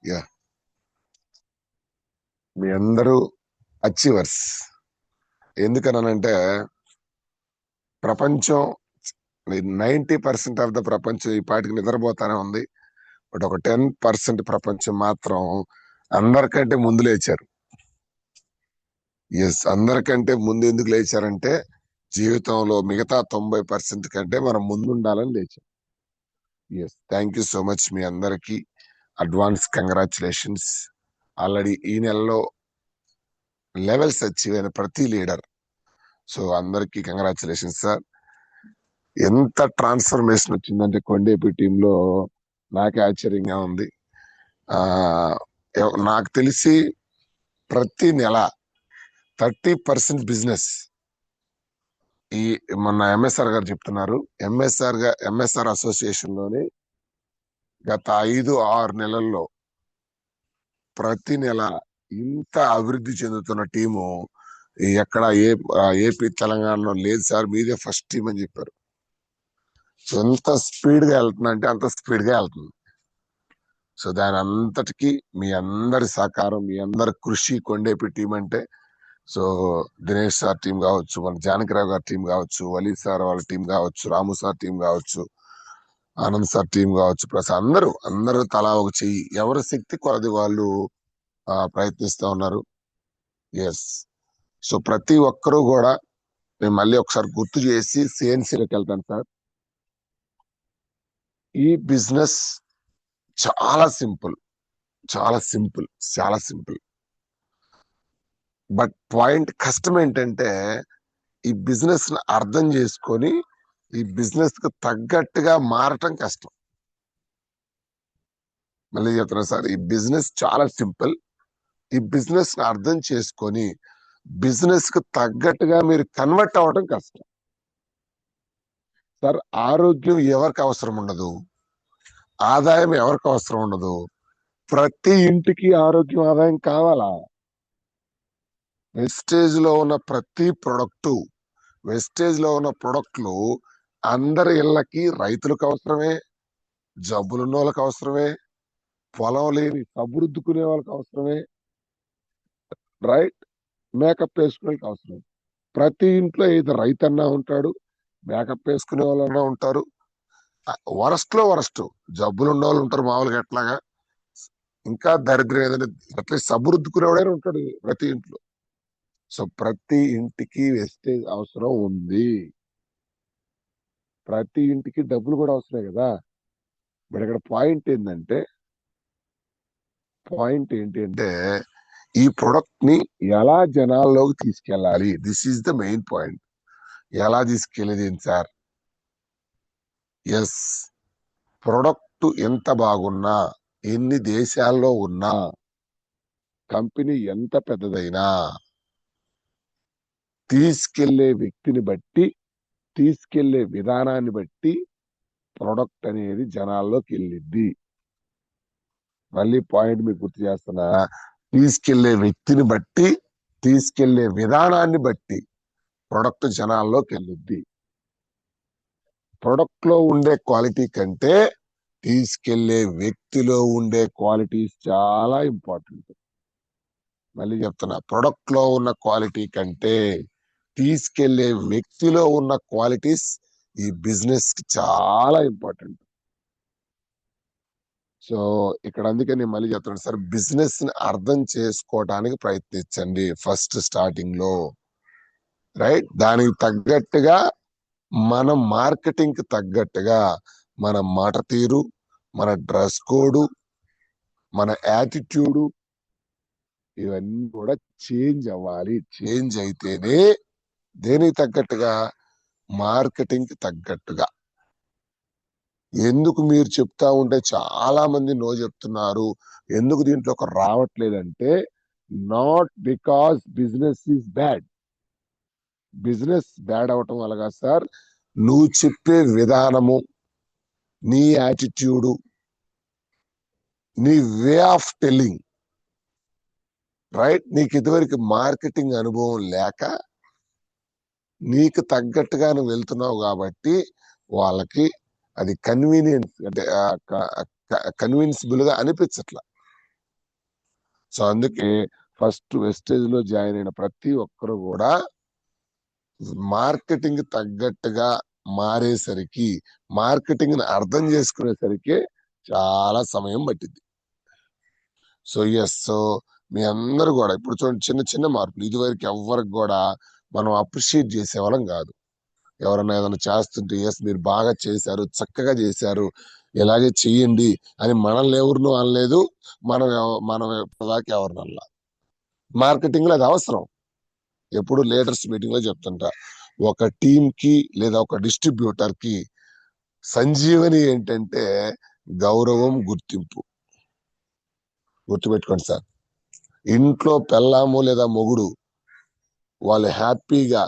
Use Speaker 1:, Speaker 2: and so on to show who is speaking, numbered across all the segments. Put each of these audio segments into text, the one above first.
Speaker 1: Yeah మీ అందరూ achievers. ఎందుకనంటే ప్రపంచం 90% ఆఫ్ ద ప్రపంచం ఈ పాటికి నిద్రపోతానే ఉంది. బట్ ఒక 10% ప్రపంచం మాత్రం అందరికంటే ముందు లేచారు. ఎస్, అందరికంటే ముందు ఎందుకు లేచారంటే జీవితంలో మిగతా 90% కంటే మనం ముందు ఉండాలని లేచాం. Yes, thank you so much మీ అందరికి. Advance congratulations. ఆల్రెడీ ఈ నెలలో లెవెల్స్ అచీవ్ అయిన ప్రతి లీడర్, సో అందరికి కంగ్రాచులేషన్స్ సార్. ఎంత ట్రాన్స్ఫర్మేషన్ వచ్చిందంటే కొండేపి టీంలో నాకే ఆశ్చర్యంగా ఉంది. నాకు తెలిసి ప్రతి నెల 30% బిజినెస్ ఈ మొన్న ఎంఎస్ఆర్ గారు చెప్తున్నారు. ఎంఎస్ఆర్ అసోసియేషన్ లోని గత 5-6 నెలల్లో ప్రతి నెల ఇంత అభివృద్ధి చెందుతున్న టీము ఎక్కడ ఏపీ తెలంగాణలో లేదు సార్, మీదే ఫస్ట్ టీం అని చెప్పారు. సో ఎంత స్పీడ్ గా వెళ్తుందంటే అంత స్పీడ్ గా వెళ్తుంది. సో దాని అంతటికి మీ అందరి సహకారం, మీ అందరి కృషి కొండేపి టీం అంటే. సో దినేష్ సార్ టీం కావచ్చు, మన జానకిరావు గారి టీం కావచ్చు, వలీ సార్ వాళ్ళ టీం కావచ్చు, రాము సార్ టీం కావచ్చు, ఆనంద్ సార్ టీం కావచ్చు, ప్లస్ అందరూ తలా ఒక చెయ్యి, ఎవరి శక్తి కొలది వాళ్ళు ప్రయత్నిస్తూ ఉన్నారు. ఎస్, సో ప్రతి ఒక్కరూ కూడా మేము మళ్ళీ ఒకసారి గుర్తు చేసి సిఎన్సీలోకి వెళ్తాను సార్. ఈ బిజినెస్ చాలా సింపుల్, చాలా సింపుల్, చాలా సింపుల్. బట్ పాయింట్ కష్టం ఏంటంటే ఈ బిజినెస్ ని అర్థం చేసుకొని ఈ బిజినెస్ కు తగ్గట్టుగా మారటం కష్టం. మళ్ళీ చెప్తున్నా సార్, ఈ బిజినెస్ చాలా సింపుల్. ఈ బిజినెస్ ని అర్థం చేసుకొని బిజినెస్ కు తగ్గట్టుగా మీరు కన్వర్ట్ అవ్వడం కష్టం సార్. ఆరోగ్యం ఎవరికి అవసరం ఉండదు, ఆదాయం ఎవరికి అవసరం ఉండదు. ప్రతి ఇంటికి ఆరోగ్యం, ఆదాయం కావాలా? వెస్టేజ్ లో ఉన్న ప్రతి ప్రొడక్ట్లు అందరి ఇళ్ళకి, రైతులకు అవసరమే, జబ్బులున్న వాళ్ళకి అవసరమే, పొలం లేని సబృద్దుకునే వాళ్ళకి అవసరమే, రైట్, మేకప్ వేసుకునే వాళ్ళకి అవసరం. ప్రతి ఇంట్లో ఇది రైతన్నా ఉంటాడు, మేకప్ వేసుకునే వాళ్ళన్నా ఉంటారు, వరస్ట్ జబ్బులు ఉన్న వాళ్ళు ఉంటారు మామూలుగా ఎట్లాగా, ఇంకా దరిద్రం ఏదైనా అట్లా సబృద్దుకునేవాడైనా ఉంటాడు ప్రతి ఇంట్లో. సో ప్రతి ఇంటికి వెస్టేజ్ అవసరం ఉంది, ప్రతి ఇంటికి డబ్బులు కూడా అవసరమే కదా. బట్ ఇక్కడ పాయింట్ ఏంటి అంటే ఈ ప్రొడక్ట్ ని ఎలా జనాల్లోకి తీసుకెళ్ళాలి, this is the main point. ఎలా తీసుకెళ్ళేది సార్? ఎస్, ప్రొడక్ట్ ఎంత బాగున్నా, ఎన్ని దేశాల్లో ఉన్నా, కంపెనీ ఎంత పెద్దదైనా, తీసుకెళ్లే వ్యక్తిని బట్టి, తీసుకెళ్లే విధానాన్ని బట్టి ప్రొడక్ట్ అనేది జనాల్లోకి వెళ్ళిద్ది. మళ్ళీ పాయింట్ మీకు గుర్తు చేస్తున్నా, తీసుకెళ్లే వ్యక్తిని బట్టి, తీసుకెళ్లే విధానాన్ని బట్టి ప్రొడక్ట్ జనాల్లోకి వెళ్ళిద్ది. ప్రొడక్ట్ లో ఉండే క్వాలిటీ కంటే తీసుకెళ్లే వ్యక్తిలో ఉండే క్వాలిటీస్ చాలా ఇంపార్టెంట్. మళ్ళీ చెప్తున్నా, ప్రొడక్ట్ లో ఉన్న క్వాలిటీ కంటే తీసుకెళ్లే వ్యక్తిలో ఉన్న క్వాలిటీస్ ఈ బిజినెస్ కి చాలా ఇంపార్టెంట్. సో ఇక్కడ అందుకని మళ్ళీ చెప్తున్నాను సార్, బిజినెస్ ని అర్థం చేసుకోవడానికి ప్రయత్నించండి ఫస్ట్ స్టార్టింగ్ లో, రైట్. దానికి తగ్గట్టుగా మన మార్కెటింగ్ కి తగ్గట్టుగా మన మాట తీరు, మన డ్రెస్ కోడ్, మన యాటిట్యూడ్, ఇవన్నీ కూడా చేంజ్ అవ్వాలి. చేంజ్ అయితేనే దేనికి తగ్గట్టుగా, మార్కెటింగ్ కి తగ్గట్టుగా. ఎందుకు మీరు చెప్తా ఉంటే చాలా మంది నో చెప్తున్నారు, ఎందుకు దీంట్లోకి రావట్లేదంటే, not because business is bad. Business bad అవటం వల్ల సార్, నువ్వు చెప్పే విధానము, నీ యాటిట్యూడు, నీ వే ఆఫ్ టెల్లింగ్, రైట్. నీకు ఇదివరకు మార్కెటింగ్ అనుభవం లేక నీకు తగ్గట్టుగా నువ్వు వెళ్తున్నావు కాబట్టి వాళ్ళకి అది కన్వీనియన్స్ అంటే కన్విన్సిబుల్ గా అనిపించట్లా. సో అందుకే ఫస్ట్ వెస్టేజ్ లో జాయిన్ అయిన ప్రతి ఒక్కరు కూడా మార్కెటింగ్ తగ్గట్టుగా మారేసరికి, మార్కెటింగ్ ని అర్థం చేసుకునేసరికి చాలా సమయం పట్టింది. సో ఎస్, సో మీ అందరు కూడా ఇప్పుడు చూడండి, చిన్న చిన్న మార్పులు. ఇదివరకు ఎవరికి కూడా మనం అప్రిషియేట్ చేసేవాళ్ళం కాదు. ఎవరన్నా ఏదైనా చేస్తుంటే ఎస్ మీరు బాగా చేశారు, చక్కగా చేశారు, ఇలాగే చెయ్యండి అని మనల్ని ఎవరినూ అనలేదు. మనం ఇప్పటిదాకా ఎవరిని అనలా. మార్కెటింగ్ లో అది అవసరం. ఎప్పుడు లీడర్స్ మీటింగ్ లో చెప్తుంటా, ఒక టీం కి లేదా ఒక డిస్ట్రిబ్యూటర్ కి సంజీవని ఏంటంటే గౌరవం, గుర్తింపు. గుర్తుపెట్టుకోండి సార్. ఇంట్లో పెళ్ళాము లేదా మొగుడు వాళ్ళు హ్యాపీగా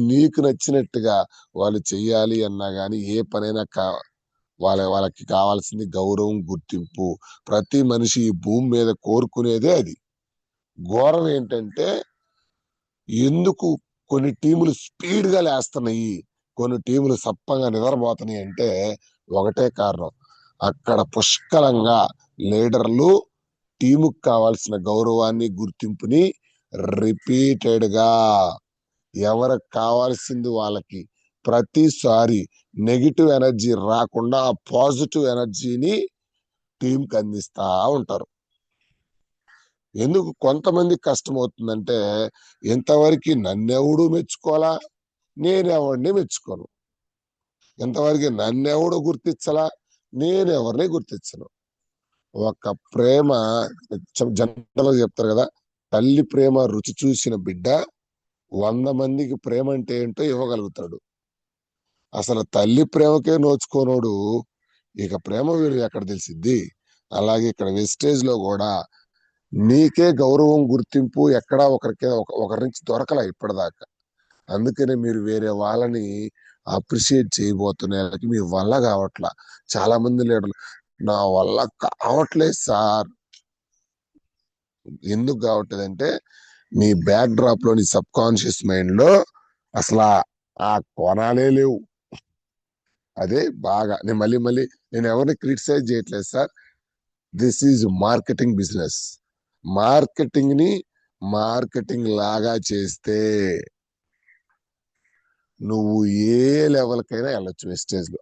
Speaker 1: నీకు నచ్చినట్టుగా వాళ్ళు చెయ్యాలి అన్నా గాని ఏ పనైనా వాళ్ళకి కావాల్సింది గౌరవం, గుర్తింపు. ప్రతి మనిషి ఈ భూమి మీద కోరుకునేదే అది. ఘోరం ఏంటంటే ఎందుకు కొన్ని టీములు స్పీడ్ గా లేస్తున్నాయి, కొన్ని టీములు సప్పంగా నిద్రపోతున్నాయి అంటే ఒకటే కారణం. అక్కడ పుష్కలంగా లీడర్లు టీముకు కావాల్సిన గౌరవాన్ని, గుర్తింపుని రిపీటెడ్ గా ఎవరికి కావాల్సింది వాళ్ళకి ప్రతిసారి నెగిటివ్ ఎనర్జీ రాకుండా ఆ పాజిటివ్ ఎనర్జీని టీంకి అందిస్తా ఉంటారు. ఎందుకు కొంతమంది కష్టం అవుతుందంటే, ఇంతవరకు నన్నెవడు మెచ్చుకోవాలా, నేనెవడిని మెచ్చుకోను. ఇంతవరకు నన్నెవడు గుర్తించలా, నేనెవరిని గుర్తించను. ఒక ప్రేమ జనరల్గా చెప్తారు కదా, తల్లి ప్రేమ రుచి చూసిన బిడ్డ 100 మందికి ప్రేమ అంటే ఏంటో ఇవ్వగలుగుతాడు. అసలు తల్లి ప్రేమకే నోచుకోనోడు ఇక ప్రేమ వీడు ఎక్కడ తెలిసిద్ది. అలాగే ఇక్కడ వెస్టేజ్ లో కూడా నీకే గౌరవం, గుర్తింపు ఎక్కడా ఒకరి నుంచి దొరకలా ఇప్పటిదాకా. అందుకనే మీరు వేరే వాళ్ళని అప్రిషియేట్ చేయబోతున్నారు, మీ వల్ల కావట్లా. చాలా మంది లీడర్లు నా వల్ల కావట్లేదు సార్. ఎందుకు కావట్లేదు అంటే నీ బ్యాక్ డ్రాప్ లో, నీ సబ్ కాన్షియస్ మైండ్ లో అసలు ఆ కోణాలే లేవు. అదే బాగా నేను మళ్ళీ నేను ఎవరిని క్రిటిసైజ్ చేయట్లేదు sir. This is marketing business. Marketing ని మార్కెటింగ్ లాగా చేస్తే నువ్వు ఏ లెవెల్కైనా వెళ్ళొచ్చు వెస్టేజ్ లో.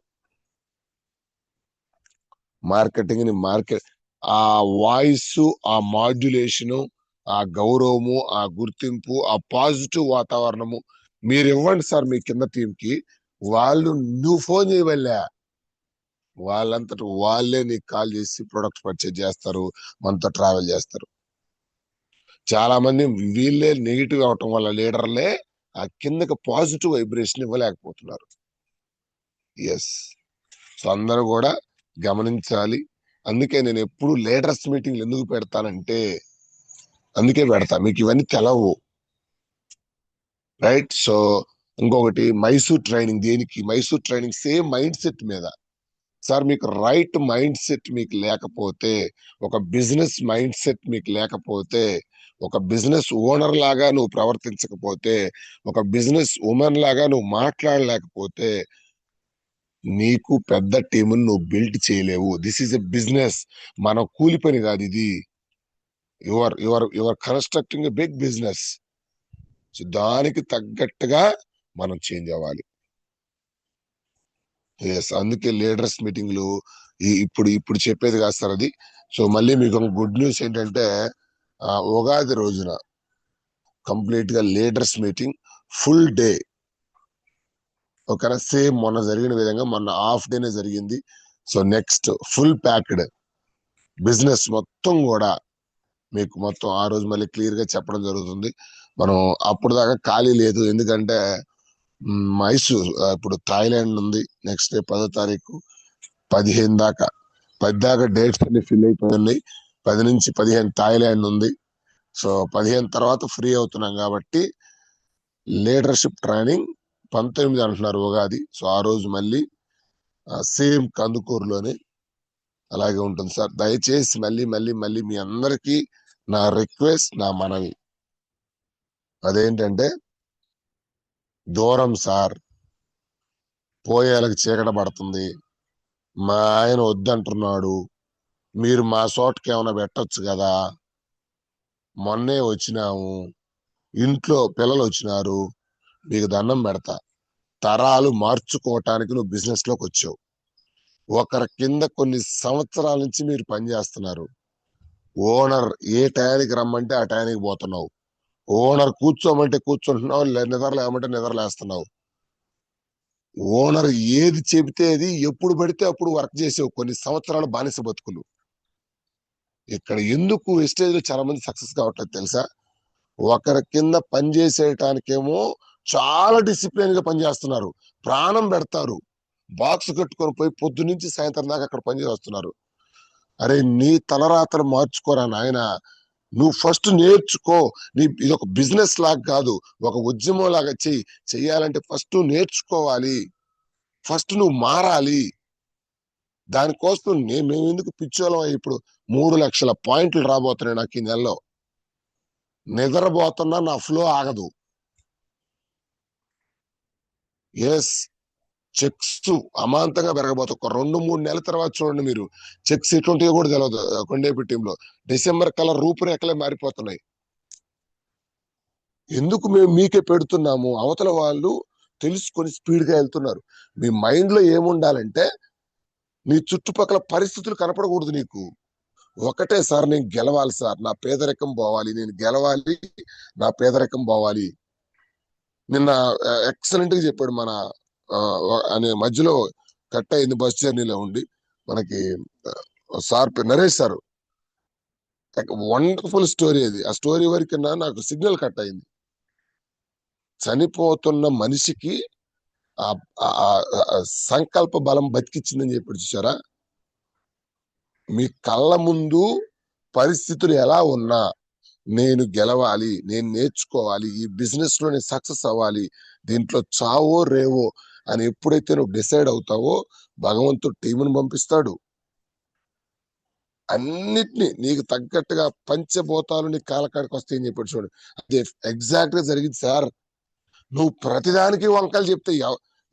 Speaker 1: మార్కెటింగ్ ని ఆ వాయిస్, ఆ మాడ్యులేషను, ఆ గౌరవము, ఆ గుర్తింపు, ఆ పాజిటివ్ వాతావరణము మీరు ఇవ్వండి సార్ మీ కింద టీం కి. వాళ్ళు నువ్వు ఫోన్ చేయవల్లే, వాళ్ళంతట వాళ్ళే నీకు కాల్ చేసి ప్రొడక్ట్ పర్చేజ్ చేస్తారు, మనతో ట్రావెల్ చేస్తారు. చాలా మంది వీళ్ళే నెగిటివ్ అవటం వల్ల లీడర్లే ఆ కిందకి పాజిటివ్ వైబ్రేషన్ ఇవ్వలేకపోతున్నారు. ఎస్, సో అందరూ కూడా గమనించాలి. అందుకే నేను ఎప్పుడు లీడర్స్ మీటింగ్లు ఎందుకు పెడతానంటే, అందుకే పెడతా, మీకు ఇవన్నీ తెలవు. రైట్. సో ఇంకొకటి మైసూర్ ట్రైనింగ్. దేనికి Mysore training? Same mind set మీద. సార్ మీకు రైట్ మైండ్ సెట్ మీకు లేకపోతే, ఒక బిజినెస్ మైండ్ సెట్ మీకు లేకపోతే, ఒక బిజినెస్ ఓనర్ లాగా నువ్వు ప్రవర్తించకపోతే, ఒక బిజినెస్ ఉమెన్ లాగా నువ్వు మాట్లాడలేకపోతే నీకు పెద్ద టీమును నువ్వు బిల్డ్ చేయలేవు. This is a business. మన కూలి పని కాదు ఇది. You're constructing a big business. So దానికి తగ్గట్టుగా మనం చేంజ్ అవ్వాలి. ఎస్, అందుకే లీడర్స్ మీటింగ్లు ఇప్పుడు ఇప్పుడు చెప్పేది కాదు సార్ అది. సో మళ్ళీ మీకు గుడ్ న్యూస్ ఏంటంటే ఉగాది రోజున కంప్లీట్ గా లీడర్స్ మీటింగ్ ఫుల్ డే. ఓకేనా? సేమ్ మొన్న జరిగిన విధంగా మొన్న హాఫ్ డేనే జరిగింది. So next full packed business మొత్తం కూడా మీకు మొత్తం ఆ రోజు మళ్ళీ క్లియర్ గా చెప్పడం జరుగుతుంది. మనం అప్పుడు దాకా ఖాళీ లేదు. ఎందుకంటే మైసూర్ ఇప్పుడు థాయిలాండ్ ఉంది నెక్స్ట్ డే 10వ తారీఖు, 15 దాకా, 10 దాకా డేట్స్ అన్ని ఫిల్ అయిపోయి 10 నుంచి 15 థాయిలాండ్ ఉంది. సో 15 తర్వాత ఫ్రీ అవుతున్నాం కాబట్టి లీడర్షిప్ ట్రైనింగ్ 19 అంటున్నారు ఉగాది. సో ఆ రోజు మళ్ళీ సేమ్ కందుకూరులోనే అలాగే ఉంటుంది సార్. దయచేసి మళ్ళీ మళ్ళీ మళ్ళీ మీ అందరికీ నా రిక్వెస్ట్, నా మనవి అదేంటంటే, దూరం సార్, పోయేళ్ళకి చీకట పడుతుంది, మా ఆయన వద్దంటున్నాడు, మీరు మా చోటకి ఏమైనా పెట్టొచ్చు కదా, మొన్నే వచ్చినాము, ఇంట్లో పిల్లలు వచ్చినారు, మీకు దండం పెడతా. తరాలు మార్చుకోవటానికి నువ్వు బిజినెస్ లోకి వచ్చావు. ఒకరి కింద కొన్ని సంవత్సరాల నుంచి మీరు పనిచేస్తున్నారు. ఓనర్ ఏ టయానికి రమ్మంటే ఆ టయానికి పోతున్నావు. ఓనర్ కూర్చోమంటే కూర్చుంటున్నావు, నిద్రలేమంటే నిద్రలేస్తున్నావు. ఓనర్ ఏది చెబితే అది ఎప్పుడు పడితే అప్పుడు వర్క్ చేసేవు. కొన్ని సంవత్సరాలు బానిస బతుకులు. ఇక్కడ ఎందుకు వెస్టేజ్ లో చాలా మంది సక్సెస్ కావట్లేదు తెలుసా? ఒకరి కింద పనిచేసేటానికేమో చాలా డిసిప్లిన్ గా పనిచేస్తున్నారు, ప్రాణం పెడతారు, బాక్స్ కట్టుకొని పోయి పొద్దు నుంచి సాయంత్రం దాకా అక్కడ పనిచేస్తున్నారు. అరే నీ తలరాతలు మార్చుకోరా నాయన. నువ్వు ఫస్ట్ నేర్చుకో. ఇది ఒక బిజినెస్ లాగా కాదు, ఒక ఉద్యమం లాగా చెయ్యాలంటే ఫస్ట్ నువ్వు నేర్చుకోవాలి. ఫస్ట్ నువ్వు మారాలి. దానికోసం మేము ఎందుకు పిచ్చోళం? ఇప్పుడు 3 లక్షల పాయింట్లు రాబోతున్నాయి నాకు ఈ నెలలో. నిద్రపోతున్నా, నా ఫ్లో ఆగదు. ఎస్, చెక్స్ అమాంతంగా పెరగబోతాయి. ఒక 2-3 నెలల తర్వాత చూడండి మీరు, చెక్స్ ఎటువంటివి కూడా తెలియదు కొండేపి టీంలో. డిసెంబర్ కల్లా రూపురేఖలే మారిపోతున్నాయి. ఎందుకు మేము మీకే పెడుతున్నాము? అవతల వాళ్ళు తెలుసుకొని స్పీడ్ గా వెళ్తున్నారు. మీ మైండ్ లో ఏముండాలంటే, నీ చుట్టుపక్కల పరిస్థితులు కనపడకూడదు నీకు. ఒకటే సార్, నేను గెలవాలి సార్, నా పేదరికం పోవాలి, నేను గెలవాలి, నా పేదరికం పోవాలి. నిన్న ఎక్సలెంట్ గా చెప్పాడు మన అనే మధ్యలో కట్ అయింది బస్ జర్నీలో ఉండి మనకి sir Naresh sir. Wonderful story అది. ఆ స్టోరీ వరకు నాకు సిగ్నల్ కట్ అయింది. చనిపోతున్న మనిషికి ఆ సంకల్ప బలం బతికిచ్చిందని చెప్పి చూసారా? మీ కళ్ళ ముందు పరిస్థితులు ఎలా ఉన్నా, నేను గెలవాలి, నేను నేర్చుకోవాలి, ఈ బిజినెస్ లో నేను సక్సెస్ అవ్వాలి, దీంట్లో చావో రేవో అని ఎప్పుడైతే నువ్వు డిసైడ్ అవుతావో, భగవంతుడు టీమును పంపిస్తాడు. అన్నిటినీ నీకు తగ్గట్టుగా పంచభూతాలు నీ కాలకాడికి వస్తాయని చెప్పాడు చూడు. అది ఎగ్జాక్ట్ గా జరిగింది సార్. నువ్వు ప్రతిదానికి వంకలు చెప్తే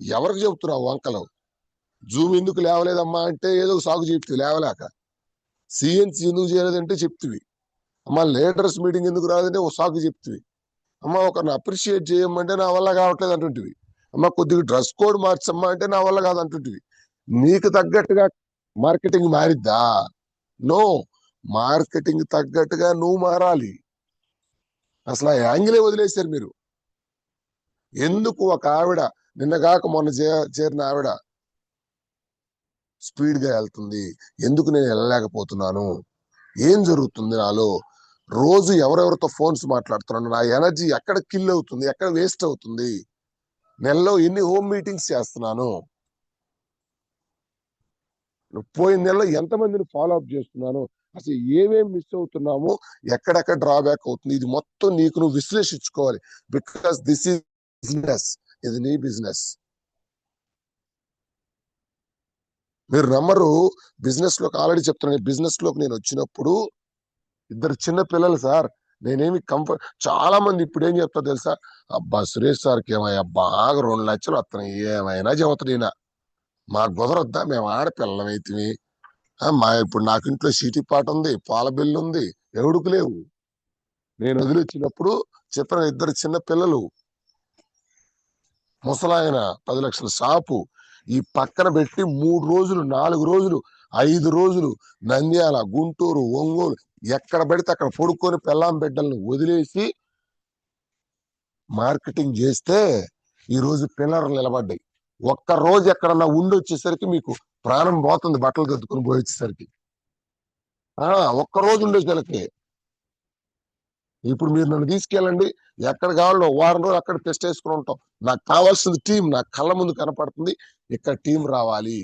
Speaker 1: ఎవరికి చెబుతున్నావు వంకలు? జూమ్ ఎందుకు లేవలేదమ్మా అంటే ఏదో సాగు చెప్తివి లేవలేక. సిఎన్సి ఎందుకు చేయలేదంటే చెప్తివి. అమ్మా లీడర్స్ మీటింగ్ ఎందుకు రాదంటే ఓ సాగు చెప్తివి. అమ్మ ఒకరిని అప్రిషియేట్ చేయమంటే నా వల్ల కావట్లేదు అంటుంటివి. అమ్మ కొద్దిగా డ్రెస్ కోడ్ మార్చమ్మా అంటే నా వల్ల కాదు అంటుంటివి. నీకు తగ్గట్టుగా మార్కెటింగ్ మారిద్దా? నో. మార్కెటింగ్ తగ్గట్టుగా నువ్వు మారాలి. అసలు ఆ యాంగిలే వదిలేశారు మీరు. ఎందుకు ఒక ఆవిడ నిన్నగాక మొన్న చేరిన ఆవిడ స్పీడ్ గా వెళ్తుంది, ఎందుకు నేను వెళ్ళలేకపోతున్నాను? ఏం జరుగుతుంది నాలో? రోజు ఎవరెవరితో ఫోన్స్ మాట్లాడుతున్నాను? నా ఎనర్జీ ఎక్కడ కిల్ అవుతుంది, ఎక్కడ వేస్ట్ అవుతుంది? నెలలో ఎన్ని హోమ్ మీటింగ్స్ చేస్తున్నాను? పోయిన నెలలో ఎంతమందిని ఫాలో అప్ చేస్తున్నాను? అసలు ఏమేమి మిస్ అవుతున్నాము, ఎక్కడెక్కడ డ్రాబ్యాక్ అవుతుంది? ఇది మొత్తం నీకు నువ్వు విశ్లేషించుకోవాలి. Because this is business. ఇది నీ బిజినెస్. మీరు నమ్మరు, బిజినెస్ లోకి ఆల్రెడీ చెప్తున్నాను. బిజినెస్ లోకి నేను వచ్చినప్పుడు 2 చిన్న పిల్లలు సార్. నేనేమి కంఫర్ట్, చాలా మంది ఇప్పుడు ఏం చెప్తా తెలుసా? అబ్బా సురేష్ సార్కి ఏమయ్యా బాగా 2 లక్షలు వస్తున్నాయి, ఏమైనా చెబుతాడు ఈయన. మా కుదరొద్దా? మేము ఆడపిల్లం అయితే మా ఇప్పుడు నాకు ఇంట్లో సీటీ పాట ఉంది, పాల బిల్లు ఉంది, ఎవడుకు లేవు. నేను వదిలిచ్చినప్పుడు చెప్పిన 2 చిన్న పిల్లలు, ముసలాయన 10 లక్షల షాపు, ఈ పక్కన పెట్టి 3 రోజులు 4 రోజులు 5 రోజులు నంద్యాల, గుంటూరు, ఒంగోలు ఎక్కడ పడితే అక్కడ పడుకొని పెళ్ళాం బిడ్డలను వదిలేసి మార్కెటింగ్ చేస్తే ఈ రోజు పిల్లలు నిలబడ్డాయి. ఒక్క రోజు ఎక్కడన్నా ఉండొచ్చేసరికి మీకు ప్రాణం పోతుంది, బట్టలు కట్టుకుని పోయేసరికి. ఒక్క రోజు ఉండేసరికి. ఇప్పుడు మీరు నన్ను తీసుకెళ్ళండి, ఎక్కడ కావాలో వారం రోజులు అక్కడ టెస్ట్ వేసుకుని ఉంటాం. నాకు కావాల్సింది టీం, నాకు కళ్ళ ముందు కనపడుతుంది, ఇక్కడ టీం రావాలి.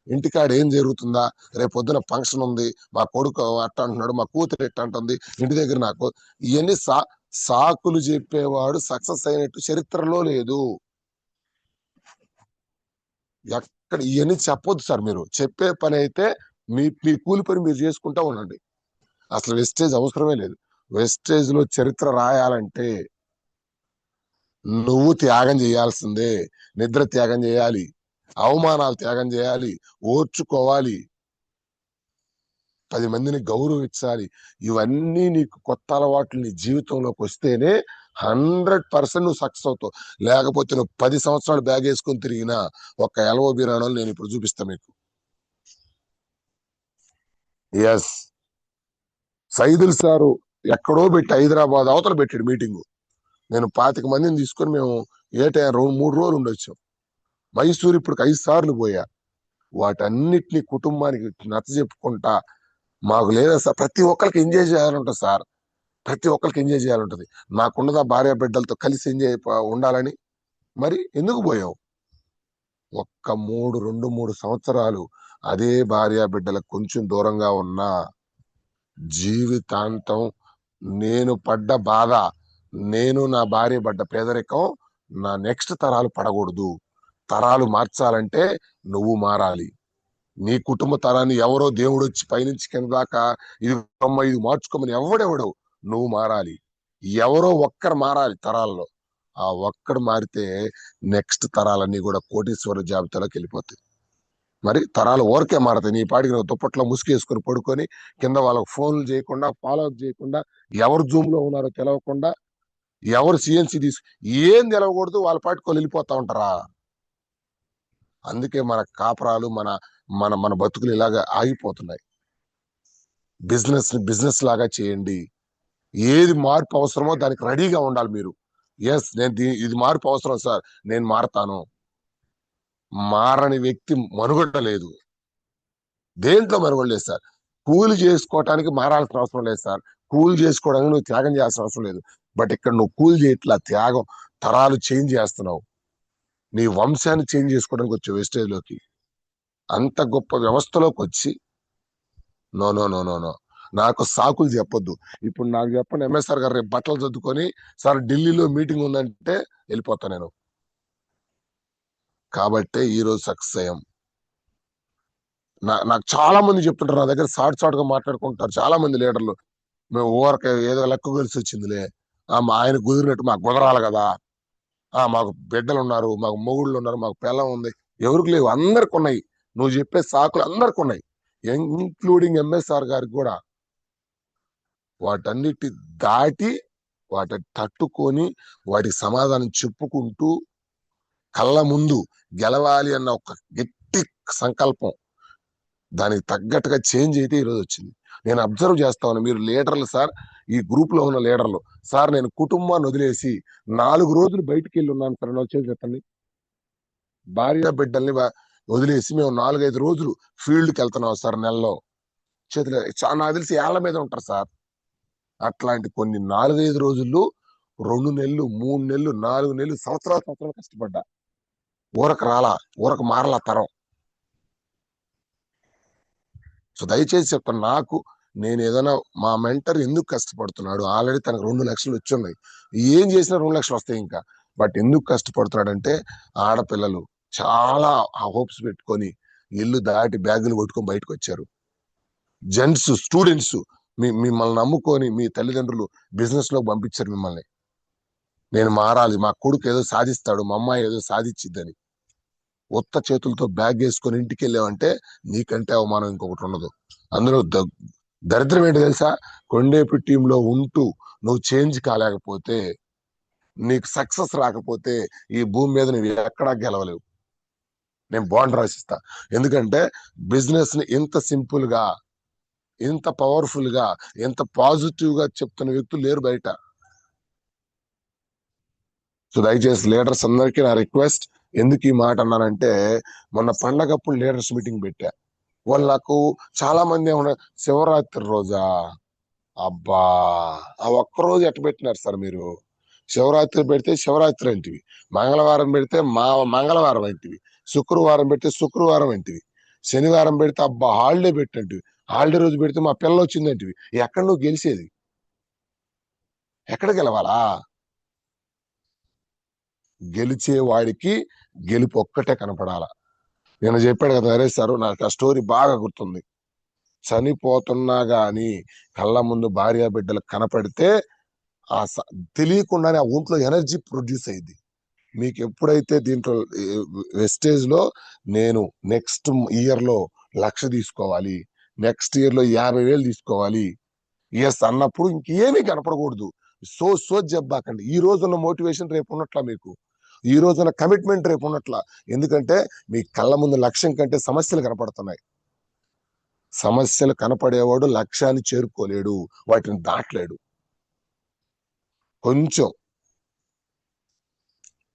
Speaker 1: ఇంటికాడ ఏం జరుగుతుందా? రేపు పొద్దున ఫంక్షన్ ఉంది, మా కొడుకు అట్ట అంటున్నాడు, మా కూతురు ఎట్ట అంటుంది, ఇంటి దగ్గర నాకు ఇవన్నీ సాకులు చెప్పేవాడు సక్సెస్ అయినట్టు చరిత్రలో లేదు. ఎక్కడ ఇవన్నీ చెప్పొద్దు సార్. మీరు చెప్పే పని అయితే మీ కూలి పని మీరు చేసుకుంటా ఉండండి. అసలు వెస్టేజ్ అవసరమే లేదు. వెస్టేజ్ లో చరిత్ర రాయాలంటే నువ్వు త్యాగం చేయాల్సిందే. నిద్ర త్యాగం చేయాలి, అవమానాలు త్యాగం చేయాలి, ఓర్చుకోవాలి. 10 మందిని గౌరవించాలి. ఇవన్నీ నీకు కొత్త అలవాట్లు నీ జీవితంలోకి వస్తేనే 100% నువ్వు సక్సెస్ అవుతావు. లేకపోతే నువ్వు 10 సంవత్సరాలు బ్యాగ్ వేసుకొని తిరిగినా ఒక ఎల్ఓబి రాణాలు నేను ఇప్పుడు చూపిస్తా మీకు. ఎస్, సైదుల్ సారు ఎక్కడో పెట్టి హైదరాబాద్ అవతల పెట్టాడు మీటింగు. నేను 25 మందిని తీసుకొని మేము ఏటా 3 రోజులు ఉండొచ్చాం. మైసూరు ఇప్పుడు 5 సార్లు పోయా. వాటన్నిటిని కుటుంబానికి నచ్చ చెప్పుకుంటా మాకు లేదా సార్ ప్రతి ఒక్కరికి ఎంజాయ్ చేయాలంటుంది సార్. ప్రతి ఒక్కరికి ఎంజాయ్ చేయాలంటది. నాకున్నదా భార్య బిడ్డలతో కలిసి ఎంజాయ్ ఉండాలని. మరి ఎందుకు పోయావు? ఒక్క 2-3 సంవత్సరాలు అదే భార్య బిడ్డలకు కొంచెం దూరంగా ఉన్నా జీవితాంతం నేను పడ్డ బాధ, నేను నా భార్య పడ్డ పేదరికం నా నెక్స్ట్ తరాలు పడకూడదు. తరాలు మార్చాలంటే నువ్వు మారాలి. నీ కుటుంబ తరాన్ని ఎవరో దేవుడు వచ్చి పైనుంచి కింద దాకా ఇది మార్చుకోమని ఎవడెవడవు, నువ్వు మారాలి. ఎవరో ఒక్కరు మారాలి తరాల్లో. ఆ ఒక్కడు మారితే నెక్స్ట్ తరాలన్నీ కూడా కోటీశ్వర జాబితాలోకి వెళ్ళిపోతాయి. మరి తరాలు ఓరకే మారతాయి. నీ పాటికి నువ్వు దుప్పట్లో ముసుగేసుకొని పడుకొని కింద వాళ్ళకు ఫోన్లు చేయకుండా, ఫాలో అప్ చేయకుండా, ఎవరు జూమ్ లో ఉన్నారో తెలవకుండా, ఎవరు సిఎన్సి ఏం తెలవకూడదు, వాళ్ళ పాటికి వాళ్ళు వెళ్ళిపోతా ఉంటారా? అందుకే మన కాపురాలు మన మన మన బతుకులు ఇలాగా ఆగిపోతున్నాయి. బిజినెస్ లాగా చేయండి. ఏది మార్పు అవసరమో దానికి రెడీగా ఉండాలి మీరు. ఎస్, నేను ఇది మార్పు అవసరం సార్, నేను మారతాను. మారని వ్యక్తి మనుగడ లేదు. దేంట్లో మనుగడ లేదు సార్. కూలి చేసుకోవటానికి మారాల్సిన అవసరం లేదు సార్. కూలి చేసుకోవడానికి నువ్వు త్యాగం చేయాల్సిన అవసరం లేదు. బట్ ఇక్కడ నువ్వు కూలి చేయట్లా, త్యాగం. తరాలు చేంజ్ చేస్తున్నావు. నీ వంశాన్ని చేంజ్ చేసుకోవడానికి వచ్చే వెస్టేజ్ లోకి, అంత గొప్ప వ్యవస్థలోకి వచ్చి no no no no no నాకు సాకులు చెప్పొద్దు. ఇప్పుడు నాకు చెప్పండి, ఎంఎస్ఆర్ గారు రేపు బట్టలు చదువుకొని సార్ ఢిల్లీలో మీటింగ్ ఉందంటే వెళ్ళిపోతా నేను. కాబట్టే ఈ రోజు సక్సెస్ అయ్యాం. నాకు చాలా మంది చెప్తుంటారు, నా దగ్గర సాటుగా మాట్లాడుకుంటారు చాలా మంది లీడర్లు. మేము ఊరక ఏదో లెక్క కలిసి వచ్చిందిలే, ఆయన కుదిరినట్టు మాకు కుదరాలి కదా, మాకు బిడ్డలు ఉన్నారు, మాకు మొగుళ్ళు ఉన్నారు, మాకు పిల్లం ఉంది. ఎవరికి లేవు, అందరికి ఉన్నాయి. నువ్వు చెప్పే సాకులు అందరికి ఉన్నాయి, ఇంక్లూడింగ్ ఎంఎస్ఆర్ గారికి కూడా. వాటన్నిటి దాటి వాటిని తట్టుకొని వాటికి సమాధానం చెప్పుకుంటూ కళ్ళ ముందు గెలవాలి అన్న ఒక గట్టి సంకల్పం, దానికి తగ్గట్టుగా చేంజ్ అయితే ఈరోజు వచ్చింది. నేను అబ్జర్వ్ చేస్తాను, మీరు లీడర్లు సార్, ఈ గ్రూప్ లో ఉన్న లీడర్లు సార్, నేను కుటుంబాన్ని వదిలేసి 4 రోజులు బయటికి వెళ్ళి ఉన్నాను సార్. వచ్చేది చెప్పండి, భార్య బిడ్డల్ని వదిలేసి మేము 4-5 రోజులు ఫీల్డ్కి వెళ్తున్నాం సార్. నెలలో చేతులు నాకు తెలిసి ఏళ్ల మీద ఉంటారు సార్. అట్లాంటి కొన్ని 4-5 రోజుల్లో 2 నెలలు, 3 నెలలు, 4 నెలలు, సంవత్సరాలు కష్టపడ్డా. ఊరకు మారలా తరం. సో దయచేసి చెప్తాను, నేను ఏదైనా మా మెంటర్ ఎందుకు కష్టపడుతున్నాడు, ఆల్రెడీ తనకు 2 లక్షలు వచ్చున్నాయి, ఏం చేసినా 2 లక్షలు వస్తాయి ఇంకా. బట్ ఎందుకు కష్టపడుతున్నాడు అంటే, ఆడపిల్లలు చాలా హోప్స్ పెట్టుకొని ఇల్లు దాటి బ్యాగులు కొట్టుకొని బయటకు వచ్చారు. జెంట్స్ స్టూడెంట్స్ మిమ్మల్ని నమ్ముకొని మీ తల్లిదండ్రులు బిజినెస్ లో పంపించారు మిమ్మల్ని. నేను మారాలి, మా కొడుకు ఏదో సాధిస్తాడు, మా అమ్మాయి ఏదో సాధించిద్దని ఉత్త చేతులతో బ్యాగ్ వేసుకొని ఇంటికి వెళ్ళావంటే నీకంటే అవమానం ఇంకొకటి ఉండదు. అందులో దరిద్రం ఏంటి తెలుసా, కొండేపి టీంలో ఉంటూ నువ్వు చేంజ్ కాలేకపోతే, నీకు సక్సెస్ రాకపోతే ఈ భూమి మీద నువ్వు ఎక్కడా గెలవలేవు. నేను బాండ్ రాసిస్తా. ఎందుకంటే బిజినెస్ ని ఇంత సింపుల్ గా, ఇంత పవర్ఫుల్ గా, ఎంత పాజిటివ్ గా చెప్తున్న వ్యక్తులు లేరు బయట. సో దయచేసి లీడర్స్ అందరికీ నా రిక్వెస్ట్, ఎందుకు ఈ మాట అన్నానంటే, మొన్న పండగప్పుడు లీడర్స్ మీటింగ్ పెట్టా. వాళ్ళు నాకు చాలా మంది ఏమన్నా, శివరాత్రి రోజా, అబ్బా ఆ ఒక్కరోజు ఎట్ట పెట్టినారు సార్ మీరు, శివరాత్రి పెడితే శివరాత్రి అంటివి, మంగళవారం పెడితే మంగళవారం అంటివి, శుక్రవారం పెడితే శుక్రవారం అంటివి, శనివారం పెడితే అబ్బా హాలిడే పెట్టినట్టు, హాలిడే రోజు పెడితే మా పిల్ల వచ్చిందంటివి. ఎక్కడ నువ్వు గెలిచేది, ఎక్కడ గెలవాలా? గెలిచే వాడికి గెలుపు ఒక్కటే కనపడాల. నేను చెప్పాడు కదా నరేష్ సారు, నాకు ఆ స్టోరీ బాగా గుర్తుంది. చనిపోతున్నా గాని కళ్ళ ముందు భార్య బిడ్డలు కనపడితే ఆ తెలియకుండానే ఆ ఒంట్లో ఎనర్జీ ప్రొడ్యూస్ అయింది. మీకు ఎప్పుడైతే దీంట్లో వెస్టేజ్ లో నేను నెక్స్ట్ ఇయర్ లో 1,00,000 తీసుకోవాలి, నెక్స్ట్ ఇయర్ లో 50,000 తీసుకోవాలి. ఎస్ అన్నప్పుడు ఇంకేమీ కనపడకూడదు. సో చెప్పాకండి. ఈ రోజున్న మోటివేషన్ రేపు ఉన్నట్లా మీకు, ఈ రోజున కమిట్మెంట్ రేపు ఉన్నట్లా. ఎందుకంటే మీ కళ్ళ ముందు లక్ష్యం కంటే సమస్యలు కనపడుతున్నాయి. సమస్యలు కనపడేవాడు లక్ష్యాన్ని చేరుకోలేడు, వాటిని దాటలేడు. కొంచెం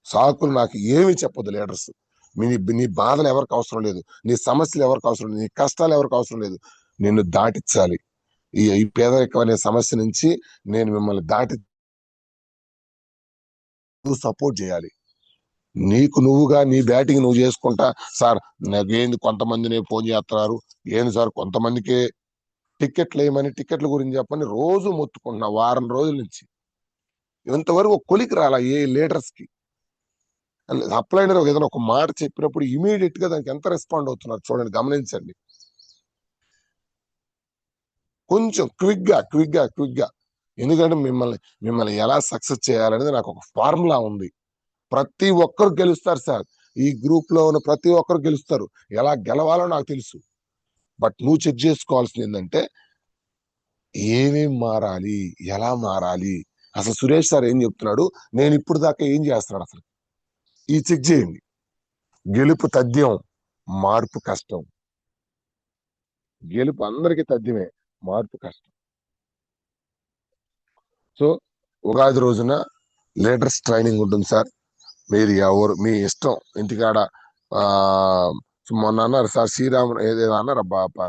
Speaker 1: సాకులు నాకు ఏమి చెప్పదు లీడర్స్. నీ బాధలు ఎవరికి అవసరం లేదు, నీ సమస్యలు ఎవరికి అవసరం లేదు, నీ కష్టాలు ఎవరికి అవసరం లేదు. నిన్ను దాటించాలి. ఈ పేదరికం అనే సమస్య నుంచి నేను మిమ్మల్ని దాటి సపోర్ట్ చేయాలి. నీకు నువ్వుగా నీ బ్యాటింగ్ నువ్వు చేసుకుంటా. సార్ నాకేంది కొంతమందిని ఫోన్ చేస్తున్నారు, ఏంది సార్ కొంతమందికే టికెట్లు వేయమని, టికెట్ల గురించి చెప్పని రోజు మొత్తుకుంటున్నా వారం రోజుల నుంచి. ఇంతవరకు ఒక కొలికి రాలా ఏ లీడర్స్ కి. అప్లైనర్ ఏదైనా ఒక మాట చెప్పినప్పుడు ఇమీడియట్ గా దానికి ఎంత రెస్పాండ్ అవుతున్నారు చూడండి, గమనించండి. కొంచెం క్విక్ గా. ఎందుకంటే మిమ్మల్ని ఎలా సక్సెస్ చేయాలనేది నాకు ఒక ఫార్ములా ఉంది. ప్రతి ఒక్కరు గెలుస్తారు సార్, ఈ గ్రూప్ లో ఉన్న ప్రతి ఒక్కరు గెలుస్తారు. ఎలా గెలవాలో నాకు తెలుసు. బట్ నువ్వు చెక్ చేసుకోవాల్సింది ఏంటంటే ఏమేం మారాలి, ఎలా మారాలి, అసలు సురేష్ సార్ ఏం చెప్తున్నాడు, నేను ఇప్పుడు దాకా ఏం చేస్తున్నాడు అసలు, ఈ చెక్ చేయండి. గెలుపు తథ్యం, మార్పు కష్టం. గెలుపు అందరికీ తథ్యమే, మార్పు కష్టం. సో ఉగాది రోజున లీడర్స్ ట్రైనింగ్ ఉంటుంది సార్. మీరు ఎవరు మీ ఇష్టం, ఇంటికాడ ఆ మొన్న అన్నారు సార్ శ్రీరాముడు ఏదేదో అన్నారు అబ్బా,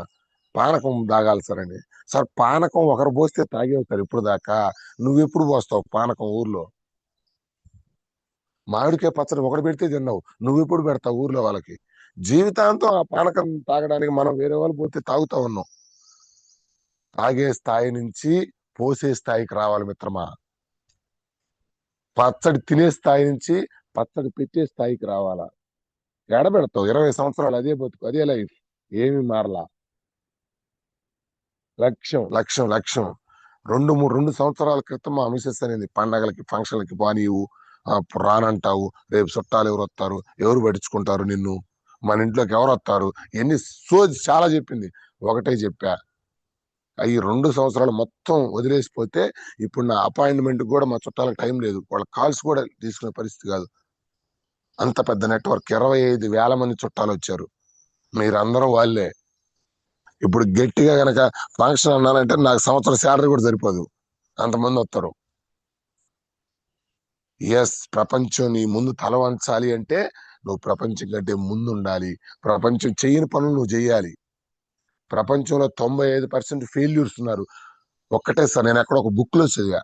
Speaker 1: పానకం తాగాలి సార్ అని. సార్ పానకం ఒకరు పోస్తే తాగేవుతారు ఇప్పుడు దాకా, నువ్వెప్పుడు పోస్తావు పానకం ఊర్లో? మామిడికాయ పచ్చడి ఒకటి పెడితే తిన్నావు, నువ్వెప్పుడు పెడతావు ఊర్లో వాళ్ళకి? జీవితాంతం ఆ పానకం తాగడానికి మనం వేరే వాళ్ళు పోతే తాగుతా ఉన్నాం. తాగే స్థాయి నుంచి పోసే స్థాయికి రావాలి మిత్రమా. పచ్చడి తినే స్థాయి నుంచి పచ్చడి పెట్టే స్థాయికి రావాలా. ఎడబెడతావు 20 సంవత్సరాలు అదే బతుకు, అదే లైఫ్, ఏమి మారలా. లక్ష్యం 2 సంవత్సరాల క్రితం మా మిసెస్ అనేది పండగలకి ఫంక్షన్లకి బానీవు, రానంటావు, రేపు చుట్టాలు ఎవరు వస్తారు, ఎవరు పట్టించుకుంటారు నిన్ను, మన ఇంట్లోకి ఎవరు వస్తారు, ఎన్ని చాలా చెప్పింది. ఒకటే చెప్పా, ఈ 2 సంవత్సరాలు మొత్తం వదిలేసిపోతే ఇప్పుడు నా అపాయింట్మెంట్ కూడా మా చుట్టాలకు టైం లేదు, వాళ్ళ కాల్స్ కూడా తీసుకునే పరిస్థితి కాదు. అంత పెద్ద నెట్వర్క్, 25,000 మంది చుట్టాలు వచ్చారు, మీరందరూ వాళ్ళే. ఇప్పుడు గట్టిగా గనక ఫంక్షన్ అన్నానంటే నాకు సంవత్సరం శాలరీ కూడా సరిపోదు, అంతమంది వస్తారు. ఎస్, ప్రపంచం నీ ముందు తల వంచాలి అంటే నువ్వు ప్రపంచం కంటే ముందు ఉండాలి. ప్రపంచం చేయని పనులు నువ్వు చేయాలి. ప్రపంచంలో 95% ఫెయిల్యూర్స్ ఉన్నారు. ఒక్కటే సార్, నేను ఎక్కడ ఒక బుక్ లో చదివా,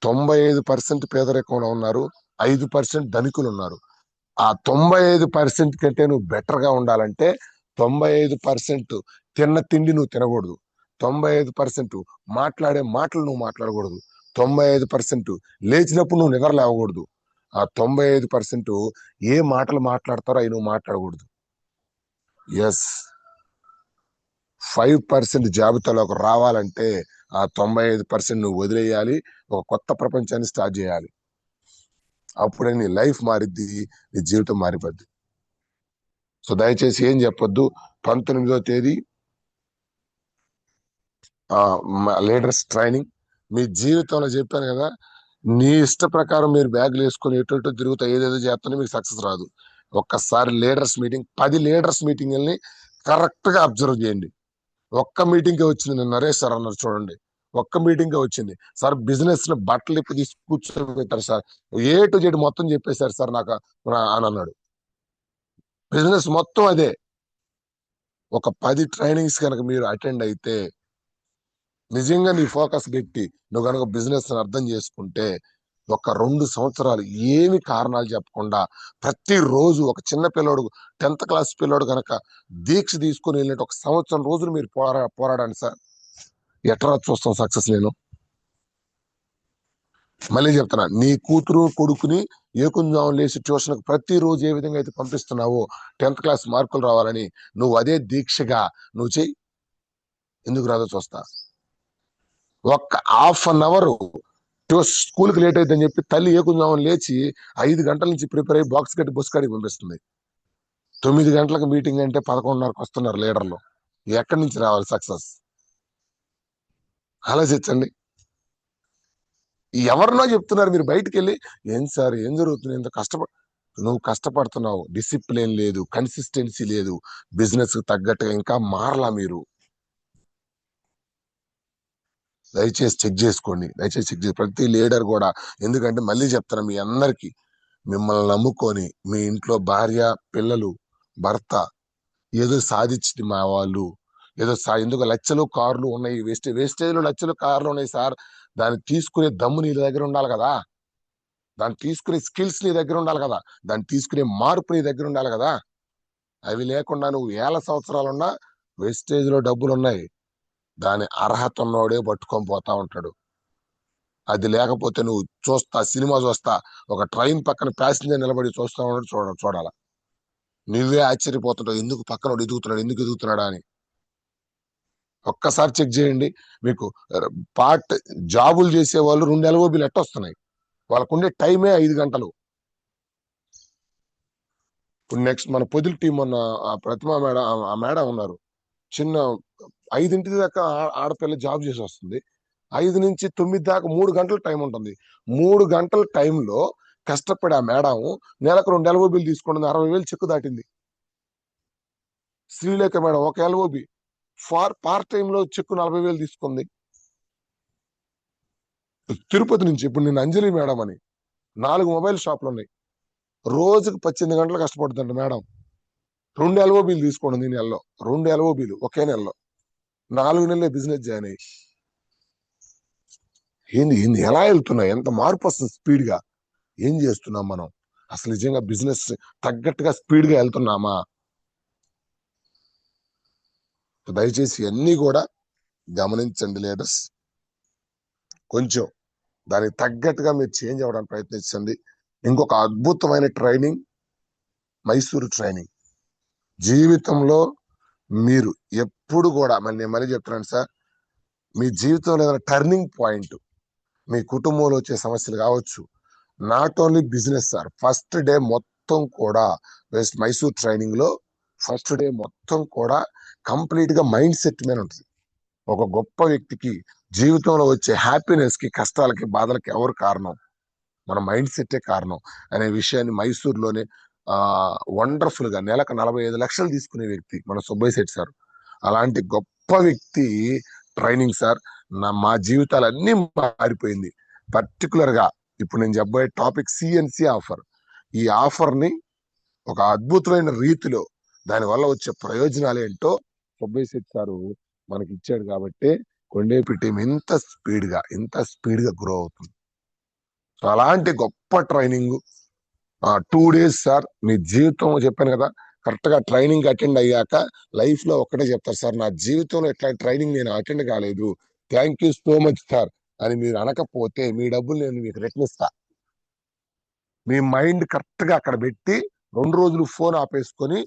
Speaker 1: 95% పేదరికంలో ఉన్నారు, 5% ధనికులు ఉన్నారు. ఆ 95% కంటే నువ్వు బెటర్ గా ఉండాలంటే 95% తిన్న తిండి నువ్వు తినకూడదు, 95% మాట్లాడే మాటలు నువ్వు మాట్లాడకూడదు, 95% లేచినప్పుడు నువ్వు నిద్ర లేవకూడదు, ఆ 95% ఏ మాటలు మాట్లాడతారో అవి నువ్వు మాట్లాడకూడదు. ఎస్, 5% జాబితాలోకి రావాలంటే ఆ 95% నువ్వు వదిలేయాలి, ఒక కొత్త ప్రపంచాన్ని స్టార్ట్ చేయాలి. అప్పుడే నీ లైఫ్ మారిద్ది, నీ జీవితం మారిపోద్ది. సో దయచేసి ఏం చెప్పొద్దు. 19వ తేదీ లీడర్స్ ట్రైనింగ్. మీ జీవితంలో చెప్పాను కదా, నీ ఇష్ట ప్రకారం మీరు బ్యాగులు వేసుకొని ఎటు తిరుగుతా ఏదేదో చేస్తానే మీకు సక్సెస్ రాదు. ఒక్కసారి లీడర్స్ మీటింగ్, 10 లీడర్స్ మీటింగ్ని కరెక్ట్ గా అబ్జర్వ్ చేయండి. ఒక్క మీటింగ్ వచ్చింది, నేను నరేష్ సార్ అన్నారు చూడండి, ఒక్క మీటింగ్ వచ్చింది సార్. బిజినెస్ ని బట్టలు ఇప్పి తీసి కూర్చోబెట్టారు సార్, A to Z మొత్తం చెప్పేశారు సార్ నాకు అని అన్నాడు. బిజినెస్ మొత్తం అదే. ఒక 10 ట్రైనింగ్స్ కనుక మీరు అటెండ్ అయితే, నిజంగా నీ ఫోకస్ పెట్టి నువ్వు కనుక బిజినెస్ అర్థం చేసుకుంటే, ఒక 2 సంవత్సరాలు ఏమి కారణాలు చెప్పకుండా ప్రతిరోజు ఒక చిన్న పిల్లోడు, 10th క్లాస్ పిల్లోడు కనుక దీక్ష తీసుకుని వెళ్ళినట్టు ఒక సంవత్సరం రోజులు మీరు పోరాడండి సార్. ఎట్లా చూస్తాం సక్సెస్ నేను? మళ్ళీ చెప్తున్నా, నీ కూతురు కొడుకుని ఏకుంజాము లేచి ట్యూషన్కి ప్రతిరోజు ఏ విధంగా అయితే పంపిస్తున్నావో 10th క్లాస్ మార్కులు రావాలని, నువ్వు అదే దీక్షగా నువ్వు చెయ్యి. ఎందుకు రాదో చూస్తా. ఒక్క ½ స్కూల్కి లేట్ అయిద్దని చెప్పి తల్లి ఏకుంజామని లేచి 5 గంటల నుంచి ప్రిపేర్ అయ్యి బాక్స్ కట్టి బస్ కాడికి పంపిస్తుంది. 9 గంటలకు మీటింగ్ అంటే 11:30కి వస్తున్నారు లీడర్లు. ఎక్కడి నుంచి రావాలి సక్సెస్? ఆలోచించండి. ఎవరినో చెప్తున్నారు, మీరు బయటికి వెళ్ళి ఏం సార్ ఏం జరుగుతుంది, ఇంత నువ్వు కష్టపడుతున్నావు, డిసిప్లిన్ లేదు, కన్సిస్టెన్సీ లేదు, బిజినెస్ తగ్గట్టుగా ఇంకా మారలా మీరు. దయచేసి చెక్ చేసుకోండి, దయచేసి చెక్ చేసి ప్రతి లీడర్ కూడా. ఎందుకంటే మళ్ళీ చెప్తాను మీ అందరికి, మిమ్మల్ని నమ్ముకొని మీ ఇంట్లో భార్య, పిల్లలు, భర్త ఏదో సాధించింది మా వాళ్ళు, ఏదో ఎందుకు లక్షలు కార్లు ఉన్నాయి, వేస్టేజ్లు లక్షలు కార్లు ఉన్నాయి సార్. దాన్ని తీసుకునే దమ్ము నీ దగ్గర ఉండాలి కదా, దాన్ని తీసుకునే స్కిల్స్ నీ దగ్గర ఉండాలి కదా, దాన్ని తీసుకునే మార్పు నీ దగ్గర ఉండాలి కదా. అవి లేకుండా నువ్వు వేల సంవత్సరాలున్నా వేస్టేజ్ లో డబ్బులు ఉన్నాయి, దాని అర్హత ఉన్నవాడే పట్టుకొని పోతా ఉంటాడు. అది లేకపోతే నువ్వు సినిమా చూస్తా ఒక ట్రైన్ పక్కన ప్యాసింజర్ నిలబడి చూస్తా ఉన్నాడు, చూడాల. నువ్వే ఆశ్చర్యపోతుంటావు, ఎందుకు పక్కన ఎదుగుతున్నాడు, ఎందుకు ఎదుగుతున్నాడా అని. ఒక్కసారి చెక్ చేయండి. మీకు పార్ట్ జాబులు చేసే వాళ్ళు 2 ఎల్ఓబిలు ఎట్టొస్తున్నాయి, వాళ్ళకుండే టైమే 5 గంటలు. ఇప్పుడు నెక్స్ట్ మన పొదిలి టీం ఉన్న ప్రతిమా మేడం, ఆ మేడం ఉన్నారు, చిన్న 5 దాకా ఆడపిల్ల జాబ్ చేసి వస్తుంది. 5 నుంచి 9 దాకా 3 గంటల టైం ఉంటుంది. 3 గంటల టైంలో కష్టపడి ఆ మేడం నెలకు 2 ఎల్ఓబిలు తీసుకుంటుంది, 60,000 చెక్కు దాటింది. Srilekha madam 1 LOB part time లో చెక్కు 40,000 తీసుకుంది. తిరుపతి నుంచి ఇప్పుడు నేను అంజలి మేడం అని 4 మొబైల్ షాపులు ఉన్నాయి, రోజుకు 18 గంటలు కష్టపడుతుంది మేడం. 2 ఎల్ఓబిలు తీసుకోండి ఈ నెలలో, 2 ఎల్ఓబిలు ఒకే నెలలో, 4 నెలలే బిజినెస్ జాయిన్ అయ్యి. ఏంది ఎలా వెళ్తున్నాయి, ఎంత మార్పు వస్తుంది స్పీడ్ గా. ఏం చేస్తున్నాం మనం అసలు? నిజంగా బిజినెస్ తగ్గట్టుగా స్పీడ్ గా వెళ్తున్నామా? దయచేసి అన్ని కూడా గమనించండి లీడర్స్. కొంచెం దానికి తగ్గట్టుగా మీరు చేంజ్ అవ్వడానికి ప్రయత్నించండి. ఇంకొక అద్భుతమైన ట్రైనింగ్, మైసూరు ట్రైనింగ్. జీవితంలో మీరు ఎప్పుడు కూడా, నేను మళ్ళీ చెప్తున్నాను సార్, మీ జీవితంలో ఏదైనా టర్నింగ్ పాయింట్, మీ కుటుంబంలో వచ్చే సమస్యలు కావచ్చు, not only business sir. First day మొత్తం కూడా మైసూర్ ట్రైనింగ్ లో ఫస్ట్ డే మొత్తం కూడా కంప్లీట్ గా మైండ్ సెట్ మీద ఉంటుంది. ఒక గొప్ప వ్యక్తికి జీవితంలో వచ్చే హ్యాపీనెస్ కి, కష్టాలకి, బాధలకి ఎవరు కారణం? మన మైండ్ సెట్టే కారణం అనే విషయాన్ని మైసూర్లోనే వండర్ఫుల్ గా నెలకు 45 లక్షలు తీసుకునే వ్యక్తి మన సుబ్బయ్య శెట్టి సార్. అలాంటి గొప్ప వ్యక్తి ట్రైనింగ్ సార్. మా జీవితాలన్నీ మారిపోయింది. పర్టికులర్ గా ఇప్పుడు నేను చెప్పబోయే టాపిక్ సిఎన్సి ఆఫర్. ఈ ఆఫర్ ని ఒక అద్భుతమైన రీతిలో దానివల్ల వచ్చే ప్రయోజనాలు ఏంటో సుబ్బయ్య శెట్టి సారు మనకి ఇచ్చాడు కాబట్టి కొండేపి టీం ఇంత స్పీడ్ గా గ్రో అవుతుంది. సో అలాంటి గొప్ప ట్రైనింగ్ 2 days సార్. మీ జీవితం చెప్పాను కదా, కరెక్ట్ గా ట్రైనింగ్ అటెండ్ అయ్యాక లైఫ్ లో ఒక్కటే చెప్తారు సార్, నా జీవితంలో ఇట్లాంటి ట్రైనింగ్ నేను అటెండ్ కాలేదు, thank you so much sir అని మీరు అనకపోతే మీ డబ్బులు నేను మీకు రిటర్న్ ఇస్తా. మీ మైండ్ కరెక్ట్ గా అక్కడ పెట్టి 2 రోజులు ఫోన్ ఆపేసుకొని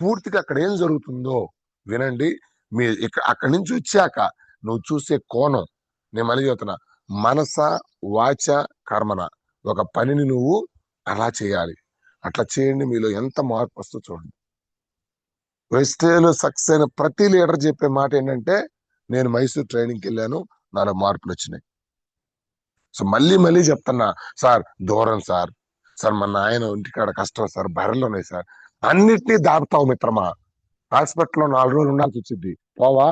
Speaker 1: పూర్తిగా అక్కడ ఏం జరుగుతుందో వినండి. మీ అక్కడి నుంచి వచ్చాక నువ్వు చూసే కోణం, నేను మళ్ళీ చెప్తున్నా, మనస వాచ కర్మన, ఒక పనిని నువ్వు అలా చేయాలి. అట్లా చేయండి, మీలో ఎంత మార్పు వస్తుందో చూడండి. వెస్టేలో సక్సెస్ అయిన ప్రతి లీడర్ చెప్పే మాట ఏంటంటే, నేను మైసూర్ ట్రైనింగ్కి వెళ్ళాను, నాలో మార్పులు వచ్చినాయి. సో మళ్ళీ చెప్తున్నా సార్, దూరం సార్, మా నాయన ఇంటికాడ కష్టం సార్, బర్రెలు ఉన్నాయి సార్, అన్నిటినీ దాటుతావు మిత్రమా. హాస్పిటల్లో 4 రోజులు ఉండాల్సి వచ్చింది, పోవా?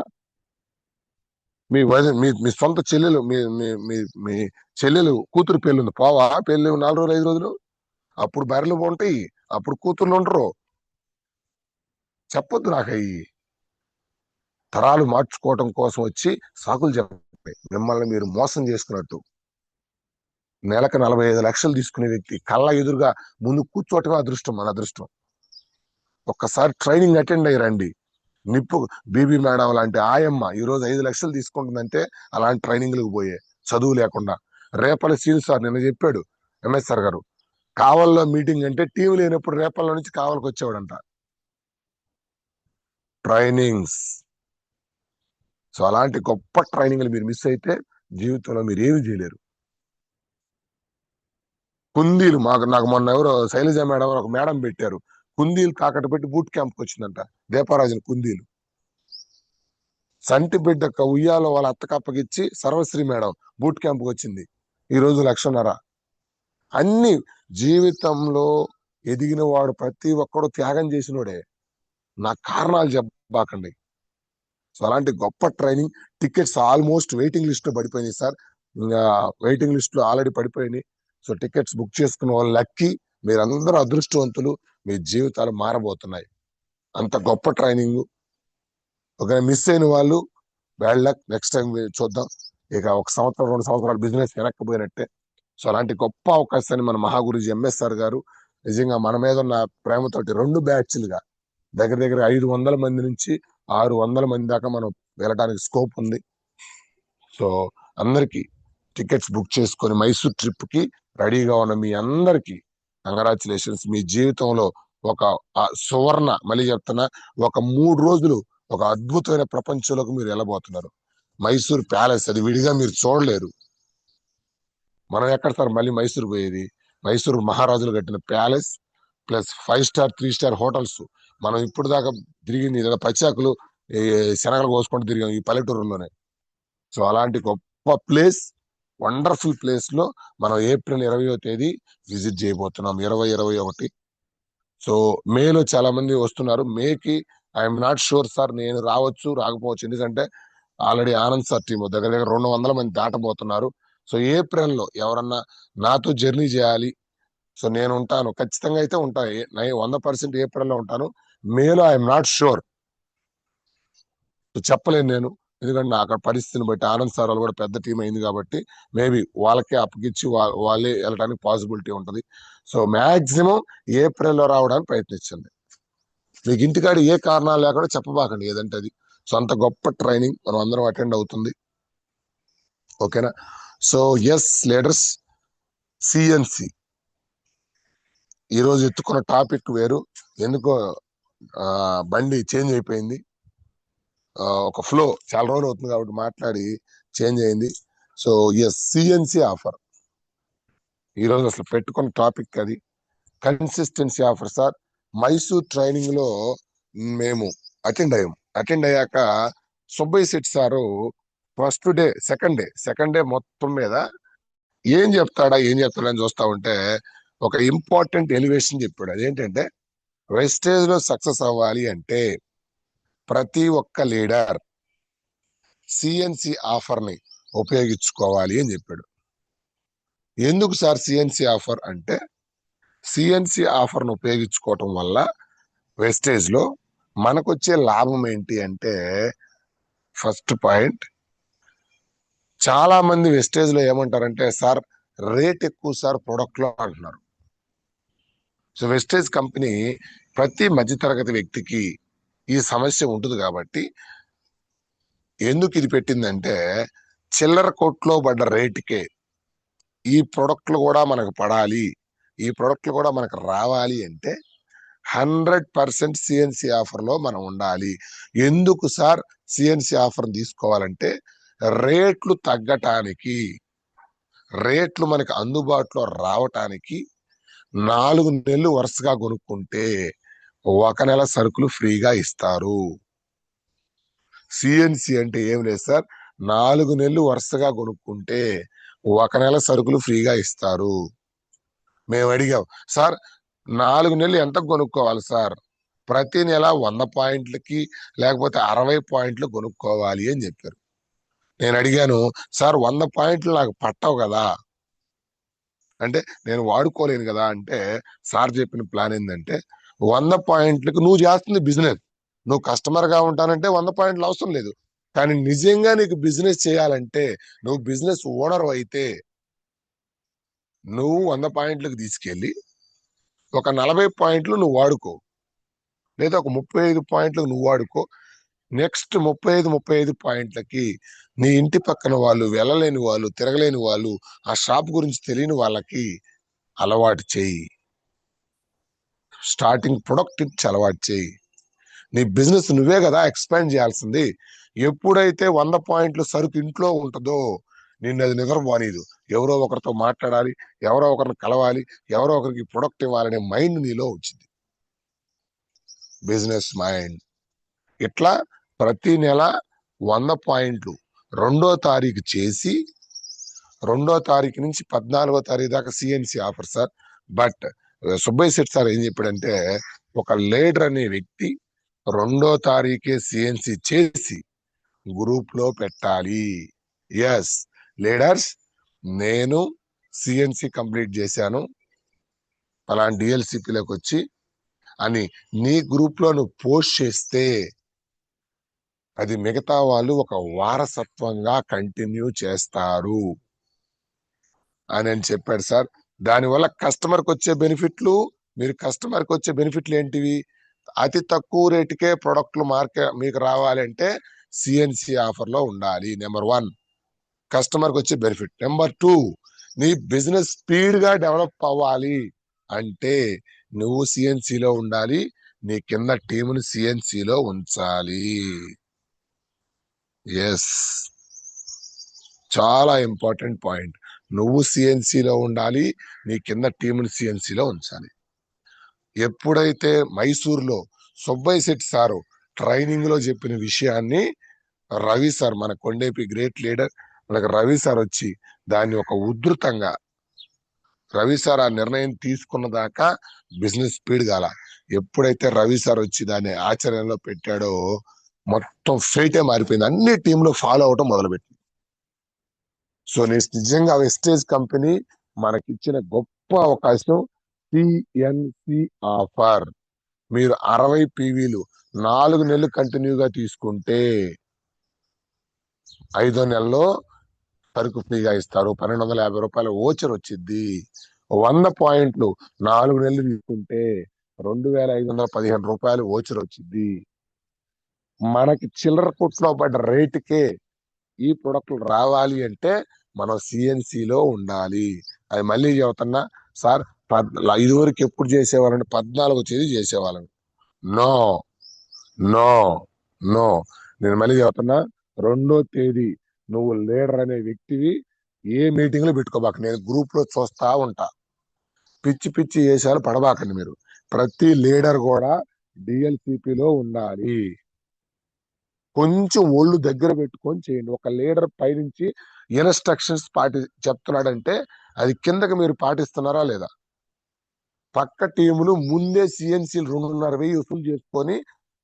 Speaker 1: మీ సొంత చెల్లెలు, మీ చెల్లెలు కూతురు పెళ్ళి ఉంది, పోవా? పెళ్ళి 4 రోజులు 5 రోజులు, అప్పుడు బర్రెలు ఉంటాయి, అప్పుడు కూతుర్లు ఉండరు. చెప్పొద్దు నాకు అయ్యి. తరాలు మార్చుకోవటం కోసం వచ్చి సాకులు చెప్పండి. మిమ్మల్ని మీరు మోసం చేసుకున్నట్టు. నెలకు 45 లక్షలు తీసుకునే వ్యక్తి కళ్ళ ఎదురుగా ముందు కూర్చోవటమే అదృష్టం, మన అదృష్టం. ఒక్కసారి ట్రైనింగ్ అటెండ్ అయ్యి రండి. నిప్పు బీబీ మేడం లాంటి ఆయమ్మ ఈ రోజు 5 లక్షలు తీసుకుంటుందంటే అలాంటి ట్రైనింగ్లకు పోయే, చదువు లేకుండా. రేపల సీల్ సార్ నిన్న చెప్పాడు, ఎంఎస్ఆర్ గారు, కావల్లో మీటింగ్ అంటే టీం లేనప్పుడు రేపల్ల నుంచి కావలకు వచ్చేవాడంట. ట్రైనింగ్స్. సో అలాంటి గొప్ప ట్రైనింగ్లు మీరు మిస్ అయితే జీవితంలో మీరు ఏమి చేయలేరు. కుందీలు నాకు మొన్న ఎవరో శైలజ మేడం ఒక మేడం పెట్టారు, కుందీలు తాకట్టు పెట్టి బూట్ క్యాంప్కి వచ్చిందంట, దీపారాజుని కుందీలు. సంటి బిడ్డ ఉయ్యాలో వాళ్ళ అత్తకప్పగిచ్చి సర్వశ్రీ మేడం బూట్ క్యాంప్కి వచ్చింది, ఈ రోజు 1,500,000. అన్ని జీవితంలో ఎదిగిన వాడు ప్రతి ఒక్కడు త్యాగం చేసినోడే. నా కారణాలు చెప్పబాకండి. సో అలాంటి గొప్ప training. Tickets almost waiting list లో పడిపోయినాయి సార్. వెయిటింగ్ లిస్ట్ లో ఆల్రెడీ పడిపోయినాయి. సో టికెట్స్ బుక్ చేసుకున్న వాళ్ళు లక్కీ, మీరందరూ అదృష్టవంతులు, మీ జీవితాలు మారబోతున్నాయి. అంత గొప్ప ట్రైనింగ్. ఒక మిస్ అయిన వాళ్ళు బ్యాడ్ లక్, నెక్స్ట్ టైం చూద్దాం. ఇక 1 సంవత్సరం 2 సంవత్సరాలు బిజినెస్ వెనక్కిపోయినట్టే. సో అలాంటి గొప్ప అవకాశాన్ని మన మహాగురుజీ ఎంఎస్ఆర్ గారు నిజంగా మన మీద ఉన్న ప్రేమతోటి 2 బ్యాచ్లుగా దగ్గర దగ్గర 500 మంది నుంచి 600 మంది దాకా మనం వెళ్ళడానికి స్కోప్ ఉంది. సో అందరికి టికెట్స్ బుక్ చేసుకొని మైసూర్ ట్రిప్ కి రెడీగా ఉన్న మీ అందరికి కంగ్రాచులేషన్స్. మీ జీవితంలో ఒక సువర్ణ, మళ్ళీ చెప్తున్నా, ఒక 3 రోజులు ఒక అద్భుతమైన ప్రపంచంలోకి మీరు వెళ్ళబోతున్నారు. మైసూర్ ప్యాలెస్ అది విడిగా మీరు చూడలేరు. మనం ఎక్కడ సార్ మళ్ళీ మైసూర్ పోయేది? మైసూర్ మహారాజులు కట్టిన palace plus 5 star 3 star hotels. మనం ఇప్పుడు దాకా తిరిగింది లేదా పచ్చాకులు శనగలు కోసుకుంటూ తిరిగాం ఈ పల్లెటూరులోనే. సో అలాంటి గొప్ప ప్లేస్, వండర్ఫుల్ ప్లేస్ లో మనం ఏప్రిల్ 20వ తేదీ విజిట్ చేయబోతున్నాం. 2021. సో మేలో చాలా మంది వస్తున్నారు. మేకి ఐఎమ్ నాట్ షూర్ సార్, నేను రావచ్చు రాకపోవచ్చు, ఎందుకంటే ఆల్రెడీ ఆనంద్ సార్ టీం దగ్గర దగ్గర 200 మంది దాటబోతున్నారు. సో ఏప్రిల్లో ఎవరన్నా నాతో జర్నీ చేయాలి, సో నేను ఉంటాను, ఖచ్చితంగా అయితే ఉంటాను, 100% ఏప్రిల్లో ఉంటాను. మేలో ఐఎమ్ నాట్ షూర్, చెప్పలేను నేను, ఎందుకంటే అక్కడ పరిస్థితిని బట్టి ఆనంద్ సార్ వాళ్ళు కూడా పెద్ద టీం అయింది కాబట్టి మేబీ వాళ్ళకే అప్పగిచ్చి వాళ్ళే వెళ్ళడానికి పాసిబిలిటీ ఉంటుంది. సో మాక్సిమం ఏప్రిల్లో రావడానికి ప్రయత్నించండి. మీకు ఇంటికాడ ఏ కారణాలు లేకుండా చెప్పబాకండి ఏదంటే అది. సో అంత గొప్ప ట్రైనింగ్ మనం అందరం అటెండ్ అవుతుంది. ఓకేనా? సో ఎస్ లీడర్స్, సిఎన్సి ఈరోజు ఎత్తుకున్న టాపిక్ వేరు. ఎందుకో బండి చేంజ్ అయిపోయింది. ఒక ఫ్లో చాలా రోజులు అవుతుంది కాబట్టి మాట్లాడి చేంజ్ అయింది. సో ఎస్, సిఎన్సి ఆఫర్ ఈరోజు అసలు పెట్టుకున్న టాపిక్ అది. Consistency offer sir. Mysore training లో మేము అటెండ్ అయ్యాక Subbaiah Shetty sir first day second day మొత్తం మీద ఏం చెప్తాడా అని చూస్తా ఉంటే ఒక ఇంపార్టెంట్ ఎలివేషన్ చెప్పాడు. అదేంటంటే వెస్టేజ్ లో సక్సెస్ అవ్వాలి అంటే ప్రతి ఒక్క లీడర్ సిఎన్సి ఆఫర్ ని ఉపయోగించుకోవాలి అని చెప్పాడు. ఎందుకు సార్ సిఎన్సి ఆఫర్ అంటే, సిఎన్సి ఆఫర్ ను ఉపయోగించుకోవటం వల్ల వెస్టేజ్ లో మనకొచ్చే లాభం ఏంటి అంటే, ఫస్ట్ పాయింట్, చాలా మంది వెస్టేజ్ లో ఏమంటారంటే సార్ రేట్ ఎక్కువ సార్ ప్రొడక్ట్ లో అంటున్నారు. సో వెస్టేజ్ కంపెనీ ప్రతి మధ్యతరగతి వ్యక్తికి ఈ సమస్య ఉంటుంది కాబట్టి ఎందుకు ఇది పెట్టిందంటే, చిల్లర కొట్లో పడ్డ రేటుకే ఈ ప్రొడక్ట్లు కూడా మనకు పడాలి, ఈ ప్రొడక్ట్లు కూడా మనకు రావాలి అంటే 100% సిఎన్సి ఆఫర్ లో మనం ఉండాలి. ఎందుకు సార్ సిఎన్సి ఆఫర్ తీసుకోవాలంటే, రేట్లు తగ్గటానికి, రేట్లు మనకు అందుబాటులో రావటానికి 4 నెలలు వరుసగా కొనుక్కుంటే 1 నెల సరుకులు ఫ్రీగా ఇస్తారు. సిఎన్సి అంటే ఏం లేదు సార్, 4 నెలలు వరుసగా కొనుక్కుంటే 1 నెల సరుకులు ఫ్రీగా ఇస్తారు. మేము అడిగాం, సార్ 4 నెలలు ఎంత కొనుక్కోవాలి సార్? ప్రతి నెల 100 పాయింట్లకి లేకపోతే 60 పాయింట్లు కొనుక్కోవాలి అని చెప్పారు. నేను అడిగాను, సార్ 100 పాయింట్లు నాకు పట్టవు కదా అంటే, నేను వాడుకోలేను కదా అంటే, సార్ చెప్పిన ప్లాన్ ఏంటంటే 100 పాయింట్లకు నువ్వు చేస్తుంది బిజినెస్, నువ్వు కస్టమర్ గా ఉంటానంటే 100 పాయింట్లు అవసరం లేదు. కానీ నిజంగా నీకు బిజినెస్ చేయాలంటే, నువ్వు బిజినెస్ ఓనర్ అయితే నువ్వు 100 పాయింట్లకు తీసుకెళ్ళి ఒక 40 పాయింట్లు నువ్వు వాడుకో, లేదా ఒక 35 పాయింట్లు నువ్వు వాడుకో. నెక్స్ట్ 35 పాయింట్లకి నీ ఇంటి పక్కన వాళ్ళు, వెళ్ళలేని వాళ్ళు, తిరగలేని వాళ్ళు, ఆ షాప్ గురించి తెలియని వాళ్ళకి అలవాటు చేయి. స్టార్టింగ్ ప్రొడక్ట్ ఇచ్చి అలవాటు చేయి. నీ బిజినెస్ నువ్వే కదా ఎక్స్పాండ్ చేయాల్సింది. ఎప్పుడైతే 100 పాయింట్లు సరుకు ఇంట్లో ఉంటుందో నిన్ను అది నిద్రపోనీదు. ఎవరో ఒకరితో మాట్లాడాలి, ఎవరో ఒకరిని కలవాలి, ఎవరో ఒకరికి ప్రొడక్ట్ ఇవ్వాలనే మైండ్ నీలో వచ్చింది, బిజినెస్ మైండ్. ఇట్లా ప్రతి నెల 100 పాయింట్లు 2వ తారీఖు చేసి 2వ తారీఖు నుంచి 14వ తారీఖు దాకా CNC offer sir. But Subbaiah Shetty sir ఏం చెప్పాడంటే, ఒక లీడర్ అనే వ్యక్తి 2వ తారీఖే సిఎన్సి చేసి గ్రూప్ లో పెట్టాలి. ఎస్ లీడర్స్, నేను సిఎన్సి కంప్లీట్ చేశాను అలాంటి డిఎల్సిపిలోకి వచ్చి అని నీ గ్రూప్ లో నువ్వు పోస్ట్ చేస్తే అది మిగతా వాళ్ళు ఒక వారసత్వంగా కంటిన్యూ చేస్తారు అని చెప్పాడు సార్. దానివల్ల కస్టమర్కి వచ్చే బెనిఫిట్లు, మీరు కస్టమర్కి వచ్చే బెనిఫిట్లు ఏంటివి? అతి తక్కువ రేటుకే ప్రొడక్ట్లు మీకు రావాలంటే సిఎన్సి ఆఫర్ లో ఉండాలి. నెంబర్ 1 కస్టమర్కి వచ్చే బెనిఫిట్. నెంబర్ 2 నీ బిజినెస్ స్పీడ్ గా డెవలప్ అవ్వాలి అంటే నువ్వు సిఎన్సిలో ఉండాలి, నీ కింద టీముని సిఎన్సిలో ఉంచాలి. ఎస్, చాలా ఇంపార్టెంట్ పాయింట్. నువ్వు సిఎన్సిలో ఉండాలి, నీ కింద టీముని సిఎన్సిలో ఉంచాలి. ఎప్పుడైతే మైసూర్లో సుబ్బయ్య శెట్టి సారు ట్రైనింగ్ లో చెప్పిన విషయాన్ని రవి సార్, మన కొండేపి గ్రేట్ లీడర్, మనకు రవి సార్ వచ్చి దాన్ని ఒక ఉధృతంగా, రవి సార్ ఆ నిర్ణయం తీసుకున్న దాకా బిజినెస్ స్పీడ్ కాల. ఎప్పుడైతే రవి సార్ వచ్చి దాన్ని ఆచరణలో పెట్టాడో మొత్తం ఫేటే మారిపోయింది, అన్ని టీంలో ఫాలో అవటం మొదలుపెట్టింది. సో నిజంగా వెస్టేజ్ కంపెనీ మనకిచ్చిన గొప్ప అవకాశం సిఎన్సి ఆఫర్. మీరు 60 పీవీలు 4 నెలలు కంటిన్యూగా తీసుకుంటే 5వ నెలలో సరుకు ఫ్రీగా ఇస్తారు. 1250 రూపాయల ఓచర్ వచ్చింది. 100 పాయింట్లు 4 నెలలు తీసుకుంటే 2515 రూపాయలు ఓచర్ వచ్చింది. మనకి చిల్లర కొట్లో పడ్డ రేటుకే ఈ ప్రొడక్ట్లు రావాలి అంటే మనం సిఎన్సిలో ఉండాలి. అది మళ్ళీ చెబుతున్నా సార్, ఇదివరకు ఎప్పుడు చేసేవాళ్ళని 14వ తేదీ చేసేవాళ్ళని. నో నో నో, నేను మళ్ళీ చెబుతున్నా, 2వ తేదీ నువ్వు లీడర్ అనే వ్యక్తివి ఏ మీటింగ్ లో పెట్టుకోబాక. నేను గ్రూప్ లో చూస్తా ఉంటా. పిచ్చి పిచ్చి వేషాలు పడబాకండి మీరు. ప్రతి లీడర్ కూడా డిఎల్సిపిలో ఉండాలి. కొంచెం ఒళ్ళు దగ్గర పెట్టుకొని చేయండి. ఒక లీడర్ పైనుంచి ఇన్స్ట్రక్షన్స్ చెప్తున్నాడంటే అది కిందకి మీరు పాటిస్తున్నారా లేదా? పక్క టీములు ముందే సిఎన్సీలు 2,500 వసూలు చేసుకొని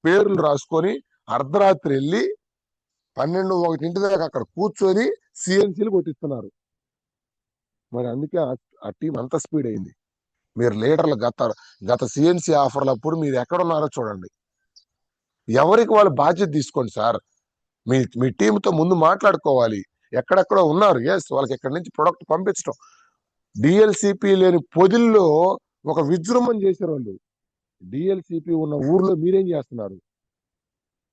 Speaker 1: పేర్లు రాసుకొని అర్ధరాత్రి వెళ్ళి 12-1 దాకా అక్కడ కూర్చొని సిఎన్సీలు కొట్టిస్తున్నారు. మరి అందుకే ఆ టీం అంత స్పీడ్ అయింది. మీరు లీడర్లు గత సిఎన్సీ ఆఫర్లు అప్పుడు మీరు ఎక్కడున్నారో చూడండి. ఎవరికి వాళ్ళు బాధ్యత తీసుకోండి సార్. మీ టీంతో ముందు మాట్లాడుకోవాలి. ఎక్కడెక్కడో ఉన్నారు, ఎస్, వాళ్ళకి ఎక్కడి నుంచి ప్రొడక్ట్ పంపించడం. డిఎల్సిపి లేని పొదిల్లో ఒక విజృంభణ చేశారు వాళ్ళు. డిఎల్సిపి ఉన్న ఊర్లో మీరేం చేస్తున్నారు?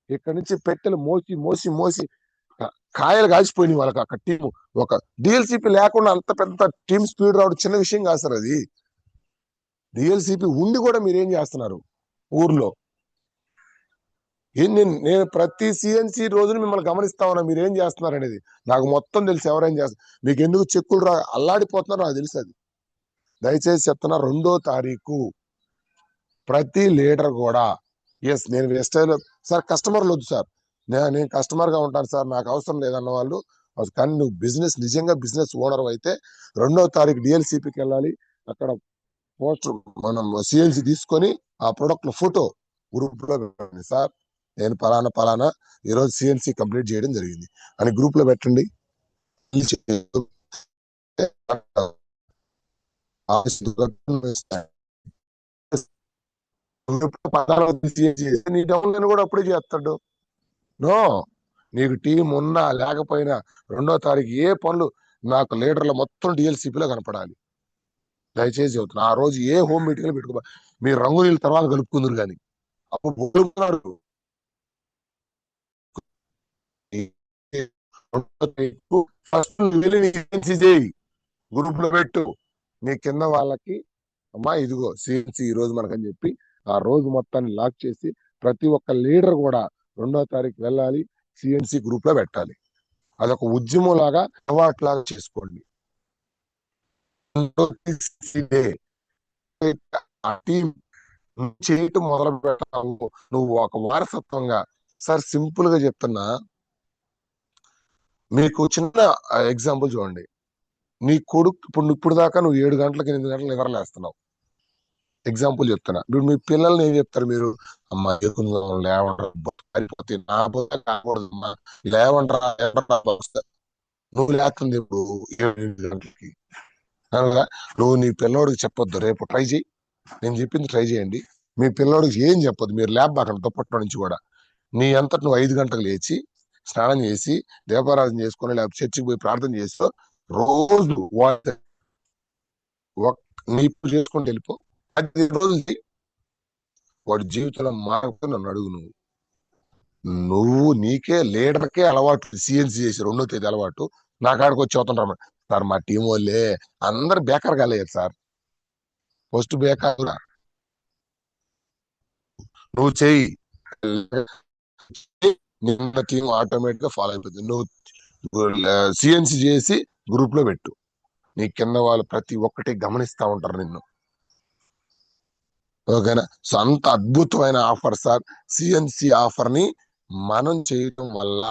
Speaker 1: ఇక్కడి నుంచి పెట్టెలు మోసి మోసి మోసి కాయలు కాల్చిపోయినాయి వాళ్ళకి. అక్కడ టీము ఒక డిఎల్సిపి లేకుండా అంత పెద్ద టీం స్పీడ్ రావడం చిన్న విషయం కాదు సార్. అది డిఎల్సిపి ఉండి కూడా మీరేం చేస్తున్నారు ఊర్లో? నేను ప్రతి సిఎన్సి రోజున మిమ్మల్ని గమనిస్తా ఉన్నా, మీరు ఏం చేస్తున్నారు అనేది నాకు మొత్తం తెలుసు. ఎవరేం చేస్తారు, మీకు ఎందుకు చెక్కులు అల్లాడిపోతున్నారో నాకు తెలుసు. అది దయచేసి చెప్తున్నా, 2వ తారీఖు ప్రతి లీడర్ కూడా, ఎస్ నేను వెస్టైల్ సార్, కస్టమర్లు వద్దు సార్, నేను కస్టమర్ గా ఉంటాను సార్, నాకు అవసరం లేదన్న వాళ్ళు. కానీ నువ్వు నిజంగా బిజినెస్ ఓనర్ అయితే 2వ తారీఖు డిఎల్సిపికి వెళ్ళాలి. అక్కడ పోస్టర్ మనం సిఎన్సి తీసుకొని ఆ ప్రొడక్ట్ ఫోటో గ్రూప్ లో పెట్టండి. సార్, నేను పలానా ఈరోజు సిఎన్సి కంప్లీట్ చేయడం జరిగింది అని గ్రూప్ లో పెట్టండి. నీ డౌన్ కూడా అప్పుడే చేస్తాడు. నో, నీకు టీం ఉన్నా లేకపోయినా 2వ తారీఖు ఏ పనులు, నాకు లీడర్లు మొత్తం డిఎల్సిపిలో కనపడాలి. దయచేసి చెబుతున్నా, ఆ రోజు ఏ హోమ్ మీటింగ్ లో పెట్టుకో. మీరు రంగు నీళ్ళ తర్వాత కలుపుకుందరు కానీ అప్పుడు గ్రూప్ లో పెట్టు. నీ కింద వాళ్ళకి, అమ్మా ఇదిగో సిఎన్సి ఈ రోజు మనకని చెప్పి ఆ రోజు మొత్తాన్ని లాక్ చేసి ప్రతి ఒక్క లీడర్ కూడా 2వ తారీఖు వెళ్ళాలి, సిఎన్సి గ్రూప్ లో పెట్టాలి. అదొక ఉద్యమం లాగా అలవాట్లాగా చేసుకోండి. ఆ టీం చేయటం మొదలు పెట్టావు నువ్వు ఒక వారసత్వంగా. సార్ సింపుల్ గా చెప్తున్నా, మీకు చిన్న ఎగ్జాంపుల్ చూడండి. నీ కొడుకు ఇప్పుడు దాకా నువ్వు 7 గంటలకు 8 గంటలకు నిద్రలేస్తున్నావు. ఎగ్జాంపుల్ చెప్తున్నా. ఇప్పుడు మీ పిల్లల్ని ఏం చెప్తారు మీరు? అమ్మ ఎదుకుందాం, లేవండ్రా అయిపోతే నా బుద్ధ కాకూడదమ్మా, లేవండ్రా ఎవరన్నా వస్తా. నువ్వు లేస్తుంది ఇప్పుడు 7 గంటలకి అనగా నువ్వు నీ పిల్లోడికి చెప్పొద్దు. రేపు ట్రై చేయి, నేను చెప్పింది ట్రై చేయండి. మీ పిల్లోడికి ఏం చెప్పొద్దు, మీరు ల్యాబ్ అక్కడ దుప్పట్లో నుంచి కూడా. నీ అంతటి నువ్వు 5 గంటలకు లేచి స్నానం చేసి దీపారాధన చేసుకొని లేకపోతే చర్చికి పోయి ప్రార్థన చేస్తూ రోజు నీ చేసుకుంటూ వెళ్ళిపో. 10 రోజులు వాడి జీవితంలో మారకపోతే నన్ను అడుగు. నువ్వు నీకే లీడర్కే అలవాటు, సిఎన్సి చేసి 2వ తేదీ అలవాటు నా కాడికి వచ్చి అవుతుంటారు సార్. మా టీం వాళ్ళే అందరు బేకార్ కాలేదు సార్, పోస్ట్ బేకార్. నువ్వు చెయ్యి, నిన్న టీం ఆటోమేటిక్ గా ఫాలో అయిపోతుంది. నువ్వు సిఎన్సి చేసి గ్రూప్ లో పెట్టు, నీ కింద వాళ్ళు ప్రతి ఒక్కటి గమనిస్తా ఉంటారు నిన్ను. ఓకేనా? సో అంత అద్భుతమైన ఆఫర్ సార్. సిఎన్సి ఆఫర్ ని మనం చేయడం వల్ల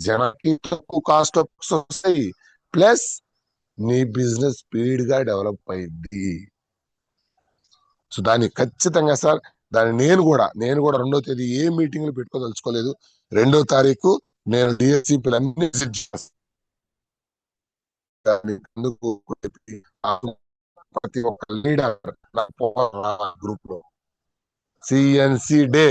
Speaker 1: జనానికి తక్కువ కాస్ట్ వస్తాయి, ప్లస్ నీ బిజినెస్ స్పీడ్ గా డెవలప్ అయింది. సో దాన్ని ఖచ్చితంగా సార్, దాన్ని నేను కూడా 2వ తేదీ ఏ మీటింగ్లు పెట్టుకోదలుచుకోలేదు. 2వ తారీఖు నేను డిఎస్సిపీలు అన్ని విజిట్ చేస్తాను. ప్రతి ఒక్క లీడర్ గ్రూప్ లో సిఎన్సి డే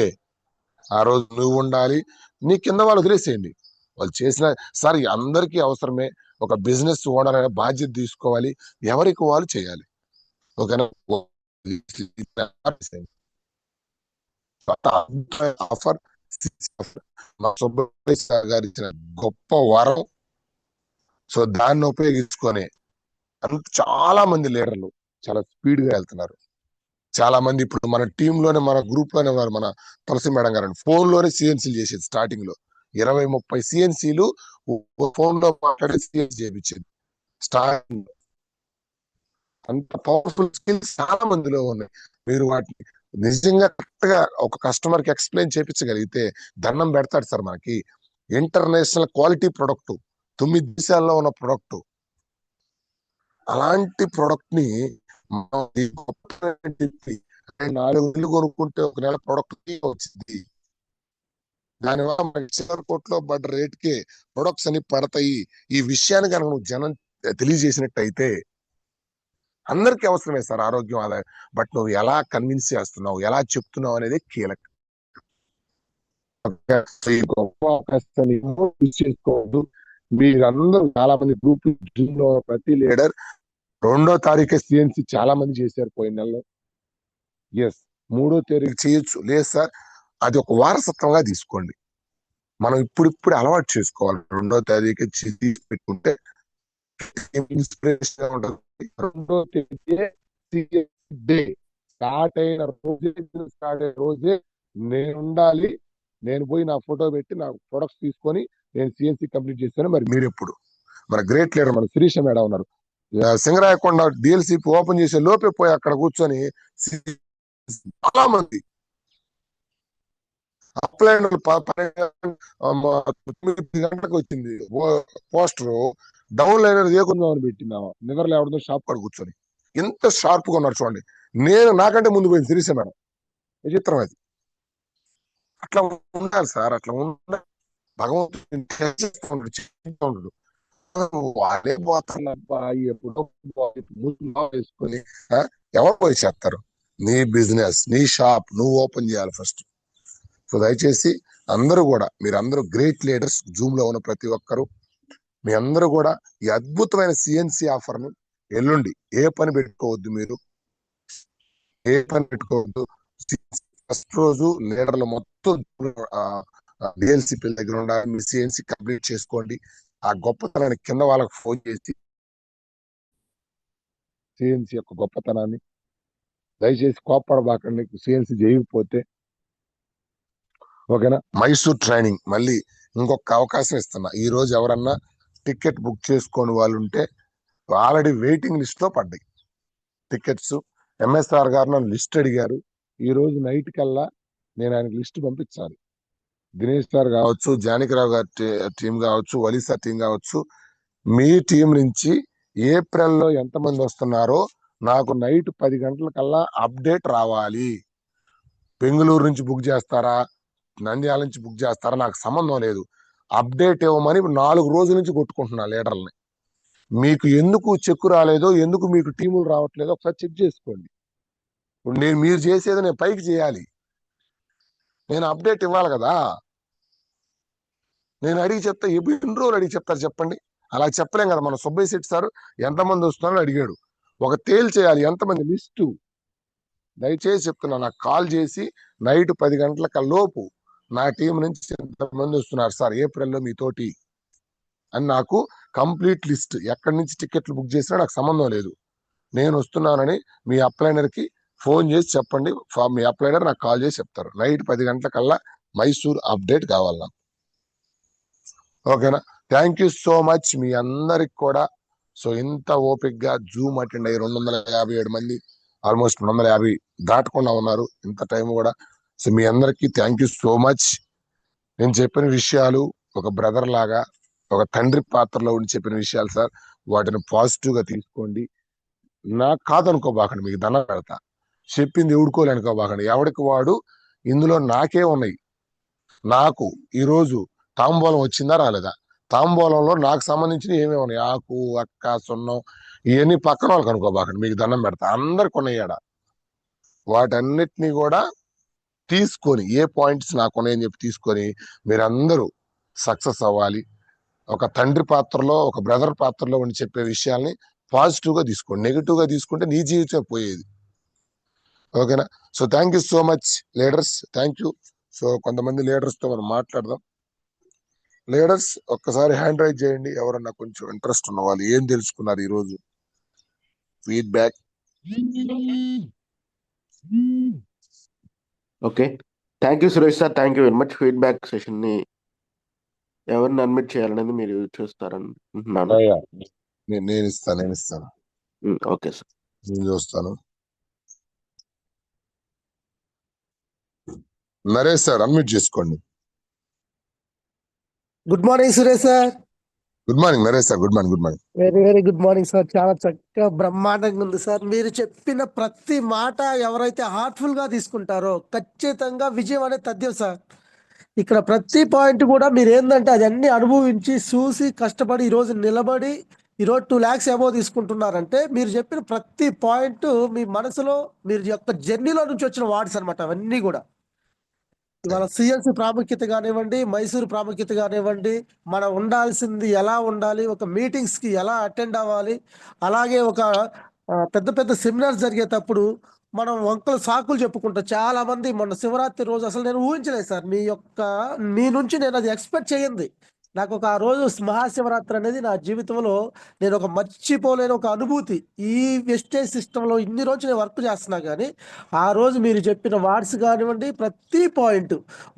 Speaker 1: ఆ రోజు నువ్వు ఉండాలి. నీ కింద వాళ్ళు వదిలేసేయండి, వాళ్ళు చేసిన సార్ అందరికీ అవసరమే. ఒక బిజినెస్ ఓనర్ అనే బాధ్యత తీసుకోవాలి, ఎవరికి వాళ్ళు చేయాలి. ఓకేనా? ఆఫర్ మా సుబ్బయ్య గారు ఇచ్చిన గొప్ప వరం. సో దాన్ని ఉపయోగించుకొని చాలా మంది లీడర్లు చాలా స్పీడ్ గా వెళ్తున్నారు. చాలా మంది ఇప్పుడు మన టీంలోనే, మన గ్రూప్ లోనే ఉన్నారు. మన తులసి మేడం గారు ఫోన్ లోనే సిఎన్సీలు చేసేది. స్టార్టింగ్ లో 20-30 సిఎన్సీలు ఫోన్ లో మాట్లాడి సిఎన్సీ చేయించేది స్టార్టింగ్. అంత పవర్ఫుల్ స్కిల్స్ చాలా మందిలో ఉన్నాయి. మీరు వాటిని నిజంగా కరెక్ట్ గా ఒక కస్టమర్ కి ఎక్స్ప్లెయిన్ చేయించగలిగితే దండం పెడతాడు సార్. మనకి ఇంటర్నేషనల్ క్వాలిటీ ప్రొడక్ట్, 9 దేశాల్లో ఉన్న ప్రొడక్ట్, అలాంటి ప్రొడక్ట్ ని 4 నెలలు కొనుక్కుంటే 1 నెల ప్రొడక్ట్ వచ్చింది. దానివల్ల మన చిల్లర కోట్లో పడ్డ రేట్కే ప్రొడక్ట్స్ అన్ని పడతాయి. ఈ విషయాన్ని కనుక నువ్వు జనం తెలియజేసినట్టయితే, అందరికీ అవసరమే సార్ ఆరోగ్యం, ఆదాయం. బట్ నువ్వు ఎలా కన్విన్స్ చేస్తున్నావు, ఎలా చెప్తున్నావు అనేది కీలకం. గొప్ప అవకాశాన్ని చేసుకోవద్దు. మీరందరూ చాలా మంది గ్రూప్ లో ప్రతి లీడర్ 2వ తారీఖే సిఎన్సి చాలా మంది చేశారు పోయిన నెలలో. ఎస్, 3వ తారీఖు చేయొచ్చు. లేదు సార్, అది ఒక వారసత్వంగా తీసుకోండి. మనం ఇప్పుడు అలవాటు చేసుకోవాలి. 2వ తారీఖు పెట్టుకుంటే ఇన్స్పిరేషన్ ఉంటుంది. 2వ తేదీ డే స్టార్ట్ అయిన రోజే నేను ఉండాలి, నేను పోయి నా ఫోటో పెట్టి నా ప్రొడక్ట్స్ తీసుకొని నేను సిఎన్సి కంప్లీట్ చేస్తాను. మరి మీరు ఎప్పుడు? మన గ్రేట్ లీడర్ మన శిరీష మేడం ఉన్నారు, సింగరాయకొండ డిఎల్సి ఓపెన్ చేసే లోపే పోయి అక్కడ కూర్చొని చాలా మంది అప్లైన్ 9 గంటలకు వచ్చింది పోస్టర్, డౌన్ లైనర్ ఏకుందామని పెట్టినావా, నిద్ర లేవడం షాప్ కాడ కూర్చొని. ఎంత షార్ప్ గా ఉన్నారు చూడండి. నేను నాకంటే ముందు పోయింది శిరీష మేడం. విచిత్రం అది. అట్లా ఉండాలి సార్, అట్లా ఉండాలి. భగవంతుడు వాళ్ళే పోతానబ్బా ఎప్పుడో వేసుకొని ఎవరు పోయి చేస్తారు? నీ బిజినెస్, నీ షాప్ నువ్వు ఓపెన్ చేయాలి ఫస్ట్. సో దయచేసి అందరూ కూడా, మీరందరూ గ్రేట్ లీడర్స్, జూమ్ లో ఉన్న ప్రతి ఒక్కరు మీ అందరూ కూడా ఈ అద్భుతమైన సిఎన్సి ఆఫర్ ను ఎల్లుండి ఏ పని పెట్టుకోవద్దు, మీరు ఏ పని పెట్టుకోవద్దు. ఫస్ట్ రోజు లీడర్లు మొత్తం డిఎల్సిపి దగ్గర ఉండాలి. మీ సిఎన్సి కంప్లీట్ చేసుకోండి. ఆ గొప్పతనాన్ని కింద వాళ్ళకి ఫోన్ చేసి సిఎన్సి యొక్క గొప్పతనాన్ని దయచేసి కోప్పడబాకండి సిఎన్సి చేయకపోతే. ఓకేనా? మైసూర్ ట్రైనింగ్ మళ్ళీ ఇంకొక అవకాశం ఇస్తున్నా. ఈ రోజు ఎవరన్నా టికెట్ బుక్ చేసుకొని వాళ్ళు ఉంటే ఆల్రెడీ వెయిటింగ్ లిస్ట్ లో పడ్డాయి టికెట్స్. ఎంఎస్ఆర్ గారు నన్ను లిస్ట్ అడిగారు, ఈ రోజు నైట్ కల్లా నేను ఆయనకి లిస్ట్ పంపించాలి. దినేష్ సార్ కావచ్చు, జానకిరావు గారి టీం కావచ్చు, వలి సార్ టీం కావచ్చు, మీ టీం నుంచి ఏప్రిల్లో ఎంతమంది వస్తున్నారో నాకు నైట్ 10 గంటల కల్లా అప్డేట్ రావాలి. బెంగళూరు నుంచి బుక్ చేస్తారా, నంద్యాల నుంచి బుక్ చేస్తారా, నాకు సంబంధం లేదు. అప్డేట్ ఇవ్వమని 4 రోజుల నుంచి కొట్టుకుంటున్నా లీడర్లని. మీకు ఎందుకు చెక్కు రాలేదో, ఎందుకు మీకు టీములు రావట్లేదో ఒకసారి చెక్ చేసుకోండి. ఇప్పుడు మీరు చేసేది నేను పైకి చేయాలి, నేను అప్డేట్ ఇవ్వాలి కదా. నేను అడిగి చెప్తా, ఎన్ని రోజులు అడిగి చెప్తారు చెప్పండి? అలా చెప్పలేం కదా. మన సుబ్బయ్య శెట్టి సార్ ఎంతమంది వస్తున్నారో అడిగాడు, ఒక తేల్చేయాలి ఎంతమంది లిస్టు. దయచేసి చెప్తున్నా, నాకు కాల్ చేసి నైట్ 10 గంటల లోపు నా టీం నుంచి ఎంతమంది వస్తున్నారు సార్ ఏప్రిల్లో మీతోటి అని నాకు కంప్లీట్ లిస్ట్, ఎక్కడి నుంచి టికెట్లు బుక్ చేసినా నాకు సంబంధం లేదు. నేను వస్తున్నానని మీ అప్లైనర్ కి ఫోన్ చేసి చెప్పండి. మీ అప్లైనర్ నాకు కాల్ చేసి చెప్తారు. నైట్ 10 గంటల మైసూర్ అప్డేట్ కావాలి నాకు. ఓకేనా? థ్యాంక్ యూ సో మచ్ మీ అందరికి కూడా. సో ఇంత ఓపిక్ గా జూమ్ అటెండ్ అయ్యి 257 మంది, ఆల్మోస్ట్ 250 దాటకుండా ఉన్నారు ఇంత టైం కూడా. సో మీ అందరికి థ్యాంక్ యూ సో మచ్. నేను చెప్పిన విషయాలు ఒక బ్రదర్ లాగా, ఒక తండ్రి పాత్రలో ఉండి చెప్పిన విషయాలు సార్. వాటిని పాజిటివ్ గా తీసుకోండి. నాకు కాదనుకోబాకండి, మీకు దండం పెడతా. చెప్పింది ఎవడుకోలేనుకోబాకండి, ఎవడికి వాడు. ఇందులో నాకే ఉన్నాయి. నాకు ఈరోజు తాంబూలం వచ్చిందా రాలేదా? తాంబూలంలో నాకు సంబంధించిన ఏమేమి ఉన్నాయి, ఆకు, అక్క, సున్నం, ఇవన్నీ పక్కన వాళ్ళకి అనుకోబాకండి, మీకు దండం పెడతా. అందరికి ఉన్నాయాడ. వాటన్నిటినీ కూడా తీసుకొని, ఏ పాయింట్స్ నాకు ఉన్నాయని చెప్పి తీసుకొని మీరందరూ సక్సెస్ అవ్వాలి. ఒక తండ్రి పాత్రలో, ఒక బ్రదర్ పాత్రలో ఉండి చెప్పే విషయాల్ని పాజిటివ్ గా తీసుకోండి. నెగిటివ్ గా తీసుకుంటే నీ జీవితం పోయేది. ఓకేనా? So thank you so much leaders, thank you. So కొంతమంది లీడర్స్ తో మనం మాట్లాడదాం. లీడర్స్ ఒక్కసారి హ్యాండ్ రైజ్ చేయండి, ఎవరన్నా కొంచెం ఇంట్రెస్ట్ ఉన్న వాళ్ళు. ఏం తెలుసుకున్నారు ఈ రోజు? Feedback.
Speaker 2: Okay, thank you Suresh sir, thank you very much. Feedback session ని ఎవరిని అడ్మిట్ చేయాలనేది మీరు చూస్తారనుకుంటున్నాను.
Speaker 1: నేను ఇస్తాను.
Speaker 2: ఓకే సార్,
Speaker 1: నేను చూస్తాను. నరేష్ సార్ అన్మ్యూట్ చేసుకోండి.
Speaker 3: Good morning Suresh sir.
Speaker 1: Good morning Naresh sir. Good morning.
Speaker 3: Very very good morning sir. చాలా చక్కగా బ్రహ్మాండంగా ఉంది సార్. మీరు చెప్పిన ప్రతి మాట ఎవరైతే హార్ట్ఫుల్ గా తీసుకుంటారో ఖచ్చితంగా విజయం అనేది తథ్యం సార్. ఇక్కడ ప్రతి పాయింట్ కూడా మీరు ఏంటంటే అది అన్ని అనుభవించి చూసి కష్టపడి ఈరోజు నిలబడి ఈరోజు 2 lakhs అబోవ్ తీసుకుంటున్నారంటే మీరు చెప్పిన ప్రతి పాయింట్ మీ మనసులో మీరు యొక్క జర్నీలో నుంచి వచ్చిన వార్డ్స్ అనమాట అవన్నీ కూడా. ఇవాళ సిఎల్సి ప్రాముఖ్యత కానివ్వండి, మైసూరు ప్రాముఖ్యత కానివ్వండి, మనం ఉండాల్సింది ఎలా ఉండాలి, ఒక మీటింగ్స్ కి ఎలా అటెండ్ అవ్వాలి, అలాగే ఒక పెద్ద పెద్ద సెమినార్స్ జరిగేటప్పుడు మనం వంకలు సాకులు చెప్పుకుంటాం. చాలా మంది మొన్న శివరాత్రి రోజు అసలు నేను ఊహించలేదు సార్, మీ నుంచి నేను అది ఎక్స్పెక్ట్ చేయండి. నాకు ఒక ఆ రోజు మహాశివరాత్రి అనేది నా జీవితంలో నేను ఒక మర్చిపోలేని ఒక అనుభూతి. ఈ వెస్టేజ్ సిస్టంలో ఇన్ని రోజులు నేను వర్క్ చేస్తున్నా కానీ ఆ రోజు మీరు చెప్పిన వార్డ్స్ కానివ్వండి, ప్రతి పాయింట్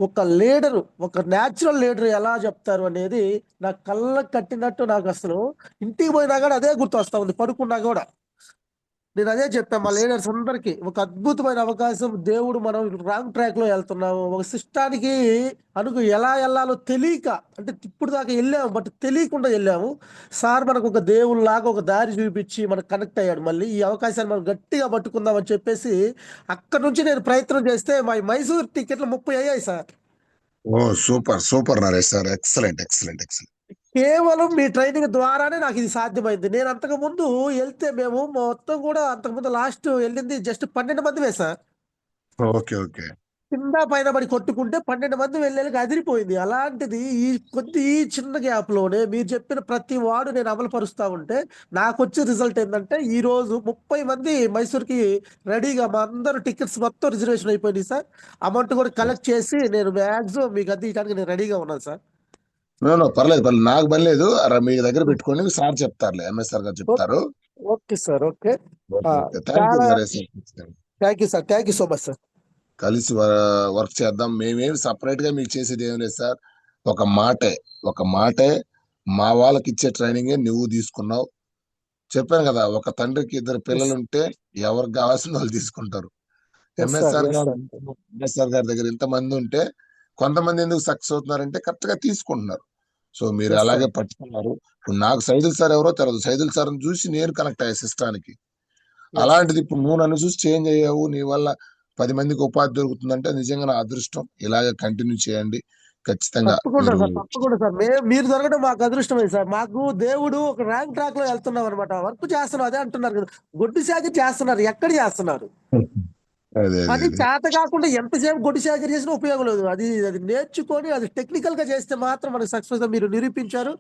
Speaker 3: ఒక లీడరు, ఒక న్యాచురల్ లీడర్ ఎలా చెప్తారు అనేది నా కళ్ళకు కట్టినట్టు. నాకు అసలు ఇంటికి పోయినా కూడా అదే గుర్తు వస్తా ఉంది, పడుకున్నా కూడా నేను అదే చెప్పాను. మా లీడర్స్ అందరికీ ఒక అద్భుతమైన అవకాశం. దేవుడు, మనం రాంగ్ ట్రాక్ లో వెళ్తున్నాము, ఒక సిస్టానికి ఎలా వెళ్ళాలో తెలియక, అంటే ఇప్పుడు దాకా వెళ్ళాము బట్ తెలియకుండా వెళ్ళాము. సార్ మనకు ఒక దేవుడు లాగా ఒక దారి చూపించి మనకు కనెక్ట్ అయ్యాడు. మళ్ళీ ఈ అవకాశాన్ని మనం గట్టిగా పట్టుకుందాం అని చెప్పేసి అక్కడ నుంచి నేను ప్రయత్నం చేస్తే మా మైసూర్ టికెట్లు 30 అయ్యాయి sir.
Speaker 1: Oh super Naresh sir, excellent.
Speaker 3: కేవలం మీ ట్రైనింగ్ ద్వారానే నాకు ఇది సాధ్యమైంది. నేను అంతకు ముందు వెళ్తే మేము మొత్తం కూడా అంతకుముందు లాస్ట్ వెళ్ళింది జస్ట్ 12 మందిమే సార్.
Speaker 1: ఓకే.
Speaker 3: కింద పైన పడి కొట్టుకుంటే 12 మంది వెళ్ళేకి అదిరిపోయింది. అలాంటిది ఈ చిన్న గ్యాప్ లోనే మీరు చెప్పిన ప్రతి వాడు నేను అమలు పరుస్తా ఉంటే నాకు వచ్చే రిజల్ట్ ఏంటంటే ఈ రోజు 30 మంది మైసూర్కి రెడీగా, మా అందరూ టికెట్స్ మొత్తం రిజర్వేషన్ అయిపోయింది సార్. అమౌంట్ కూడా కలెక్ట్ చేసి నేను మ్యాక్సిమం మీకు అందించడానికి నేను రెడీగా ఉన్నాను సార్.
Speaker 1: పర్లేదు, నాకు పని లేదు. మీ దగ్గర పెట్టుకోండి, సార్ చెప్తారులే, ఎంఎస్ఆర్ గారు చెప్తారు.
Speaker 3: Okay sir. Okay, thank you sir. Thank you so much sir.
Speaker 1: కలిసి వర్క్ చేద్దాం. మేమేమి సపరేట్ గా మీకు చేసేది ఏం లేదు సార్. ఒక మాటే మా వాళ్ళకి ఇచ్చే ట్రైనింగే నువ్వు తీసుకున్నావు. చెప్పాను కదా, ఒక తండ్రికి 2 పిల్లలుంటే ఎవరికి కావాల్సిన వాళ్ళు తీసుకుంటారు.
Speaker 3: ఎస్ సార్,
Speaker 1: ఎంఎస్ఆర్
Speaker 3: ఎస్
Speaker 1: గారు
Speaker 3: సార్.
Speaker 1: ఎంఎస్ఆర్ గారి దగ్గర ఇంతమంది ఉంటే కొంతమంది ఎందుకు సక్సెస్ అవుతున్నారంటే కరెక్ట్ గా తీసుకుంటున్నారు. సో మీరు
Speaker 3: ఎస్
Speaker 1: అలాగే
Speaker 3: సార్.
Speaker 1: పట్టుకున్నారు. ఇప్పుడు నాకు సైదుల్ సార్ ఎవరో తెలియదు, సైదుల్ సార్ చూసి నేను కనెక్ట్ అయ్యా సిస్టానికి.
Speaker 3: ఎస్.
Speaker 1: అలాంటిది ఇప్పుడు నువ్వు నన్ను చూసి చేంజ్ అయ్యావు, నీ వల్ల 10 మందికి ఉపాధి దొరుకుతుందంటే నిజంగా నా అదృష్టం. ఇలాగే కంటిన్యూ చేయండి ఖచ్చితంగా.
Speaker 3: తప్పకుండా
Speaker 1: మీరు
Speaker 3: సార్, తప్పకుండా సార్. మీరు దొరకడం మాకు అదృష్టమే సార్. మాకు దేవుడు ఒక ర్యాంక్ ట్రాక్ లో వెళ్తున్నాం అనమాట. వర్క్ చేస్తున్నాం అదే అంటున్నారు కదా. గొడ్డు చాకరీ చేస్తున్నారు, ఎక్కడ చేస్తున్నారు?
Speaker 1: అదే అదే
Speaker 3: అది
Speaker 1: అదే
Speaker 3: చేత కాకుండా ఎంతసేపు గొడ్డు చాకరీ చేసినా ఉపయోగం లేదు. అది అది నేర్చుకొని అది టెక్నికల్ గా చేస్తే మాత్రం మనకి సక్సెస్ మీరు నిరూపించారు.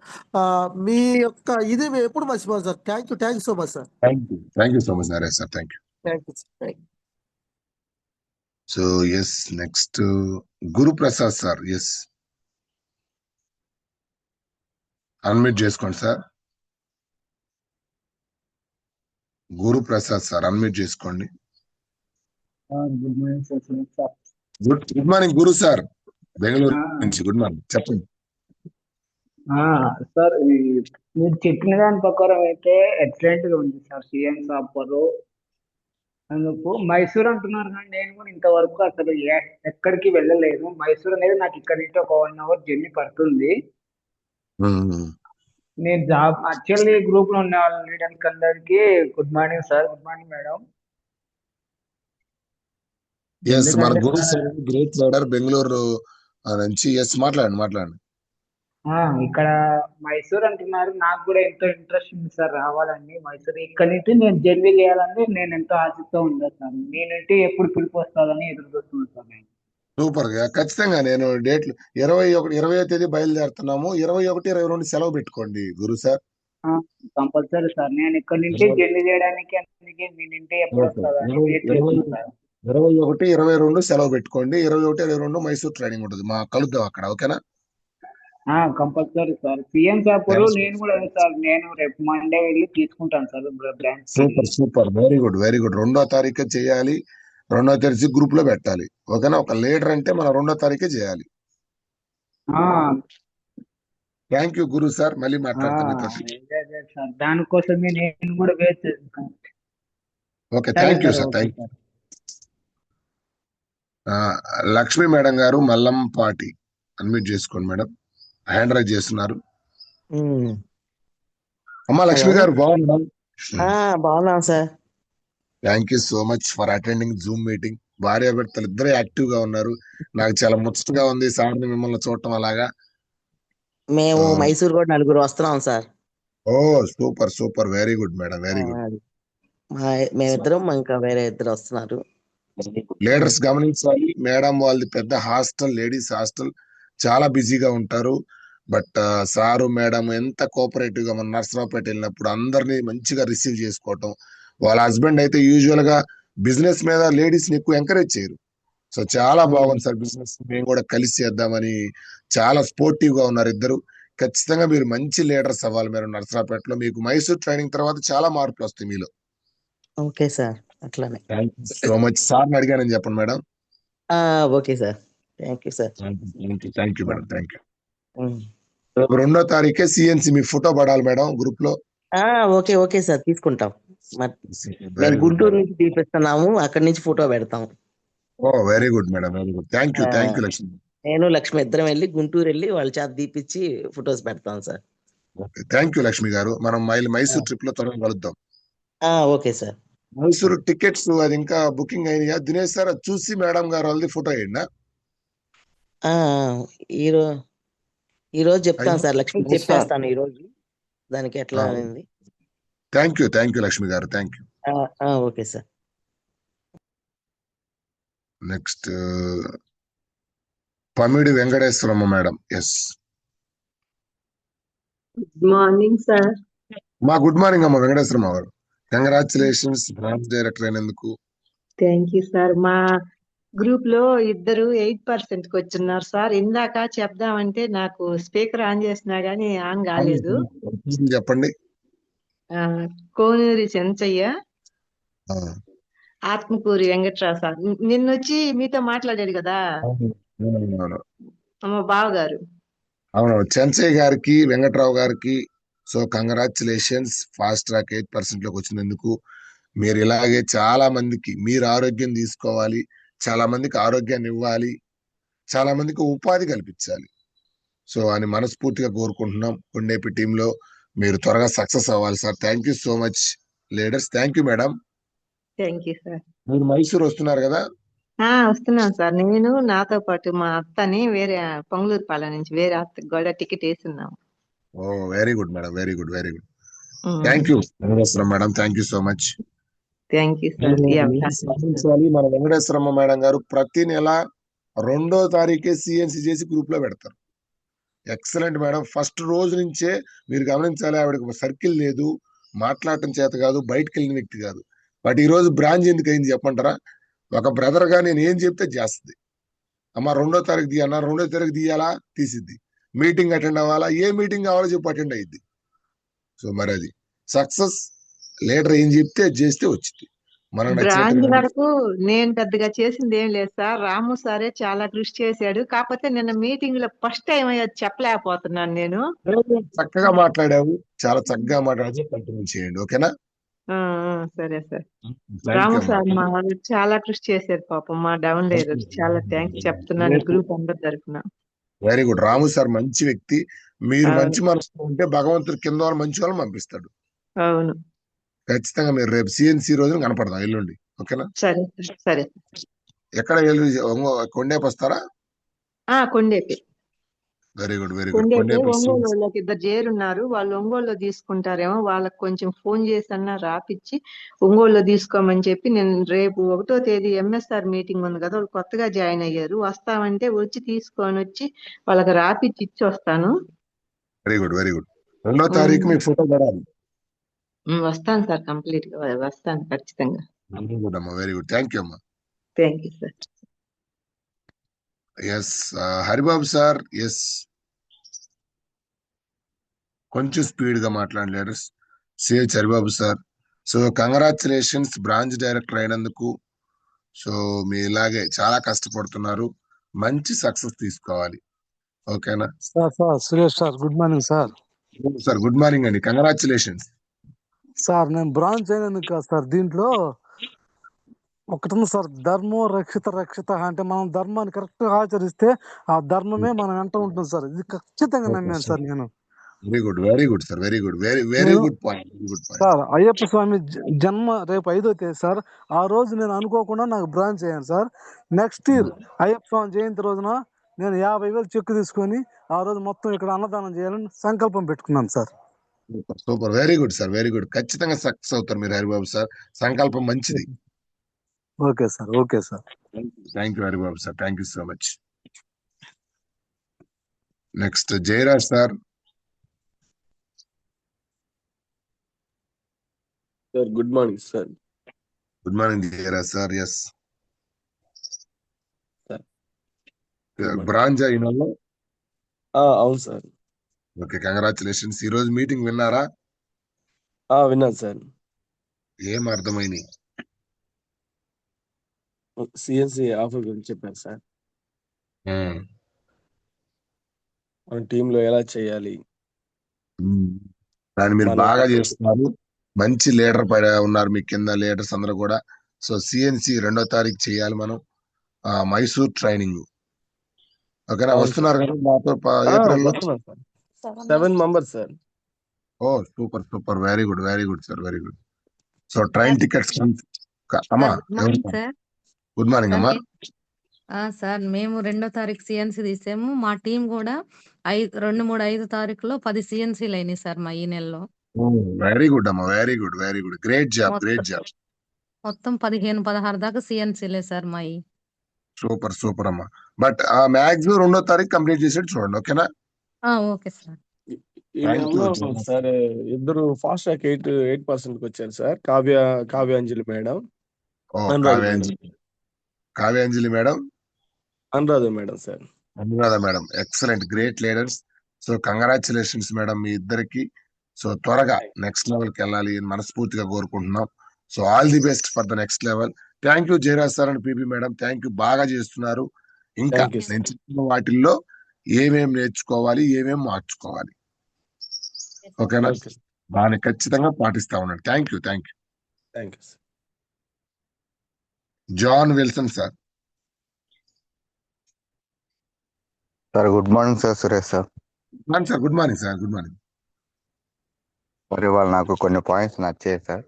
Speaker 3: మీ యొక్క ఇది మేము ఎప్పుడు మర్చిపోవాలి sir. Thank you so much sir.
Speaker 1: Thank you so much Naresh sir, thank you.
Speaker 3: Thank you sir.
Speaker 1: So yes, next Guruprasad sir. Yes, unmute చేసుకోండి సార్. గురుప్రసాద్ సార్ అన్మ్యూట్ చేసుకోండి.
Speaker 4: Good morning sir. Sir
Speaker 1: good morning Guru sir, Bengaluru నుంచి. Good morning, చెప్పండి.
Speaker 4: Sir మీరు చెప్పిన దాని ప్రకారం అయితే ఎక్సలెంట్ గా ఉంది సార్. సీఎం సాపర్ అందుకు మైసూర్ అంటున్నారు, కానీ నేను కూడా ఇంతవరకు అసలు ఎక్కడికి వెళ్ళలేదు. మైసూర్ అనేది నాకు ఇక్కడ నుంచి ఒక 1 అవర్ జర్నీ పడుతుంది. నేను జాబ్ యాక్చువల్లీ గ్రూప్ లో ఉన్న వాళ్ళ లీడర్స్ అందరికి good morning sir. Good morning madam.
Speaker 1: Yes, మన
Speaker 4: ఎందుకంటే
Speaker 1: Guru sir great leader Bengaluru నుంచి. ఎస్, మాట్లాడండి.
Speaker 4: ఇక్కడ మైసూర్ అంటున్నారు, నాకు కూడా ఎంతో ఇంట్రెస్ట్ ఉంది సార్ రావాలని మైసూర్. ఇక్కడ నుంచి నేను జర్నీ చేయాలని నేను ఎంతో ఆసక్తితో ఉన్నాను సార్. నేనంటే ఎప్పుడు పిలుపు వస్తుందని ఎదురు చూస్తున్నాను సార్ నేను.
Speaker 1: సూపర్ గా, ఖచ్చితంగా నేను డేట్లు 20వ తేదీ బయలుదేరుతున్నాము. 21, 22 సెలవు పెట్టుకోండి గురు సార్.
Speaker 4: Compulsory sir. నేను ఇక్కడ నుంచి జర్నీ చేయడానికి అందుకే నేనంటే ఎప్పుడు వస్తుందని వెయిట్ చేస్తున్నాను సార్.
Speaker 1: 21, 22 సెలవు పెట్టుకోండి. 21, 22 మైసూర్ ట్రైనింగ్ ఉంటుంది, మా కలుద్దాం అక్కడ. ఓకేనా?
Speaker 4: Compulsory sir. సీఎం సాపరు నేను కూడా సార్, నేను రేపు మండే వెళ్ళి తీసుకుంటాను sir branch.
Speaker 1: Super, very good. 2వ తారీఖు చేయాలి. 2వ తారీఖు గ్రూప్ లో పెట్టాలి. ఓకేనా? ఒక లీడర్ అంటే మనం 2వ తారీఖే చేయాలి. థ్యాంక్ యూ గురు సార్, మళ్ళీ మాట్లాడతాను.
Speaker 4: సార్ దానికోసమే నేను కూడా వెయిట్ చేస్తాను.
Speaker 1: Okay, thank you sir, thank you. Lakshmi madam గారు మల్లంపాటి అన్మ్యూట్ చేసుకోండి మేడం, హ్యాండ్ రైజ్ చేస్తున్నారు. అమ్మా లక్ష్మి గారు బాగున్నాం.
Speaker 5: బాగున్నాం sir.
Speaker 1: Thank you so much for attending Zoom meeting. భార్యాభర్తలు ఇద్దరే యాక్టివ్ గా ఉన్నారు. నాకు చాలా ముచ్చటగా ఉంది సార్ని మిమ్మల్ని చూడటం. అలాగా
Speaker 5: మేము మైసూర్ కూడా 4 వస్తున్నాం సార్.
Speaker 1: Oh super, very good madam, very good.
Speaker 5: మేమిద్దరం ఇంకా వేరే 2 వస్తున్నారు.
Speaker 1: లీడర్స్ గమనించాలి. మేడం వాళ్ళది పెద్ద హాస్టల్, లేడీస్ హాస్టల్, చాలా బిజీగా ఉంటారు. బట్ సారు మేడం ఎంత కోఆపరేటివ్ గా, మన నర్సరావుపేట వెళ్ళినప్పుడు అందరినీ మంచిగా రిసీవ్ చేసుకోవటం. వాళ్ళ హస్బెండ్ అయితే యూజువల్ గా బిజినెస్ మీద లేడీస్ ని ఎక్కువ ఎంకరేజ్ చేయరు. సో చాలా బాగుంది సార్ బిజినెస్. మేము కూడా కలిసి చేద్దామని చాలా స్పోర్టివ్ గా ఉన్నారు ఇద్దరు. ఖచ్చితంగా మీరు మంచి లీడర్స్ అవ్వాలి. మీరు నర్సరావుపేటలో మీకు మైసూర్ ట్రైనింగ్ తర్వాత చాలా మార్పులు వస్తాయి మీలో.
Speaker 5: ఓకే సార్, అట్లానే.
Speaker 1: Thank you so much. సార్ని అడిగానని చెప్పండి madam.
Speaker 5: Okay sir, thank you sir.
Speaker 1: Thank you madam, thank you. 2వ తారీఖే సిఎన్సి మీ ఫోటో పడాలి మేడం గ్రూప్ లో.
Speaker 5: ఓకే సార్, తీసుకుంటాం. మేము గుంటూరు నుంచి తీపిస్తున్నాము, అక్కడి నుంచి ఫోటో పెడతాం.
Speaker 1: Very good madam, very good. Thank you Lakshmi.
Speaker 5: నేను లక్ష్మి ఇద్దరం వెళ్ళి గుంటూరు వెళ్ళి వాళ్ళ చేత తీపిచ్చి ఫొటోస్ పెడతాం sir.
Speaker 1: Okay, thank you Lakshmi గారు. మనం మైసూర్ ట్రిప్ లో త్వరగా కలుద్దాం.
Speaker 5: Okay sir.
Speaker 1: మైసూర్ టికెట్స్ అది ఇంకా బుకింగ్ అయినాయా? దినేష్ సార్ అది చూసి మేడం గారు వాళ్ళది ఫోటో వేయండి.
Speaker 5: ఈ రోజు చెప్తాను సార్, లక్ష్మి చెప్పేస్తాను ఈ రోజు దానికి ఎట్లా అయింది.
Speaker 1: థ్యాంక్ యూ లక్ష్మి గారు, thank you.
Speaker 5: Okay sir.
Speaker 1: Next Pamidi Venkateswaramma madam. Yes,
Speaker 6: good morning sir.
Speaker 1: Good morning అమ్మ వెంకటేశ్వరమ్మ గారు. కంగ్రాచులేషన్స్ బ్రాంచ్ డైరెక్టర్ అయినందుకు.
Speaker 6: Thank you sir. మా గ్రూప్ లో ఇద్దరు 8% కి వచ్చున్నారు సార్. ఇందాక చెప్దామంటే నాకు స్పీకర్ ఆన్ చేసినా గానీ ఆన్ కాలేదు.
Speaker 1: చెప్పండి.
Speaker 6: కోనూరి చెంచయ్య, ఆత్మకూరి వెంకట్రావు సార్. నిన్నొచ్చి మీతో మాట్లాడాడు కదా మా బావగారు.
Speaker 1: అవును, చెంచయ్య గారికి, వెంకట్రావు గారికి. సో కంగ్రాచులేషన్స్, ఫాస్ట్ ట్రాక్ 8% లోకి వచ్చినందుకు. మీరు ఇలాగే చాలా మందికి మీరు ఆరోగ్యం తీసుకోవాలి, చాలా మందికి ఆరోగ్యాన్ని ఇవ్వాలి, చాలా మందికి ఉపాధి కల్పించాలి. సో అని మనస్ఫూర్తిగా కోరుకుంటున్నాం. కొండేపి టీంలో మీరు త్వరగా సక్సెస్ అవ్వాలి sir. Thank you so much leaders. Thank you madam.
Speaker 6: Thank you sir.
Speaker 1: మీరు మైసూర్ వస్తున్నారు కదా?
Speaker 6: వస్తున్నాను సార్. నేను నాతో పాటు మా అత్తని వేరే పొంగలూరుపాలెం నుంచి వేరే అత్తకి కూడా టికెట్ వేస్తున్నాము.
Speaker 1: Oh very good madam, very good, very good. Thank you Venkateshwaram madam, thank you so much.
Speaker 6: Thank you sir. ఈ అవకాశం
Speaker 1: గమనించాలి, మన వెంకటేశ్వరమ్మ మేడం గారు ప్రతి నెల 2వ తారీఖే సిఎన్సి చేసి గ్రూప్ లో పెడతారు. Excellent madam. ఫస్ట్ రోజు నుంచే మీరు గమనించాలి, ఆవిడకి సర్కిల్ లేదు, మాట్లాడటం చేత కాదు, బయటకు వెళ్ళిన వ్యక్తి కాదు. బట్ ఈ రోజు బ్రాంచ్ ఎందుకు అయింది చెప్పంటారా? ఒక బ్రదర్ గా నేను ఏం చెప్తే చేస్తుంది. అమ్మ 2వ తారీఖు తీయన్నా, 2వ తారీఖు తీయాలా, తీసిద్ది. మీటింగ్ అటెండ్ అవ్వాలా, ఏ మీటింగ్ కావాలో చెప్పి అటెండ్ అయ్యిద్ది. సో మరి అది సక్సెస్. లీడర్ ఏం చెప్తే అది చేస్తే వచ్చింది. మనకు
Speaker 6: బ్రాంచ్
Speaker 1: నచ్చినట్టుగా
Speaker 6: వరకు నేను పెద్దగా చేసింది ఏం లేదు సార్. రాము సారే చాలా కృషి చేశాడు. కాకపోతే నిన్న మీటింగ్ లో ఫస్ట్ టైం అయ్యేది చెప్పలేకపోతున్నాను నేను.
Speaker 1: చక్కగా మాట్లాడావు, చాలా చక్కగా మాట్లాడితే కంటిన్యూ చేయండి. ఓకేనా?
Speaker 6: సరే sir.
Speaker 1: Thank
Speaker 6: Ramu
Speaker 1: you
Speaker 6: sir
Speaker 1: అమ్మా.
Speaker 6: మా వాళ్ళు చాలా కృషి చేశారు పాపం, మా డౌన్ లీడర్. చాలా థ్యాంక్స్ చెప్తున్నాను గ్రూప్ అందరి తరఫున.
Speaker 1: Very good. రాము సార్ మంచి వ్యక్తి. మీరు
Speaker 6: అవును.
Speaker 1: మంచి మనసులో ఉంటే భగవంతుడు కింద వాళ్ళు మంచి వాళ్ళని పంపిస్తాడు.
Speaker 6: అవును.
Speaker 1: ఖచ్చితంగా మీరు రేపు సిఎన్సి రోజున కనపడదాం ఎల్లుండి. ఓకేనా?
Speaker 6: సరే సార్. సరే.
Speaker 1: ఎక్కడ కొండేపు వస్తారా?
Speaker 6: Kondepi.
Speaker 1: Very good, very good.
Speaker 6: Kondepi
Speaker 1: Kondepu
Speaker 6: Ongole వాళ్ళకి 2 చేరున్నారు. వాళ్ళు ఒంగోలులో తీసుకుంటారేమో, వాళ్ళకి కొంచెం ఫోన్ చేసి అన్నా రాపిచ్చి ఒంగోలులో తీసుకోమని చెప్పి, నేను రేపు 1వ తేదీ ఎంఎస్ఆర్ మీటింగ్ ఉంది కదా, వాళ్ళు కొత్తగా జాయిన్ అయ్యారు. వస్తామంటే వచ్చి తీసుకొని వచ్చి వాళ్ళకి రాపిచ్చి ఇచ్చి వస్తాను.
Speaker 1: Very good, very good. 2వ తారీఖు మీ ఫోటో పడాలి.
Speaker 6: వస్తాను సార్, కంప్లీట్ గా వస్తాను ఖచ్చితంగా.
Speaker 1: వెరీ గుడ్ అమ్మా, వెరీ గుడ్. థ్యాంక్ యూ అమ్మా.
Speaker 6: Thank you sir.
Speaker 1: Yes Haribabu sir. Yes, కొంచెం స్పీడ్ గా మాట్లాడండి leaders. CH Haribabu sir. So congratulations branch director అయినందుకు. సో మీ ఇలాగే చాలా కష్టపడుతున్నారు, మంచి సక్సెస్ తీసుకోవాలి. ఓకేనా
Speaker 7: sir Suresh sir, good morning sir.
Speaker 1: Sir? Good morning అండి, కంగ్రాచులేషన్స్
Speaker 7: సార్ నేను బ్రాంచ్ అయినందుకు కాదు సార్, దీంట్లో ఒకటి ఉంది సార్, ధర్మం రక్షిత రక్షిత అంటే మనం ధర్మాన్ని కరెక్ట్ గా ఆచరిస్తే ఆ ధర్మమే మనం వెంట ఉంటుంది సార్. ఇది ఖచ్చితంగా నమ్మాను సార్ నేను.
Speaker 1: Very good, very good sir, very good, very good point, very good point.
Speaker 7: Sir Ayyappa Swamy జన్మ రేపు 5వ తేదీ సార్. ఆ రోజు నేను అనుకోకుండా నాకు బ్రాంచ్ అయ్యాను సార్. నెక్స్ట్ ఇయర్ అయ్యప్ప స్వామి జయంతి రోజున నేను 50,000 చెక్ తీసుకొని ఆ రోజు మొత్తం ఇక్కడ అన్నదానం చేయాలని సంకల్పం పెట్టుకున్నాను sir.
Speaker 1: Super, very good sir, very good. ఖచ్చితంగా సక్సెస్ అవుతారు మీరు హరిబాబు సార్. సంకల్పం మంచిది.
Speaker 7: Okay sir, okay sir.
Speaker 1: Thank you Haribabu sir, thank you so much. Next Jayaraj sir.
Speaker 8: Sir good morning sir.
Speaker 1: Good morning Jayaraj sir. Yes branch అయిన వాళ్ళు?
Speaker 8: అవును sir.
Speaker 1: Okay, congratulations. ఈ రోజు మీటింగ్ విన్నారా?
Speaker 8: విన్నాను సార్.
Speaker 1: ఏం అర్థమైంది?
Speaker 8: సిఎన్సి ఆఫర్ గురించి చెప్పారు సార్. మన టీంలో ఎలా చేయాలి,
Speaker 1: దాన్ని మీరు
Speaker 8: మన-
Speaker 1: బాగా చేస్తున్నారు. మంచి లీడర్ ఉన్నారు మీ కింద లీడర్స్ అందరూ కూడా. సో సిఎన్సి 2వ తారీఖు చేయాలి మనం. మైసూర్ ట్రైనింగ్. ఓకేనా?
Speaker 8: అవును
Speaker 1: వస్తున్నారు కదా నాతో ఏప్రిల్ లో?
Speaker 8: వస్తున్నాను sir. 7 members sir.
Speaker 1: Oh super, super, very good, very good sir, very good. So train tickets అమ్మా.
Speaker 9: Good morning sir.
Speaker 1: Good morning అమ్మా.
Speaker 9: సార్ మేము 2వ తారీఖు సిఎన్సి తీసాము. మా టీం కూడా 2, 3, 5 తారీఖులో 10 సిఎన్సీలు అయినాయి సార్ మా ఈ నెలలో.
Speaker 1: వెరీ గుడ్ అమ్మా, very good, very good. Great job, great job.
Speaker 9: మొత్తం 15, 16 దాకా సిఎన్సీలే సార్ మా
Speaker 1: సూపర్, సూపర్ అమ్మా. బట్ మాక్సిమం 2వ తారీఖు కంప్లీట్ చేసేది చూడండి. ఓకేనా?
Speaker 9: Okay sir.
Speaker 8: ఈ
Speaker 1: Thank you,
Speaker 8: నెలలో
Speaker 1: Jonas.
Speaker 8: సార్ ఇద్దరు ఫాస్ట్ ట్రాక్ 8% వచ్చారు సార్. Kavyanjali madam,
Speaker 1: oh
Speaker 8: Anuradha
Speaker 1: Kavyanjali madam,
Speaker 8: Anuradha madam sir.
Speaker 1: Anuradha madam. Excellent, great leaders. So congratulations madam మీ ఇద్దరికి. సో త్వరగా నెక్స్ట్ లెవెల్ కి వెళ్ళాలి అని మనస్ఫూర్తిగా కోరుకుంటున్నాం. So all the best for the next level. Thank you Jayaraj sir and PP madam. Thank you, బాగా చేస్తున్నారు. ఇంకా
Speaker 8: Thank you, sir.
Speaker 1: నేను చెప్పిన వాటిల్లో ఏమేం నేర్చుకోవాలి, ఏమేం మార్చుకోవాలి. ఓకేనా?
Speaker 8: ఓకే
Speaker 1: దాన్ని ఖచ్చితంగా పాటిస్తా ఉన్నాను. Thank you, thank you.
Speaker 8: Thank you sir.
Speaker 1: John Wilson sir.
Speaker 10: Sir good morning sir, Suresh sir.
Speaker 1: Sir good morning sir, good morning.
Speaker 10: మరి ఇవాళ నాకు కొన్ని పాయింట్స్ నచ్చాయి సార్.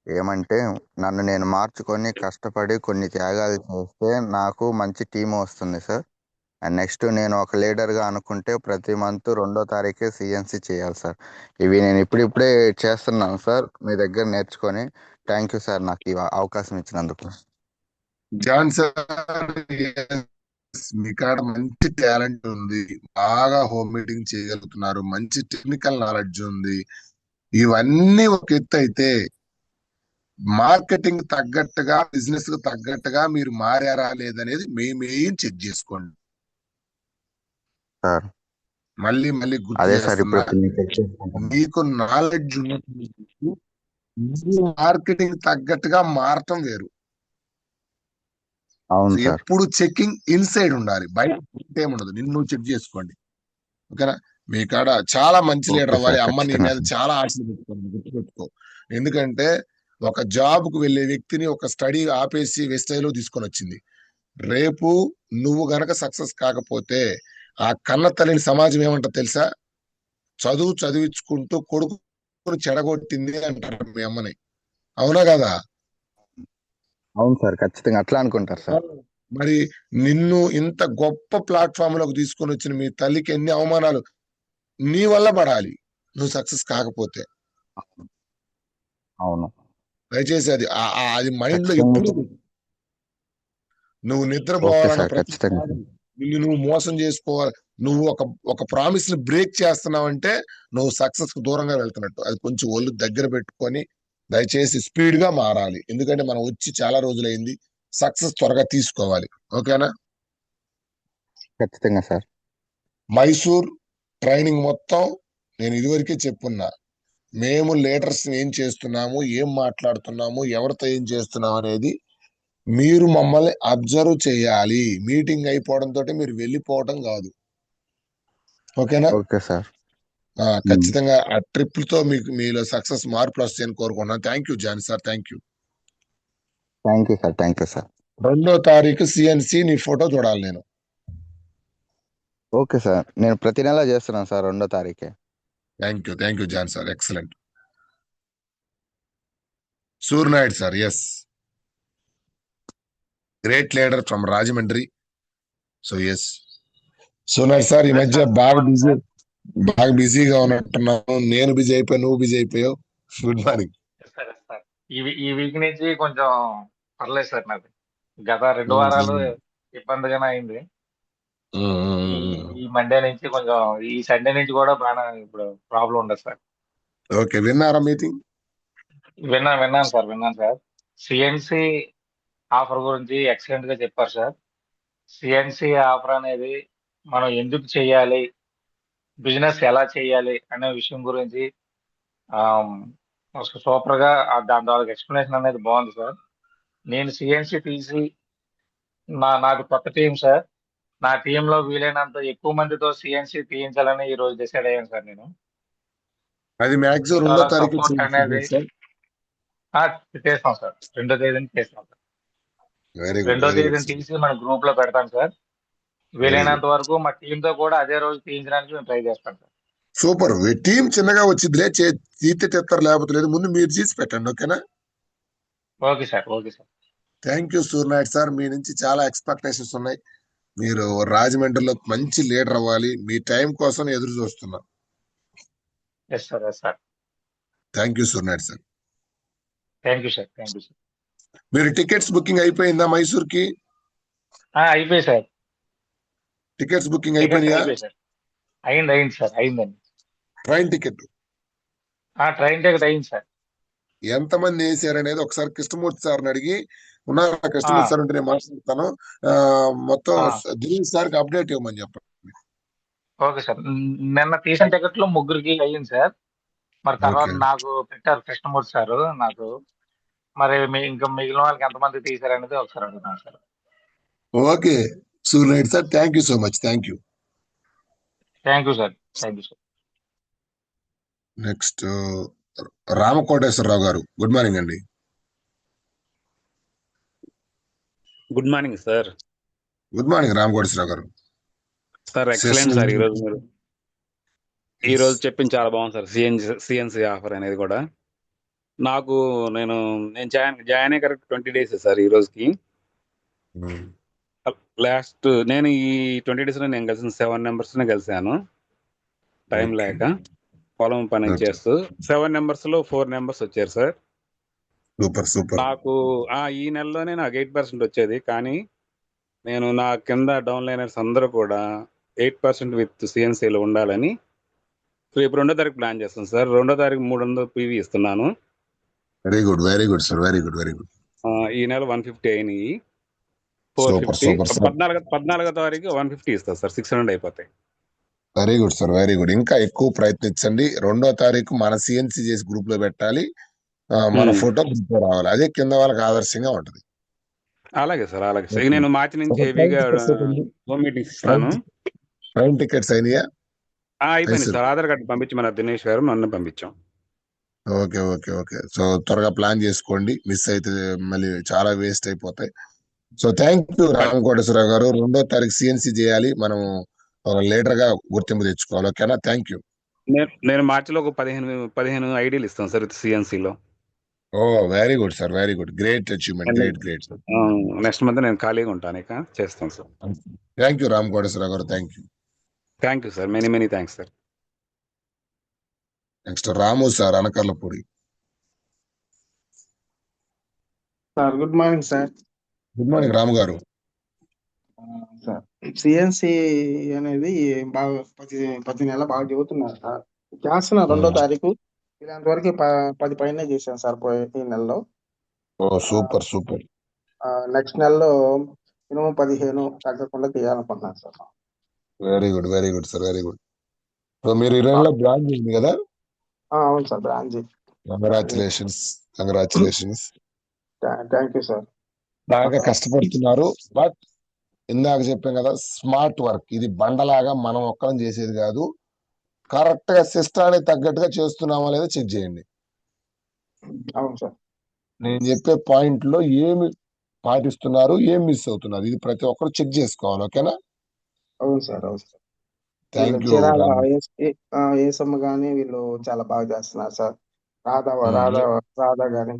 Speaker 10: ఏమంటే, నన్ను నేను మార్చుకొని కష్టపడి కొన్ని త్యాగాలు చేస్తే నాకు మంచి టీం వస్తుంది సార్. అండ్ నెక్స్ట్, నేను ఒక లీడర్గా అనుకుంటే ప్రతి మంత్ 2వ తారీఖే సిఎన్సి చేయాలి సార్. ఇవి నేను ఇప్పుడిప్పుడే చేస్తున్నాను సార్, మీ దగ్గర నేర్చుకొని. థ్యాంక్ యూ సార్ నాకు ఈ అవకాశం ఇచ్చినందుకు.
Speaker 1: జాన్ సార్, మీ కాడ మంచి టాలెంట్ ఉంది, బాగా హోమ్ మీటింగ్ చేయగలుగుతున్నారు, మంచి టెక్నికల్ నాలెడ్జ్ ఉంది. ఇవన్నీ ఒక ఎత్తు అయితే, మార్కెటింగ్ తగ్గట్టుగా, బిజినెస్ కు తగ్గట్టుగా మీరు మారారా లేదనేది మేమేం చెక్ చేసుకోండి.
Speaker 10: సార్
Speaker 1: మళ్ళీ మళ్ళీ గుర్తు
Speaker 10: అదే సార్, ఇప్పుడు
Speaker 1: చేస్తున్నా, మీకు నాలెడ్జ్ ఉన్నప్పుడు మార్కెటింగ్ తగ్గట్టుగా మారటం వేరు.
Speaker 10: అవును సార్.
Speaker 1: ఎప్పుడు చెకింగ్ ఇన్సైడ్ ఉండాలి, బయట ఏముండదు. నిన్ను చెక్ చేసుకోండి, ఓకేనా? మీ కాడ చాలా మంచి లీడర్ అవ్వాలి. అమ్మ నీ మీద చాలా ఆశలు పెట్టుకోండి, గుర్తుపెట్టుకో. ఎందుకంటే ఒక జాబ్ కు వెళ్లే వ్యక్తిని ఒక స్టడీ ఆపేసి వెస్టైలో తీసుకొని వచ్చింది. రేపు నువ్వు గనక సక్సెస్ కాకపోతే ఆ కన్న తల్లిని సమాజం ఏమంటారు తెలుసా? చదివించుకుంటూ కొడుకుని చెడగొట్టింది అంటారు మీ అమ్మని. అవునా కదా?
Speaker 10: అవును సార్, ఖచ్చితంగా అట్లా అనుకుంటారు సార్.
Speaker 1: మరి నిన్ను ఇంత గొప్ప ప్లాట్ఫామ్ లోకి తీసుకొని వచ్చిన మీ తల్లికి ఎన్ని అవమానాలు నీ వల్ల పడాలి నువ్వు సక్సెస్ కాకపోతే.
Speaker 10: అవును,
Speaker 1: దయచేసి అది మైండ్ లో ఎప్పుడు నువ్వు నిద్రపోవాలన్న నిన్ను నువ్వు మోసం చేసుకోవాలి. నువ్వు ఒక ప్రామిస్ ని బ్రేక్ చేస్తున్నావంటే నువ్వు సక్సెస్ కు దూరంగా వెళ్తున్నట్టు. అది కొంచెం ఒళ్ళు దగ్గర పెట్టుకొని దయచేసి స్పీడ్ గా మారాలి. ఎందుకంటే మనం వచ్చి చాలా రోజులైంది, సక్సెస్ త్వరగా తీసుకోవాలి, ఓకేనా?
Speaker 10: ఖచ్చితంగా సార్.
Speaker 1: మైసూర్ ట్రైనింగ్ మొత్తం నేను ఇదివరకే చెప్పున్నా. మేము లీడర్స్ ఏం చేస్తున్నాము, ఏం మాట్లాడుతున్నాము, ఎవరితో ఏం చేస్తున్నాము అనేది మీరు మమ్మల్ని అబ్జర్వ్ చేయాలి. మీటింగ్ అయిపోవడంతో మీరు వెళ్ళిపోవడం కాదు, ఓకేనా?
Speaker 10: Okay sir.
Speaker 1: ఖచ్చితంగా ఆ ట్రిప్ తో మీకు మీలో సక్సెస్ మార్పులు వస్తాయని కోరుకున్నాను. Thank you John sir, thank you.
Speaker 10: Thank you sir, thank you sir.
Speaker 1: 2వ తారీఖు సిఎన్సి నీ ఫోటో చూడాలి నేను.
Speaker 10: ఓకే సార్, నేను ప్రతి నెల చేస్తున్నాను సార్ 2వ తారీఖే.
Speaker 1: Thank you John sir, excellent. Suryanaidu sir, yes, great leader from Rajahmundry. So yes Suryanaidu sir, ఈ మధ్య బాగా బిజీగా ఉన్నట్టున్నాను. నేను బిజీ అయిపోయాను, నువ్వు బిజీ అయిపోయావు. Good morning.
Speaker 11: ఈ వీక్ నుంచి కొంచెం పర్లేదు సార్. నాది గత 2 వారాలు ఇబ్బందిగానే అయింది. ఈ మండే నుంచి కొంచెం, ఈ సండే నుంచి కూడా బాగా ఇప్పుడు ప్రాబ్లం ఉండదు సార్.
Speaker 1: ఓకే, విన్నారా మీటింగ్?
Speaker 11: విన్నాను సార్. సిఎన్సి ఆఫర్ గురించి ఎక్సలెంట్ గా చెప్పారు సార్. సిఎన్సి ఆఫర్ అనేది మనం ఎందుకు చేయాలి, బిజినెస్ ఎలా చేయాలి అనే విషయం గురించి సూపర్ గా దాని ద్వారా ఎక్స్ప్లెనేషన్ అనేది బాగుంది సార్. నేను సిఎన్సి తీసి నాది కొత్త టీం సార్. నా టీంలో వీలైనంత ఎక్కువ మందితో సిఎన్సి తీయించాలని ఈ రోజు డిసైడ్ అయ్యాను సార్. నేను
Speaker 1: అది మ్యాక్సిమం 2వ తారీఖు
Speaker 11: అనేది చేస్తాం సార్. 2వ తేదీని చేస్తాం సార్. 2వ తేదీని తీసి మన గ్రూప్ లో పెడతాం సార్. వీలైనంత వరకు మా టీమ్ తో కూడా అదే రోజు తీయించడానికి మేము ట్రై చేస్తాం సార్.
Speaker 1: సూపర్. టీం చిన్నగా వచ్చిందిలే, తీతే తెస్తారు, లేకపోతే లేదు. ముందు మీరు చేసి పెట్టండి, ఓకేనా?
Speaker 11: Okay sir.
Speaker 1: Thank you Suryanaidu sir, మీ నుంచి చాలా ఎక్స్పెక్టేషన్స్ ఉన్నాయి. మీరు రాజమండ్రిలో మంచి లీడర్ అవ్వాలి. మీ టైం కోసం ఎదురు చూస్తున్నా.
Speaker 11: Yes sir.
Speaker 1: Thank you Suryanaidu sir.
Speaker 11: Thank you sir.
Speaker 1: మీరు టికెట్స్ బుకింగ్ అయిపోయిందా మైసూర్ కి?
Speaker 11: అయిపోయి సార్.
Speaker 1: టికెట్స్ బుకింగ్ అయిపోయినాయా?
Speaker 11: అయింది సార్. అయిందండి.
Speaker 1: ట్రైన్ టికెట్
Speaker 11: అయింది సార్.
Speaker 1: ఎంతమంది వేసారు అనేది ఒకసారి కృష్ణమూర్తి సార్ని అడిగి, ఉన్నారు కృష్ణమూర్తి సార్ ఉంటే నేను మాట్లాడతాను. మొత్తం దిలీప్ సార్కి అప్డేట్ ఇవ్వమని చెప్పండి.
Speaker 11: Okay sir. నిన్న తీసిన టికెట్లు 3కి అయ్యింది సార్. మరి తర్వాత నాకు పెట్టారు కృష్ణమూర్తి సార్ నాకు. మరి ఇంకా మిగిలిన వాళ్ళకి ఎంతమంది తీసారు అనేది ఒకసారి అడుగుతాను sir.
Speaker 1: Okay Suryanaidu sir, thank you so much. Thank you
Speaker 11: sir.
Speaker 1: Next Ramakoteswararao garu, good morning అండి.
Speaker 12: Good morning sir.
Speaker 1: Good morning Ram Koteswararao garu.
Speaker 12: Sir excellent sir. ఈ రోజు చెప్పింది చాలా బాగుంది సార్. సిఎన్సి ఆఫర్ అనేది కూడా నేను జాయిన్ అయ్యి కరెక్ట్ 20 days సార్ ఈ రోజుకి. లాస్ట్ నేను ఈ 20 days లో నేను కలిసిన 7 members కలిసాను టైం లేక పొలం పని చేస్తూ. 7 members లో 4 members వచ్చారు సార్.
Speaker 1: సూపర్.
Speaker 12: నాకు ఈ నెలలోనే నాకు 8% వచ్చేది, కానీ నేను నా కింద డౌన్ లైనర్స్ అందరూ కూడా 8% విత్ సిఎన్సీలో ఉండాలని రేపు 2వ తారీఖు ప్లాన్ చేస్తాను సార్. 2వ తారీఖు 300 PV ఇస్తున్నాను.
Speaker 1: Very good sir. Very good.
Speaker 12: ఈ నెల 150 అయినాయి. 450. 14వ తారీఖు 150 ఇస్తారు సార్. 600 అయిపోతాయి.
Speaker 1: Very good sir. Very good. ఇంకా ఎక్కువ ప్రయత్నించండి. 2వ తారీఖు మన సిఎన్సి చేసి గ్రూప్ లో పెట్టాలి. మన ఫోటో గ్రూప్ లో రావాలి. అదే కింద వాళ్ళకి ఆదర్శంగా ఉంటది.
Speaker 12: అలాగే సార్. నేను మార్చి నుంచి హెవీగా మీటింగ్స్ ఇస్తాను.
Speaker 1: ట్రైన్ టికెట్స్ అయినాయా?
Speaker 12: అయిపోయింది సార్. ఆధార్ కార్డు పంపించమని దినేష్ గారు, నన్ను పంపించాం.
Speaker 1: ఓకే. సో త్వరగా ప్లాన్ చేసుకోండి. మిస్ అయితే మళ్ళీ చాలా వేస్ట్ అయిపోతాయి. So thank you Ram Koteswararao గారు. 2వ తారీఖు సిఎన్సి చేయాలి. మనం లీడర్ గా గుర్తింపు తెచ్చుకోవాలి. ఓకేనా? Thank you.
Speaker 12: నేను మార్చిలో ఒక 15 ఐడీలు ఇస్తాను సార్ సిఎన్సిలో.
Speaker 1: Very good sir. Very good. Great achievement. Great sir.
Speaker 12: Next month నేను ఖాళీగా ఉంటాను, ఇక చేస్తాను sir.
Speaker 1: Thank you Ram Koteswararao garu.
Speaker 12: Thank you sir. Many thanks sir.
Speaker 1: Next Ramu sir, Anakarlapudi.
Speaker 13: Sir good morning sir.
Speaker 1: Good morning Ramu garu.
Speaker 13: Sir CNC అనేది బాగా ప్రతి నెల బాగా చెబుతున్నారు సార్. చేస్తున్నా 2వ తారీఖు. ఇలాంటి వరకు 10 పైన చేశాను సార్ ఈ నెలలో.
Speaker 1: సూపర్.
Speaker 13: నెక్స్ట్ నెలలో మినిమం 15 తగ్గకుండా తీయాలనుకుంటున్నాను sir.
Speaker 1: Very good sir. Very good. So మీరు 20లో బ్రాంచ్ ఉంది కదా?
Speaker 13: అవును sir, branch.
Speaker 1: Congratulations.
Speaker 13: Thank you sir.
Speaker 1: బాగా కష్టపడుతున్నారు. బట్ ఇందాక చెప్పాం కదా, స్మార్ట్ వర్క్. ఇది బండలాగా మనం ఒక్కరం చేసేది కాదు. కరెక్ట్ గా సిస్టానికి తగ్గట్టుగా చేస్తున్నామా లేదా చెక్ చేయండి.
Speaker 13: అవును సార్.
Speaker 1: నేను చెప్పే పాయింట్ లో ఏమి పాటిస్తున్నారు, ఏం మిస్ అవుతున్నారు, ఇది ప్రతి ఒక్కరు చెక్ చేసుకోవాలి. ఓకేనా?
Speaker 13: అవును సార్.
Speaker 1: Thank you.
Speaker 13: ఏసమ్మ గానీ వీళ్ళు చాలా బాగా చేస్తున్నారు సార్. రాధా గాని,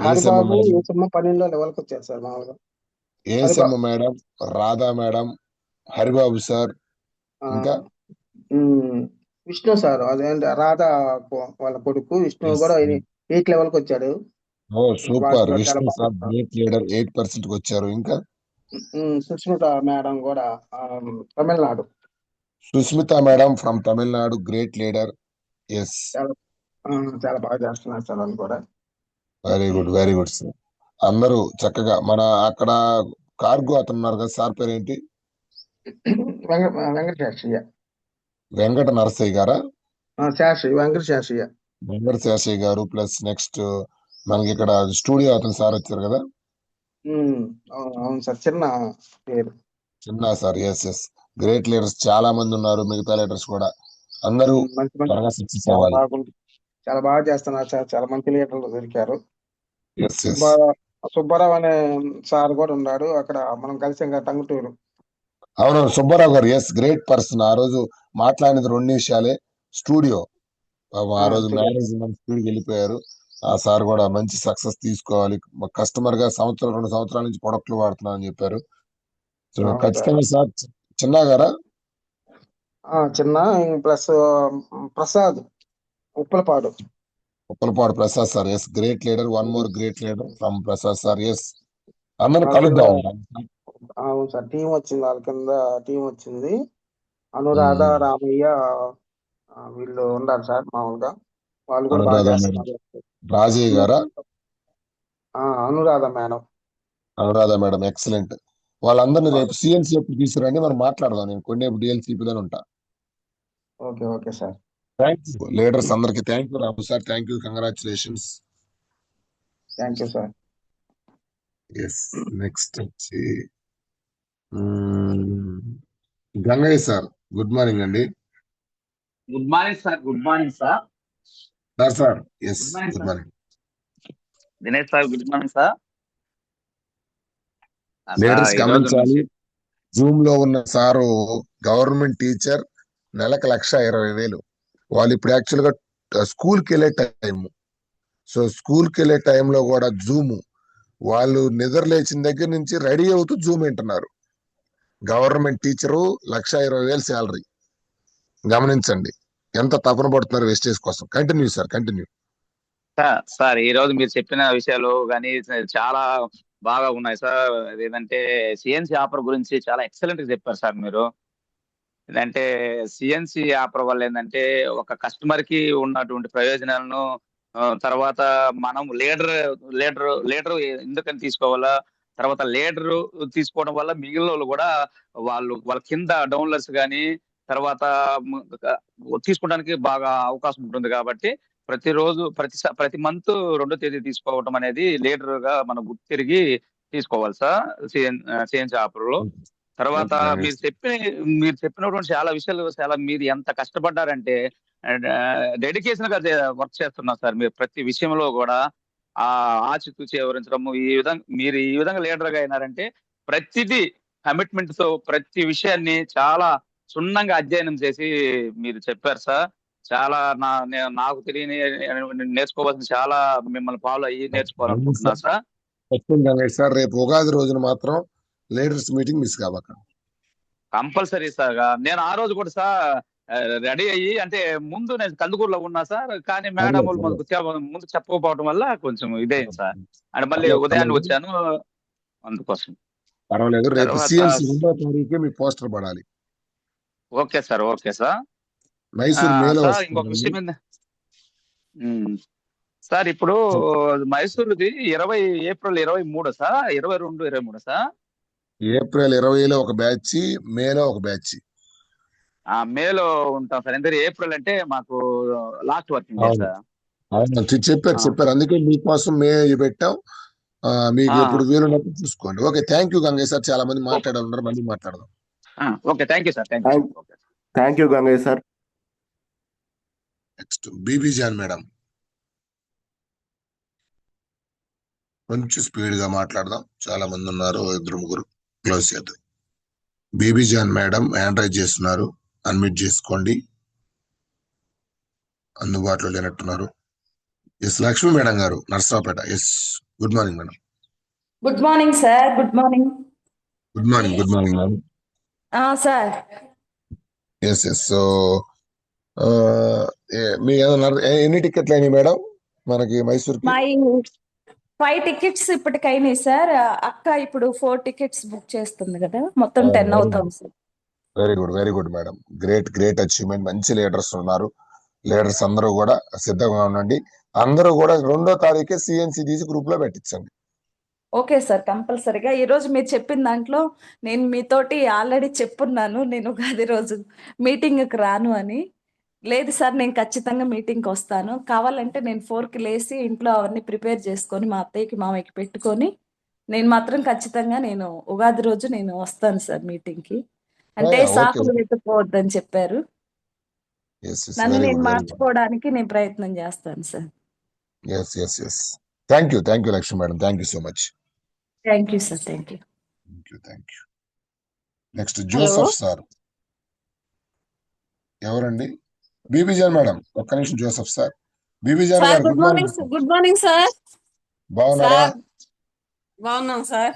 Speaker 13: హరిబాబు ఏసమ్మ 12 లెవెల్కి వచ్చారు సార్. మామూలుగా
Speaker 1: Yesamma madam, Radha madam, Haribabu sir, ఇంకా
Speaker 13: విష్ణు సార్. అదేంటి రాధా వాళ్ళ కొడుకు విష్ణు కూడా 8 లెవెల్కి వచ్చాడు.
Speaker 1: Super. Vishnu sir great leader, 8% వచ్చారు. ఇంకా
Speaker 13: సుస్మిత మేడం కూడా Tamil Nadu.
Speaker 1: Susmita madam from Tamil Nadu, great leader. Yes,
Speaker 13: చాలా బాగా చేస్తున్నారు సార్ వాళ్ళు కూడా.
Speaker 1: Very good sir. అందరూ చక్కగా మన అక్కడ కార్గో అతను ఉన్నారు కదా, సార్ పేరు ఏంటి? వెంకట నరసయ్య గారా? వెంకట శాస్త్రి గారు. ప్లస్ నెక్స్ట్ మనకి ఇక్కడ స్టూడియో అతను సార్ వచ్చారు కదా.
Speaker 13: అవును సార్. చిన్న
Speaker 1: సార్. ఎస్. గ్రేట్ లీడర్స్ చాలా మంది ఉన్నారు. మిగతా లీడర్స్ కూడా అందరూ త్వరగా సక్సెస్ అవ్వాలి.
Speaker 13: చాలా బాగా చేస్తున్నారు సార్. చాలా మంచి లీడర్లు దొరికారు.
Speaker 1: ఎస్.
Speaker 13: సుబ్బారావు అనే సార్ కూడా ఉన్నాడు అక్కడ, మనం కలిసి టంగుటూరు.
Speaker 1: అవును, సుబ్బారావు గారు. Yes, great person. ఆ రోజు మాట్లాడినది 2 నిమిషాలే. స్టూడియో ఆ రోజు మేనేజ్మెంట్ స్పీడ్కి వెళ్ళిపోయారు. ఆ సార్ కూడా మంచి సక్సెస్ తీసుకోవాలి. కస్టమర్ గా 2 సంవత్సరాల నుంచి ప్రొడక్ట్లు వాడుతున్నారని చెప్పారు. సో ఖచ్చితంగా సార్. చిన్న గారా?
Speaker 13: Chinna plus Prasad Uppalapadu
Speaker 1: Prasad sir. Yes, great leader. 1 more great leader from Prasad sir. Yes, అందరూ కలుద్దాం.
Speaker 13: అవును సార్. టీం వచ్చింది, వాళ్ళ కింద టీం వచ్చింది. అనురాధ, రామయ్య వీళ్ళు ఉన్నారు సార్. మామూలుగా వాళ్ళు కూడా బాగా చేస్తున్నారు.
Speaker 1: రాజయ్య గారా?
Speaker 13: అనురాధ మేడం.
Speaker 1: ఎక్సలెంట్. వాళ్ళందరినీ రేపు సిఎన్సి ఎప్పుడు తీసుకురండి, మనం మాట్లాడదాం. నేను కొన్ని డిఎల్సి ఇప్పుదని ఉంటా.
Speaker 13: Okay sir.
Speaker 1: Thank you leaders అందరికి. Thank you Ramu sir. Thank you. Congratulations.
Speaker 13: Thank you sir.
Speaker 1: Yes. Next వచ్చి గంగయ్య సార్. గుడ్ మార్నింగ్ అండి.
Speaker 14: Good morning sir.
Speaker 1: Sir. Yes, good morning.
Speaker 14: Dinesh sir, good morning sir.
Speaker 1: Leaders
Speaker 14: ఈ రోజు
Speaker 1: గమనించాలి.
Speaker 14: నుంచి
Speaker 1: Zoom లో ఉన్న sir government teacher, నెలకు 1,20,000. వాళ్ళు ఇప్పుడు యాక్చువల్ గా స్కూల్కి వెళ్ళే టైం. సో స్కూల్కి వెళ్ళే టైంలో కూడా జూమ్, వాళ్ళు నిద్ర లేచిన దగ్గర నుంచి రెడీ అవుతూ జూమ్ వింటున్నారు. Government teacher 1,20,000 salary. గమనించండి ఎంత తపన పడుతున్నారు వెస్టేజ్ కోసం. Continue sir, continue.
Speaker 14: సార్ ఈ రోజు మీరు చెప్పిన విషయాలు కానీ చాలా బాగా ఉన్నాయి సార్. ఏదంటే సిఎన్సి ఆఫర్ గురించి చాలా ఎక్సలెంట్ గా చెప్పారు సార్ మీరు. ఏంటంటే సిఎన్సి ఆఫర్ వల్ల ఏంటంటే ఒక కస్టమర్ కి ఉన్నటువంటి ప్రయోజనాలను తర్వాత మనం లీడర్ ఎందుకని తీసుకోవాలా, తర్వాత లీడర్ తీసుకోవడం వల్ల మిగిలిన వాళ్ళు కూడా వాళ్ళ కింద డౌన్లర్స్ కానీ తర్వాత తీసుకోవడానికి బాగా అవకాశం ఉంటుంది. కాబట్టి ప్రతిరోజు ప్రతి మంత్ 2వ తేదీ తీసుకోవడం అనేది లీడర్ గా మనం గుర్తు తిరిగి తీసుకోవాలి సార్ సిఎన్సి ఆఫర్ లో. తర్వాత మీరు చెప్పినటువంటి చాలా విషయాలు మీరు ఎంత కష్టపడ్డారంటే డెడికేషన్ గా వర్క్ చేస్తున్నారు సార్. మీరు ప్రతి విషయంలో కూడా ఆచితూచి వివరించడము, మీరు ఈ విధంగా లీడర్ గా అయినారంటే ప్రతిదీ కమిట్మెంట్ తో ప్రతి విషయాన్ని చాలా క్షుణ్ణంగా అధ్యయనం చేసి మీరు చెప్పారు సార్. చాలా నాకు తెలియని నేర్చుకోవాల్సిన చాలా మిమ్మల్ని ఫాలో అయ్యి నేర్చుకోవాలనుకుంటున్నా సార్.
Speaker 1: సార్ రేపు ఉగాది రోజున మాత్రం లీడర్స్ మీటింగ్ మిస్ కావక
Speaker 14: కంపల్సరీ సార్. నేను ఆ రోజు కూడా సార్ రెడీ అయ్యి, అంటే ముందు నేను కందుకూరులో ఉన్నా సార్, కానీ మేడం వాళ్ళు ముందు చెప్పకపోవడం వల్ల కొంచెం ఇదేంది సార్. అంటే మళ్ళీ ఉదయాన్నే వచ్చాను అందుకోసం.
Speaker 1: పర్వాలేదు, రేపు సిఎన్సి 2వ తారీఖు మీ పోస్టర్ పడాలి.
Speaker 14: Okay sir, okay sir.
Speaker 1: Mysore మేలో
Speaker 14: ఇంకొక విషయం ఏంది సార్, ఇప్పుడు మైసూరుది ఏప్రిల్ 23 సార్, 22, 23 సార్.
Speaker 1: ఏప్రిల్ 20లో ఒక బ్యాచ్, మేలో ఒక బ్యాచ్.
Speaker 14: మేలో ఉంటాం సార్. ఎందుకంటే ఏప్రిల్ అంటే మాకు లాస్ట్ వర్కింగ్ డే సార్.
Speaker 1: చెప్పారు అందుకే మీకోసం మే పెట్టాం. మీకు ఎప్పుడు వీలున్నప్పుడు చూసుకోండి. Okay, thank you Gangaiah sir. చాలా మంది మాట్లాడాలన్నారు, మళ్ళీ మాట్లాడదాం.
Speaker 14: Okay, thank you sir.
Speaker 2: Thank you Gangaiah sir.
Speaker 1: Next Bibi John madam, కొంచెం స్పీడ్ గా మాట్లాడదాం, చాలా మంది ఉన్నారు, 2-3 క్లోజ్ చేద్దాం. Bibi John madam hand raise చేస్తున్నారు, అన్మ్యూట్ చేసుకోండి. అందుబాటులో లేనట్టున్నారు. Yes Lakshmi madam garu, Narasaraopet. Yes, good morning madam.
Speaker 15: Good morning sir. Good morning.
Speaker 1: Good morning, good morning madam.
Speaker 15: Sir.
Speaker 1: Yes yes. So మీ ఎన్ని టికెట్లు అయినాయి మేడం మనకి మైసూర్కి?
Speaker 15: 5 టికెట్స్ ఇప్పటికైనాయి సార్. అక్క ఇప్పుడు 4 టికెట్స్ బుక్ చేస్తుంది కదా, మొత్తం 10 అవుతాం sir.
Speaker 1: Very good, very good madam. Great achievement. మంచి లీడర్స్ ఉన్నారు. లీడర్స్ అందరూ కూడా సిద్ధంగా ఉండండి. అందరూ కూడా 2వ తారీఖే సిఎన్సి తీసి గ్రూప్ లో పెట్టించండి.
Speaker 15: ఓకే సార్, కంపల్సరీగా. ఈ రోజు మీరు చెప్పిన దాంట్లో నేను మీతోటి ఆల్రెడీ చెప్పున్నాను, నేను ఉగాది రోజు మీటింగ్కి రాను అని. లేదు సార్, నేను ఖచ్చితంగా మీటింగ్కి వస్తాను. కావాలంటే నేను 4కి లేసి ఇంట్లో అవన్నీ ప్రిపేర్ చేసుకొని మా అత్తయ్యకి మామయ్యకి పెట్టుకొని నేను మాత్రం ఖచ్చితంగా నేను ఉగాది రోజు నేను వస్తాను సార్ మీటింగ్కి. అంటే సాకులు వెతుక్కోవద్దని చెప్పారు. నన్ను నేను మార్చుకోవడానికి నేను ప్రయత్నం చేస్తాను sir.
Speaker 1: Thank you Lakshmi madam. Thank you so much.
Speaker 15: Thank you sir. Thank you.
Speaker 1: Next Joseph sir. ఎవరండి? బీబీ జాన్ మేడం, ఒక్క నిమిషం. Joseph sir. బీబీ జాన్ గారు,
Speaker 16: good morning. Good morning sir.
Speaker 1: బాగున్నారా?
Speaker 16: బాగున్నాం సార్.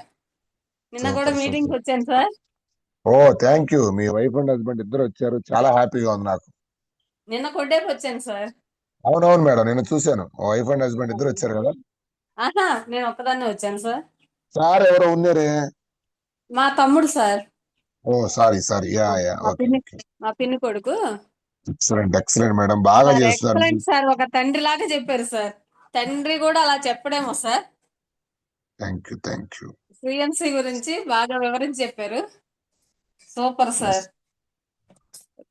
Speaker 16: నిన్న కూడా మీటింగ్ వచ్చాను సార్.
Speaker 1: Oh thank you. మీ వైఫ్ అండ్ హస్బెండ్ ఇద్దరు వచ్చారు, చాలా హ్యాపీగా ఉంది నాకు.
Speaker 16: నిన్న కొట్టేపు వచ్చాను సార్.
Speaker 1: అవునవును మేడం, నేను చూశాను. వైఫ్ అండ్ హస్బెండ్ ఇద్దరు వచ్చారు కదా.
Speaker 16: నేను ఒక్కదాన్నే వచ్చాను సార్.
Speaker 1: సార్ ఎవరో ఉన్నారే?
Speaker 16: మా తమ్ముడు సార్.
Speaker 1: ఓ సారీ.
Speaker 16: మా పిన్ని కొడుకు.
Speaker 1: ఎక్సలెంట్ మేడం, బాగా చేస్తున్నారు.
Speaker 16: Excellent sir. ఒక తండ్రి లాగా చెప్పారు సార్. తండ్రి కూడా అలా చెప్పడేమో సార్.
Speaker 1: Thank you.
Speaker 16: సిఎన్సి గురించి బాగా వివరించి చెప్పారు. Super sir.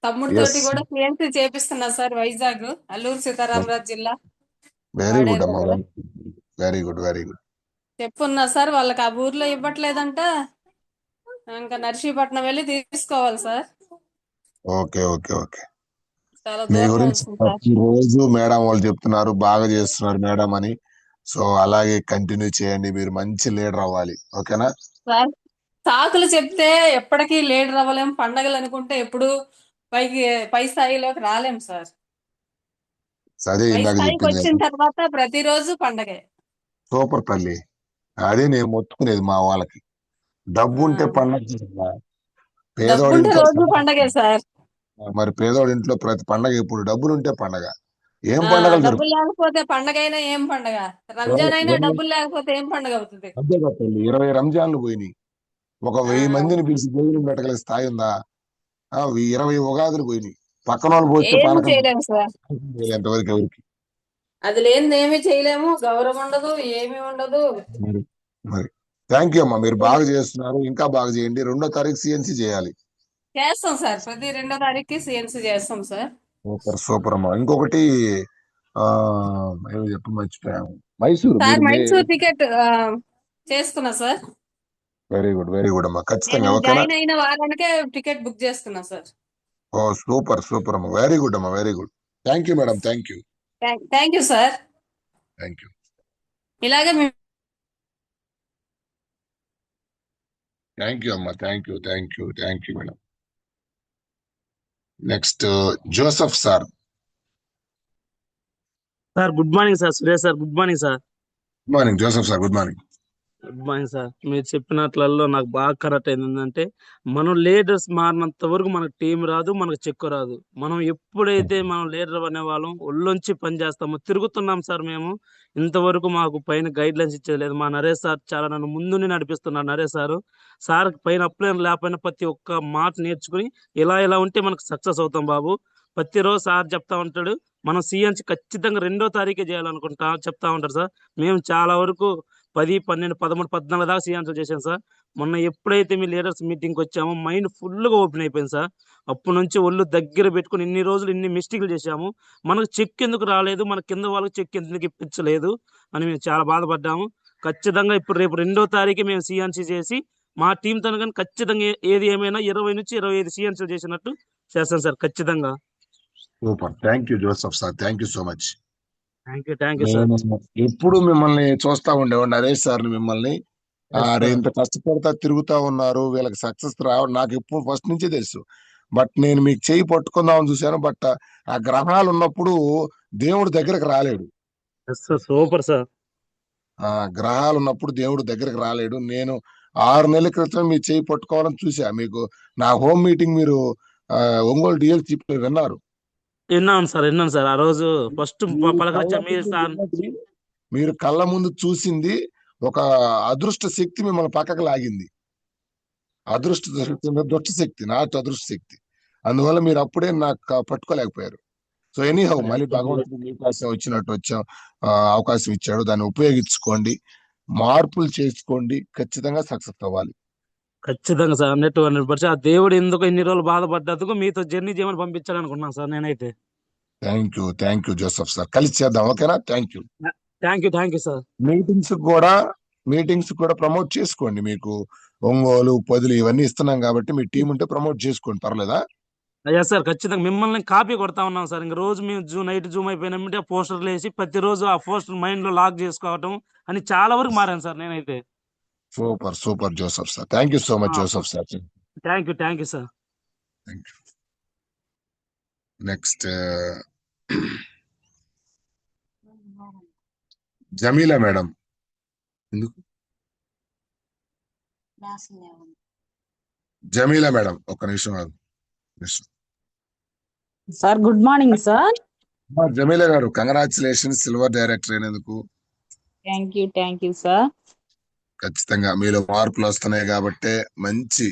Speaker 16: తమ్ముడు తోటి కూడా సిఎన్సి చేపిస్తున్నా సార్, వైజాగ్, అల్లూరు సీతారామరాజు జిల్లా.
Speaker 1: వెరీ గుడ్ అమ్మా, వెరీ గుడ్.
Speaker 16: చెప్పున్నా సార్, వాళ్ళకి ఆ ఊర్లో ఇవ్వట్లేదంట, ఇంకా నర్సీపట్నం వెళ్ళి తీసుకోవాలి సార్.
Speaker 1: ఓకే.
Speaker 16: చాలా
Speaker 1: మీ
Speaker 16: దూరం
Speaker 1: గురించి ప్రతిరోజు మేడం వాళ్ళు చెప్తున్నారు, బాగా చేస్తున్నారు మేడం అని. సో అలాగే కంటిన్యూ చేయండి, మీరు మంచి లీడర్ అవ్వాలి. ఓకేనా
Speaker 16: సార్? సాకులు చెప్తే ఎప్పటికీ లీడర్ అవ్వలేం, పండగలు అనుకుంటే ఎప్పుడు పై స్థాయిలోకి రాలేం సార్.
Speaker 1: అదే
Speaker 16: పై
Speaker 1: ఇందాక
Speaker 16: స్థాయికి
Speaker 1: చెప్పింది
Speaker 16: వచ్చిన తర్వాత ప్రతిరోజు పండగే.
Speaker 1: సూపర్ తల్లి. అదే నేను మొత్తుకునేది మా వాళ్ళకి. డబ్బు ఉంటే పండగ చేయాలా? పేదోడి
Speaker 16: డబ్బుంటే
Speaker 1: ఇంట్లో
Speaker 16: రోజు పండగే సార్.
Speaker 1: మరి పేదోడి ఇంట్లో ప్రతి పండగ ఇప్పుడు డబ్బులు ఉంటే పండగ. ఏం పండగలు
Speaker 16: డబ్బులు
Speaker 1: జరుగుతాయి?
Speaker 16: లేకపోతే పండగైనా ఏం పండగ? రంజాన్ అయినా డబ్బులు లేకపోతే ఏం పండగ అవుతుంది?
Speaker 1: అంతే కదా తల్లి. 20 రంజాన్లు పోయినాయి. ఒక 1000 మందిని పిలిచి భోజనం పెట్టగల స్థాయి ఉందా? 20 ఉగాదులు పోయినాయి. పక్కన వాళ్ళు పోస్తే
Speaker 16: ఏం
Speaker 1: పానకం
Speaker 16: చేయలేము సార్.
Speaker 1: ఎంతవరకు ఎవరికి
Speaker 16: అది లేనిది ఏమీ చేయలేము. గౌరవం ఉండదు, ఏమీ ఉండదు.
Speaker 1: మరి మరి థ్యాంక్ యూ అమ్మా. మీరు బాగా చేస్తున్నారు, ఇంకా బాగా చేయండి. 2వ తారీఖు సిఎన్సి చేయాలి.
Speaker 16: చేస్తాం సార్. ప్రతి 2వ తారీఖుకి సిఎన్సి చేస్తాం సార్.
Speaker 1: సూపర్ సూపర్ అమ్మా. ఇంకొకటి ఏమో చెప్పి మర్చిపోయాము. మైసూరు
Speaker 16: సార్
Speaker 1: మీరు
Speaker 16: మైసూర్ టికెట్ చేసుకున్నా సార్.
Speaker 1: వెరీ గుడ్ అమ్మా.
Speaker 16: నేను
Speaker 1: ఖచ్చితంగా ఓకేనా?
Speaker 16: జాయిన్ అయిన వారానికే టికెట్ బుక్ చేసుకున్నా సార్.
Speaker 1: ఓ సూపర్ అమ్మా. వెరీ గుడ్ అమ్మా. Very good. Thank you madam. Thank you
Speaker 16: thank you sir.
Speaker 1: Thank you
Speaker 16: ఇలాగే
Speaker 1: థ్యాంక్ యూ అమ్మా. Thank you madam. Next Joseph sir.
Speaker 17: Sir good morning sir. Suresh sir good morning sir.
Speaker 1: Good morning Joseph sir. Good morning.
Speaker 17: Good morning sir. మీరు చెప్పినట్లలో నాకు బాగా correct అయింది ఏంటంటే, మనం leaders మారినంత వరకు మనకు టీం రాదు, మనకు చెక్కు రాదు. మనం ఎప్పుడైతే మనం లీడర్ అనే వాళ్ళం ఒళ్ళొంచి పని చేస్తామో తిరుగుతున్నాం సార్. మేము ఇంతవరకు మాకు పైన గైడ్ లైన్స్ ఇచ్చేది లేదు. మా నరేష్ సార్ చాలా నన్ను ముందుని నడిపిస్తున్నారు. నరేష్ సార్ పైన అప్లైన్ లేకపోయినా ప్రతి ఒక్క మాట నేర్చుకుని ఇలా ఉంటే మనకు సక్సెస్ అవుతాం బాబు. ప్రతిరోజు సార్ చెప్తా ఉంటాడు, మనం సిఎన్సి ఖచ్చితంగా 2వ తారీఖే చేయాలనుకుంటా చెప్తా ఉంటారు సార్. మేము చాలా వరకు 10, 12, 13, 14 దాకా సిఎన్సి చేశాను సార్. మొన్న ఎప్పుడైతే మీ లీడర్స్ మీటింగ్కి వచ్చామో మైండ్ ఫుల్గా ఓపెన్ అయిపోయింది సార్. అప్పటి నుంచి ఒళ్ళు దగ్గర పెట్టుకుని ఇన్ని రోజులు ఇన్ని మిస్టేక్లు చేశాము. మనకు చెక్ ఎందుకు రాలేదు, మన కింద వాళ్ళకి చెక్ ఎందుకు ఇప్పించలేదు అని మేము చాలా బాధపడ్డాము. ఖచ్చితంగా ఇప్పుడు రేపు 2వ తారీఖు మేము సిఎన్సి చేసి మా టీం తను కానీ ఖచ్చితంగా ఏది ఏమైనా 20 నుంచి 25 సిఎన్సి చేసినట్టు చేస్తాను సార్ ఖచ్చితంగా.
Speaker 1: Super. Thank you Joseph sir. Thank you so much.
Speaker 17: Thank you sir.
Speaker 1: ఎప్పుడు మిమ్మల్ని చూస్తా ఉండేవాడు నరేష్ సార్ని. మిమ్మల్ని
Speaker 17: Yes,
Speaker 1: అరే
Speaker 17: sir.
Speaker 1: ఇంత కష్టపడతా తిరుగుతా ఉన్నారు, వీళ్ళకి సక్సెస్ రావడం నాకు ఎప్పుడు ఫస్ట్ నుంచే తెలుసు. బట్ నేను మీకు చేయి పట్టుకుందామని చూశాను. బట్ ఆ గ్రహాలు ఉన్నప్పుడు దేవుడు దగ్గరకు రాలేడు.
Speaker 17: Yes, sir. Super sir.
Speaker 1: ఆ గ్రహాలు ఉన్నప్పుడు దేవుడు దగ్గరకు రాలేడు. నేను 6 నెలల క్రితం మీ చేయి పట్టుకోవాలని చూసా. మీకు నా హోమ్ మీటింగ్ మీరు ఒంగోలు డిఎల్ చీఫ్ విన్నారు.
Speaker 17: విన్నాను సార్. ఆ రోజు ఫస్ట్ పలకరించా మీరు సార్.
Speaker 1: మీరు కళ్ళ ముందు చూసింది ఒక అదృష్ట శక్తి మిమ్మల్ని పక్కకు లాగింది. అదృష్ట శక్తి, దుష్ట శక్తి, నాట్ అదృష్ట శక్తి. అందువల్ల మీరు అప్పుడే నాకు పట్టుకోలేకపోయారు. సో ఎనీహౌ మళ్ళీ భగవంతుడు మీకోసం వచ్చాం, అవకాశం ఇచ్చాడు. దాన్ని ఉపయోగించుకోండి, మార్పులు చేసుకోండి, ఖచ్చితంగా సక్సెస్ అవ్వాలి.
Speaker 17: ఖచ్చితంగా సార్ 100%. ఆ దేవుడు ఎందుకు ఇన్ని రోజులు బాధపడ్డందుకు మీతో జర్నీ చేయమని పంపించాడు అనుకున్నాను సార్ నేనైతే.
Speaker 1: Thank you Joseph sir. కలిసి చేద్దాం ఓకేనా? Thank you
Speaker 17: sir.
Speaker 1: మీటింగ్స్ కూడా ప్రమోట్ చేసుకోండి. మీకు ఒంగోలు, పొదిలి ఇవన్నీ ఇస్తున్నాం కాబట్టి మీ టీం ఉంటే ప్రమోట్ చేసుకోండి, పర్లేదా?
Speaker 17: అయ్యా సార్ ఖచ్చితంగా మిమ్మల్ని కాపీ కొడతా ఉన్నాం సార్. ఇంక రోజు మేము నైట్ జూమ్ అయిపోయినామంటే పోస్టర్లు వేసి ప్రతిరోజు ఆ పోస్టర్ మైండ్ లో లాక్ చేసుకోవటం అని చాలా వరకు మారాను సార్ నేనైతే.
Speaker 1: Super Joseph sir. Thank you so much Joseph sir.
Speaker 17: Thank you sir.
Speaker 1: Next Jamila madam. ఎందుకు జమీలా మేడం ఒక్క నిమిషం
Speaker 18: sir. Good morning sir.
Speaker 1: Jamila గారు కంగ్రాచులేషన్స్ సిల్వర్ డైరెక్టర్ అయినందుకు.
Speaker 18: Thank you sir.
Speaker 1: ఖచ్చితంగా మీలో మార్పులు వస్తున్నాయి కాబట్టి మంచి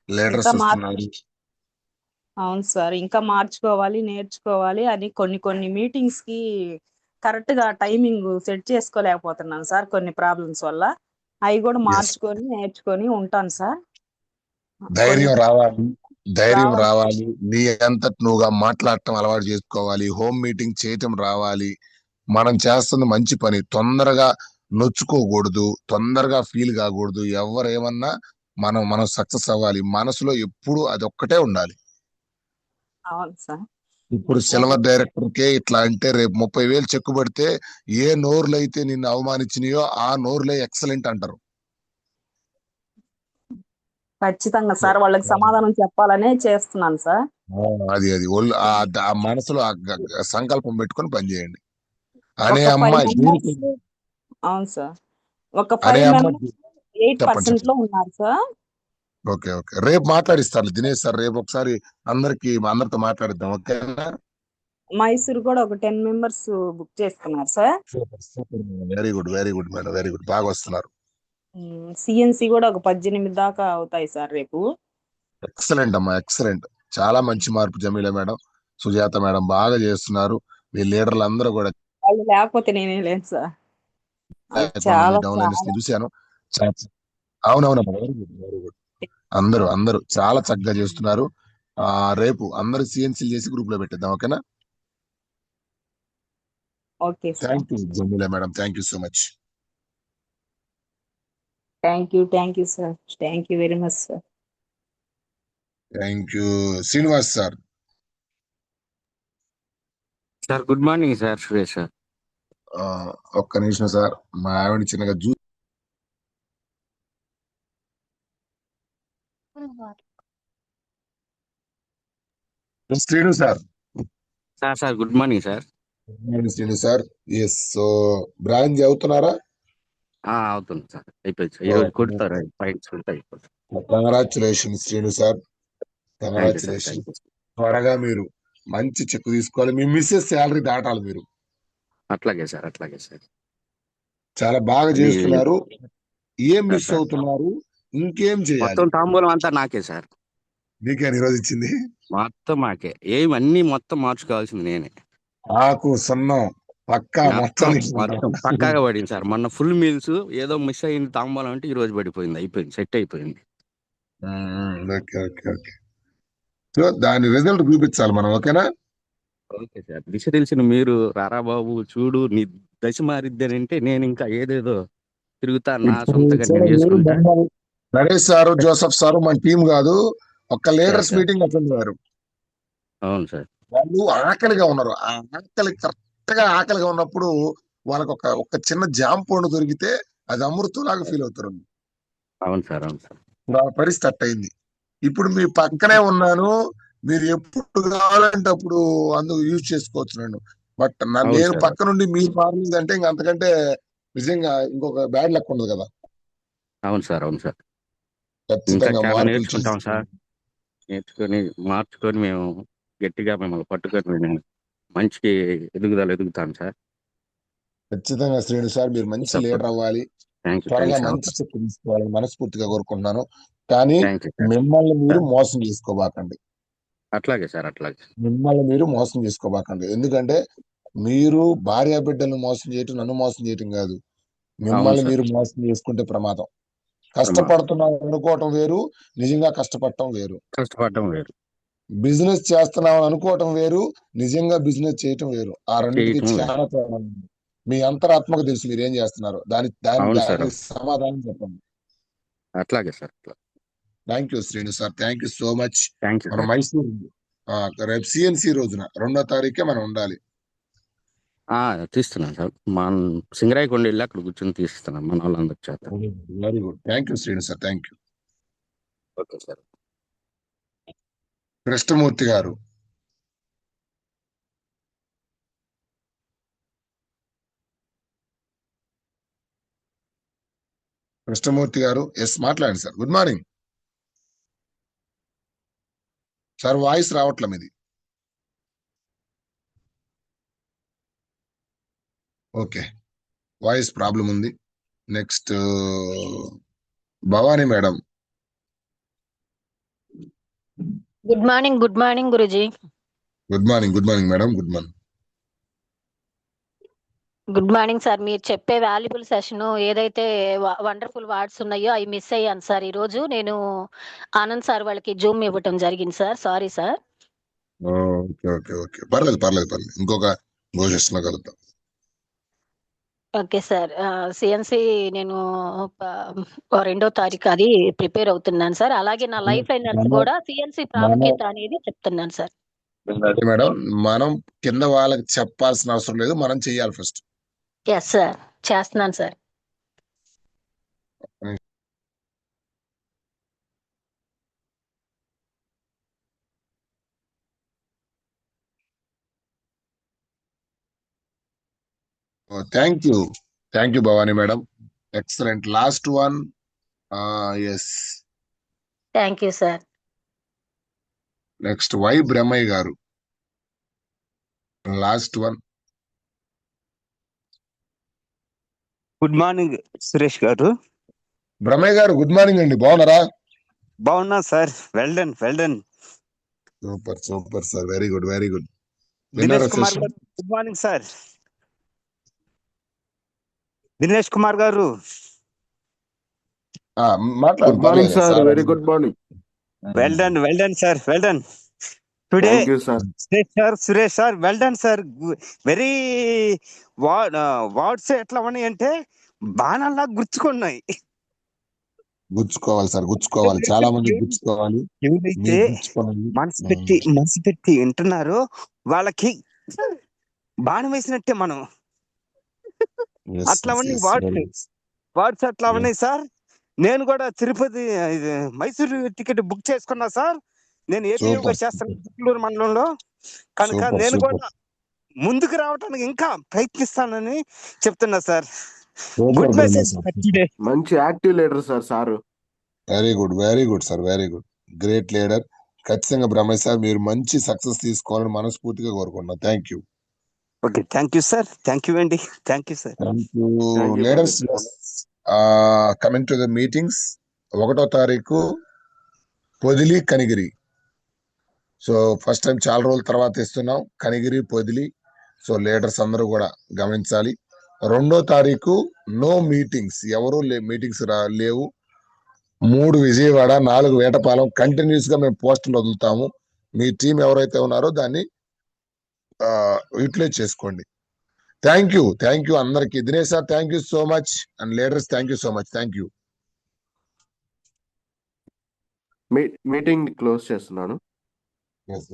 Speaker 1: లీడర్స్ వస్తున్నారు.
Speaker 18: అవును సార్, ఇంకా మార్చుకోవాలి, నేర్చుకోవాలి అని కొన్ని మీటింగ్స్ కి కరెక్ట్ గా టైమింగ్ సెట్ చేసుకోలేకపోతున్నాను సార్. కొన్ని ప్రాబ్లమ్స్ వల్ల అవి కూడా మార్చుకొని నేర్చుకొని ఉంటాను సార్.
Speaker 1: ధైర్యం రావాలి. నీ అంతటి నువ్వుగా మాట్లాడటం అలవాటు చేసుకోవాలి. హోమ్ మీటింగ్ చేయటం రావాలి. మనం చేస్తుంది మంచి పని. తొందరగా నొచ్చుకోకూడదు, తొందరగా ఫీల్ కాకూడదు. ఎవరేమన్నా మనం సక్సెస్ అవ్వాలి. మనసులో ఎప్పుడు అదొక్కటే ఉండాలి.
Speaker 18: అవును సార్.
Speaker 1: ఇప్పుడు సిల్వర్ డైరెక్టర్ కే ఇట్లా అంటే రేపు 30,000 చెక్కు పడితే ఏ నోర్లు అయితే నిన్ను అవమానించినాయో ఆ నోర్లే ఎక్సలెంట్ అంటారు.
Speaker 18: ఖచ్చితంగా సార్ వాళ్ళకి సమాధానం చెప్పాలనే చేస్తున్నాను సార్.
Speaker 1: అది ఒళ్ళు ఆ మనసులో సంకల్పం పెట్టుకొని పనిచేయండి. అనే
Speaker 18: ఒక
Speaker 1: అమ్మ
Speaker 18: 5
Speaker 1: దీనికి
Speaker 18: మెంబర్స్ అవును సార్. ఒక
Speaker 1: అనే
Speaker 18: 5
Speaker 1: అమ్మ
Speaker 18: మెంబర్స్
Speaker 1: చెప్పండి
Speaker 18: 8% లో ఉన్నారు సార్.
Speaker 1: ఓకే రేపు మాట్లాడిస్తారు దినేష్ సార్. రేపు ఒకసారి అందరితో మాట్లాడిద్దాం. ఓకేనా?
Speaker 18: మైసూర్ కూడా ఒక 10 మెంబర్స్ బుక్ చేసుకున్నారు sir.
Speaker 1: Very good madam, very good. బాగా వస్తున్నారు.
Speaker 18: సిఎన్సి కూడా ఒక 18 దాకా అవుతాయి సార్ రేపు.
Speaker 1: ఎక్సలెంట్ అమ్మా, ఎక్సలెంట్. చాలా మంచి మార్పు. జమీలా మేడం, సుజాత మేడం బాగా చేస్తున్నారు. మీ లీడర్లు అందరూ కూడా
Speaker 18: వాళ్ళు లేకపోతే నేనే లేను సార్. చాలా
Speaker 1: చూశాను. అవునవునమ్మా, వెరీ గుడ్. అందరూ చాలా చక్కగా చేస్తున్నారు. రేపు అందరూ సిఎన్సీలు చేసి గ్రూప్ లో పెట్టిద్దాం. ఓకేనా?
Speaker 18: Okay sir.
Speaker 1: Thank you Jameela madam, thank you so much.
Speaker 18: Thank you sir. Thank you very much sir.
Speaker 1: Thank you Srinivas sir.
Speaker 19: Sir good morning sir. Suresh sir.
Speaker 1: ఒక్క నిమిషం సార్, మా ఆవిడ చిన్నగా Srinu sir.
Speaker 19: Sir good morning sir.
Speaker 1: Srinu sir. Yes. So branch అవుతున్నారా?
Speaker 19: అవుతుంది sir. అయిపోయింది sir. ఈ రోజు కొడతారు పాయింట్స్ ఉంటాయి.
Speaker 1: Congratulation Srinu sir, congratulation. త్వరగా మీరు మంచి చెక్ తీసుకోవాలి. మీ మిస్సెస్ శాలరీ దాటాలి మీరు.
Speaker 19: అట్లాగే సార్.
Speaker 1: చాలా బాగా చేస్తున్నారు. ఏం మిస్ అవుతున్నారు? ఇంకేం చేయాలి?
Speaker 19: మొత్తం తాంబూలం అంతా నాకే సార్.
Speaker 1: నీకే ఈరోజు ఇచ్చింది?
Speaker 19: మొత్తం మాకే. ఏమన్నీ మొత్తం మార్చుకోవాల్సింది నేనే.
Speaker 1: నాకు సున్నం పక్కా మొత్తం
Speaker 19: పక్కాగా పడింది సార్. మొన్న ఫుల్ మీల్స్ ఏదో మిస్ అయింది తాంబూలం అంటే ఈ రోజు పడిపోయింది. అయిపోయింది, సెట్ అయిపోయింది.
Speaker 1: ఓకే. సో దాని రిజల్ట్ చూపించాలి మనం. ఓకేనా?
Speaker 19: Okay sir. దిశ తెలిసిన మీరు రారా బాబు చూడు నీ దశ మారిద్దేనంటే నేను ఇంకా ఏదేదో తిరుగుతా నా సొంతగా నేను చేసుకుంటా.
Speaker 1: నరేష్ సారు, జోసఫ్ సారు మన టీం కాదు, ఒక్క లీడర్స్ మీటింగ్ అటెండ్ అయ్యారు.
Speaker 19: అవును సార్.
Speaker 1: వాళ్ళు ఆకలిగా ఉన్నారు. ఆ కరెక్ట్ గా ఆకలిగా ఉన్నప్పుడు వాళ్ళకి ఒక చిన్న జామ్ పండు దొరికితే అది అమృతంలాగా ఫీల్ అవుతారు.
Speaker 19: అవును సార్.
Speaker 1: పరిస్థితి అట్టయింది. ఇప్పుడు మీ పక్కనే ఉన్నాను, మీరు ఎప్పుడు కావాలంటే అప్పుడు అందుకు యూజ్ చేసుకోవచ్చు నన్ను. బట్ నేను పక్క నుండి మీరు మారలేదంటే ఇంక అంతకంటే నిజంగా ఇంకొక బ్యాడ్ లక్ ఉండదు కదా.
Speaker 19: అవును సార్.
Speaker 1: ఖచ్చితంగా
Speaker 19: చాలా నేర్చుకుంటాం సార్. నేర్చుకొని మార్చుకొని మేము గట్టిగా మిమ్మల్ని పట్టుకొని మంచి ఎదుగుతాం సార్.
Speaker 1: ఖచ్చితంగా శ్రేణు సార్, మీరు మంచి లీడర్ అవ్వాలి. త్వరగా మంచి చెప్పు తీసుకోవాలని మనస్ఫూర్తిగా కోరుకుంటున్నాను. కానీ మిమ్మల్ని మీరు మోసం చేసుకోబాకండి.
Speaker 19: అట్లాగే సార్.
Speaker 1: మిమ్మల్ని మీరు మోసం చేసుకోబాకండి. ఎందుకంటే మీరు భార్య బిడ్డలను మోసం చేయటం, నన్ను మోసం చేయటం కాదు. మిమ్మల్ని మీరు మోసం చేసుకుంటే ప్రమాదం. కష్టపడుతున్నాం అనుకోవటం వేరు, నిజంగా కష్టపడటం వేరు. బిజినెస్ చేస్తున్నాం అనుకోవటం వేరు, నిజంగా బిజినెస్ చేయటం వేరు. ఆ రెండింటికి చాలా తేడా ఉంది. మీ అంతరాత్మకు తెలుసు మీరు ఏం చేస్తున్నారు. దానికి సమాధానం చెప్పండి.
Speaker 19: అట్లాగే sir.
Speaker 1: Thank you Srinu sir, thank you so much. మన మైసూరు రేపు సిఎన్సి రోజున 2వ తారీఖే మనం ఉండాలి.
Speaker 19: తీస్తున్నాం సార్. మన సింగరాయకొండ వెళ్ళి అక్కడ కూర్చొని తీస్తున్నాం మన వాళ్ళందరి చేత.
Speaker 1: Very good. Thank you Srinu sir, thank you.
Speaker 19: Okay sir.
Speaker 1: Krishnamurthy గారు. కృష్ణమూర్తి గారు, ఎస్ మాట్లాడండి sir. Good morning sir. Voice రావట్లే మీది. ఓకే, వాయిస్ ప్రాబ్లం ఉంది. Next Bhavani madam.
Speaker 20: Good morning Guruji.
Speaker 1: Good morning madam.
Speaker 20: Good morning sir. మీరు చెప్పే వాల్యుబుల్ సెషన్ ఏదైతే వండర్ఫుల్ వర్డ్స్ ఉన్నాయో అవి మిస్ అయ్యాను సార్. ఈ రోజు నేను ఆనంద్ సార్ వాళ్ళకి జూమ్ ఇవ్వటం జరిగింది సార్. Sorry sir.
Speaker 1: ఓకే పర్లేదు. ఇంకొక సెషన్ లో కలుద్దాం.
Speaker 20: Okay sir. సిఎన్సి నేను 2వ తారీఖు అది ప్రిపేర్ అవుతున్నాను సార్. అలాగే నా లైఫ్ ఫైనాన్స్ కూడా సిఎన్సి ప్రాముఖ్యత అనేది చెప్తున్నాను సార్.
Speaker 1: మేడం, మనం కింద వాళ్ళకి చెప్పాల్సిన అవసరం లేదు, మనం చెయ్యాలి ఫస్ట్.
Speaker 20: ఎస్ సార్, చేస్తున్నాను sir.
Speaker 1: Thank you Bhavani madam, excellent. Last one. Yes,
Speaker 20: thank you sir.
Speaker 1: Next Y Brahmaiah garu, last one.
Speaker 21: Good morning Suresh garu.
Speaker 1: Brahmaiah garu good morning అండి, బాగున్నారా?
Speaker 21: బాగున్నా sir. Well done, well done.
Speaker 1: Super sir, very good, very good.
Speaker 21: Dinesh Kumar garu good morning sir. Dinesh Kumar garu
Speaker 2: good morning sir. Very good morning.
Speaker 21: Well done sir, well done. Today Suresh sir well done sir. Very words ఎట్లా ఉన్నాయి అంటే బాణాల్లా గుర్తుకున్నాయి.
Speaker 1: గుచ్చుకోవాలి sir, గుచ్చుకోవాలి, చాలా మంది గుచ్చుకోవాలి.
Speaker 21: ఎవరైతే మనసు పెట్టి వింటున్నారో వాళ్ళకి బాణం వేసినట్టే మనం. అట్లా ఉన్నాయి వార్డ్స్ అట్లా ఉన్నాయి సార్. నేను కూడా తిరుపతి మైసూరు టికెట్ బుక్ చేసుకున్నా సార్. నేను ఏపీ చేస్తాను చిత్తూరు మండలంలో కనుక నేను కూడా ముందుకు రావడానికి ఇంకా ప్రయత్నిస్తానని చెప్తున్నా సార్. Good message.
Speaker 2: మంచి active leader sir.
Speaker 1: Very good sir, very good, great leader. ఖచ్చితంగా బ్రహ్మయ్య సార్ మీరు మంచి సక్సెస్ తీసుకోవాలని మనస్ఫూర్తిగా కోరుకుంటున్నాం. Thank you.
Speaker 21: Okay, thank you sir. Thank you అండి. Thank you sir.
Speaker 1: Leaders coming to the meetings. 1వ తారీఖు Podili, Kanigiri. So first time చాలా రోజుల తర్వాత ఇస్తున్నాం కనిగిరి, పొదిలి. సో లీడర్స్ అందరూ కూడా గమనించాలి. 2వ తారీఖు నో మీటింగ్స్, ఎవరు మీటింగ్స్ లేవు. 3 విజయవాడ, 4 వేటపాలెం. కంటిన్యూస్ గా మేము పోస్టులు వదులుతాము. మీ టీం ఎవరైతే ఉన్నారో దాన్ని యూటిలైజ్ చేసుకోండి. థ్యాంక్ యూ అందరికి. Dinesh sir thank you so much, and leaders thank you so much. Thank you.
Speaker 2: Meeting close చేస్తున్నాను.
Speaker 1: Yes.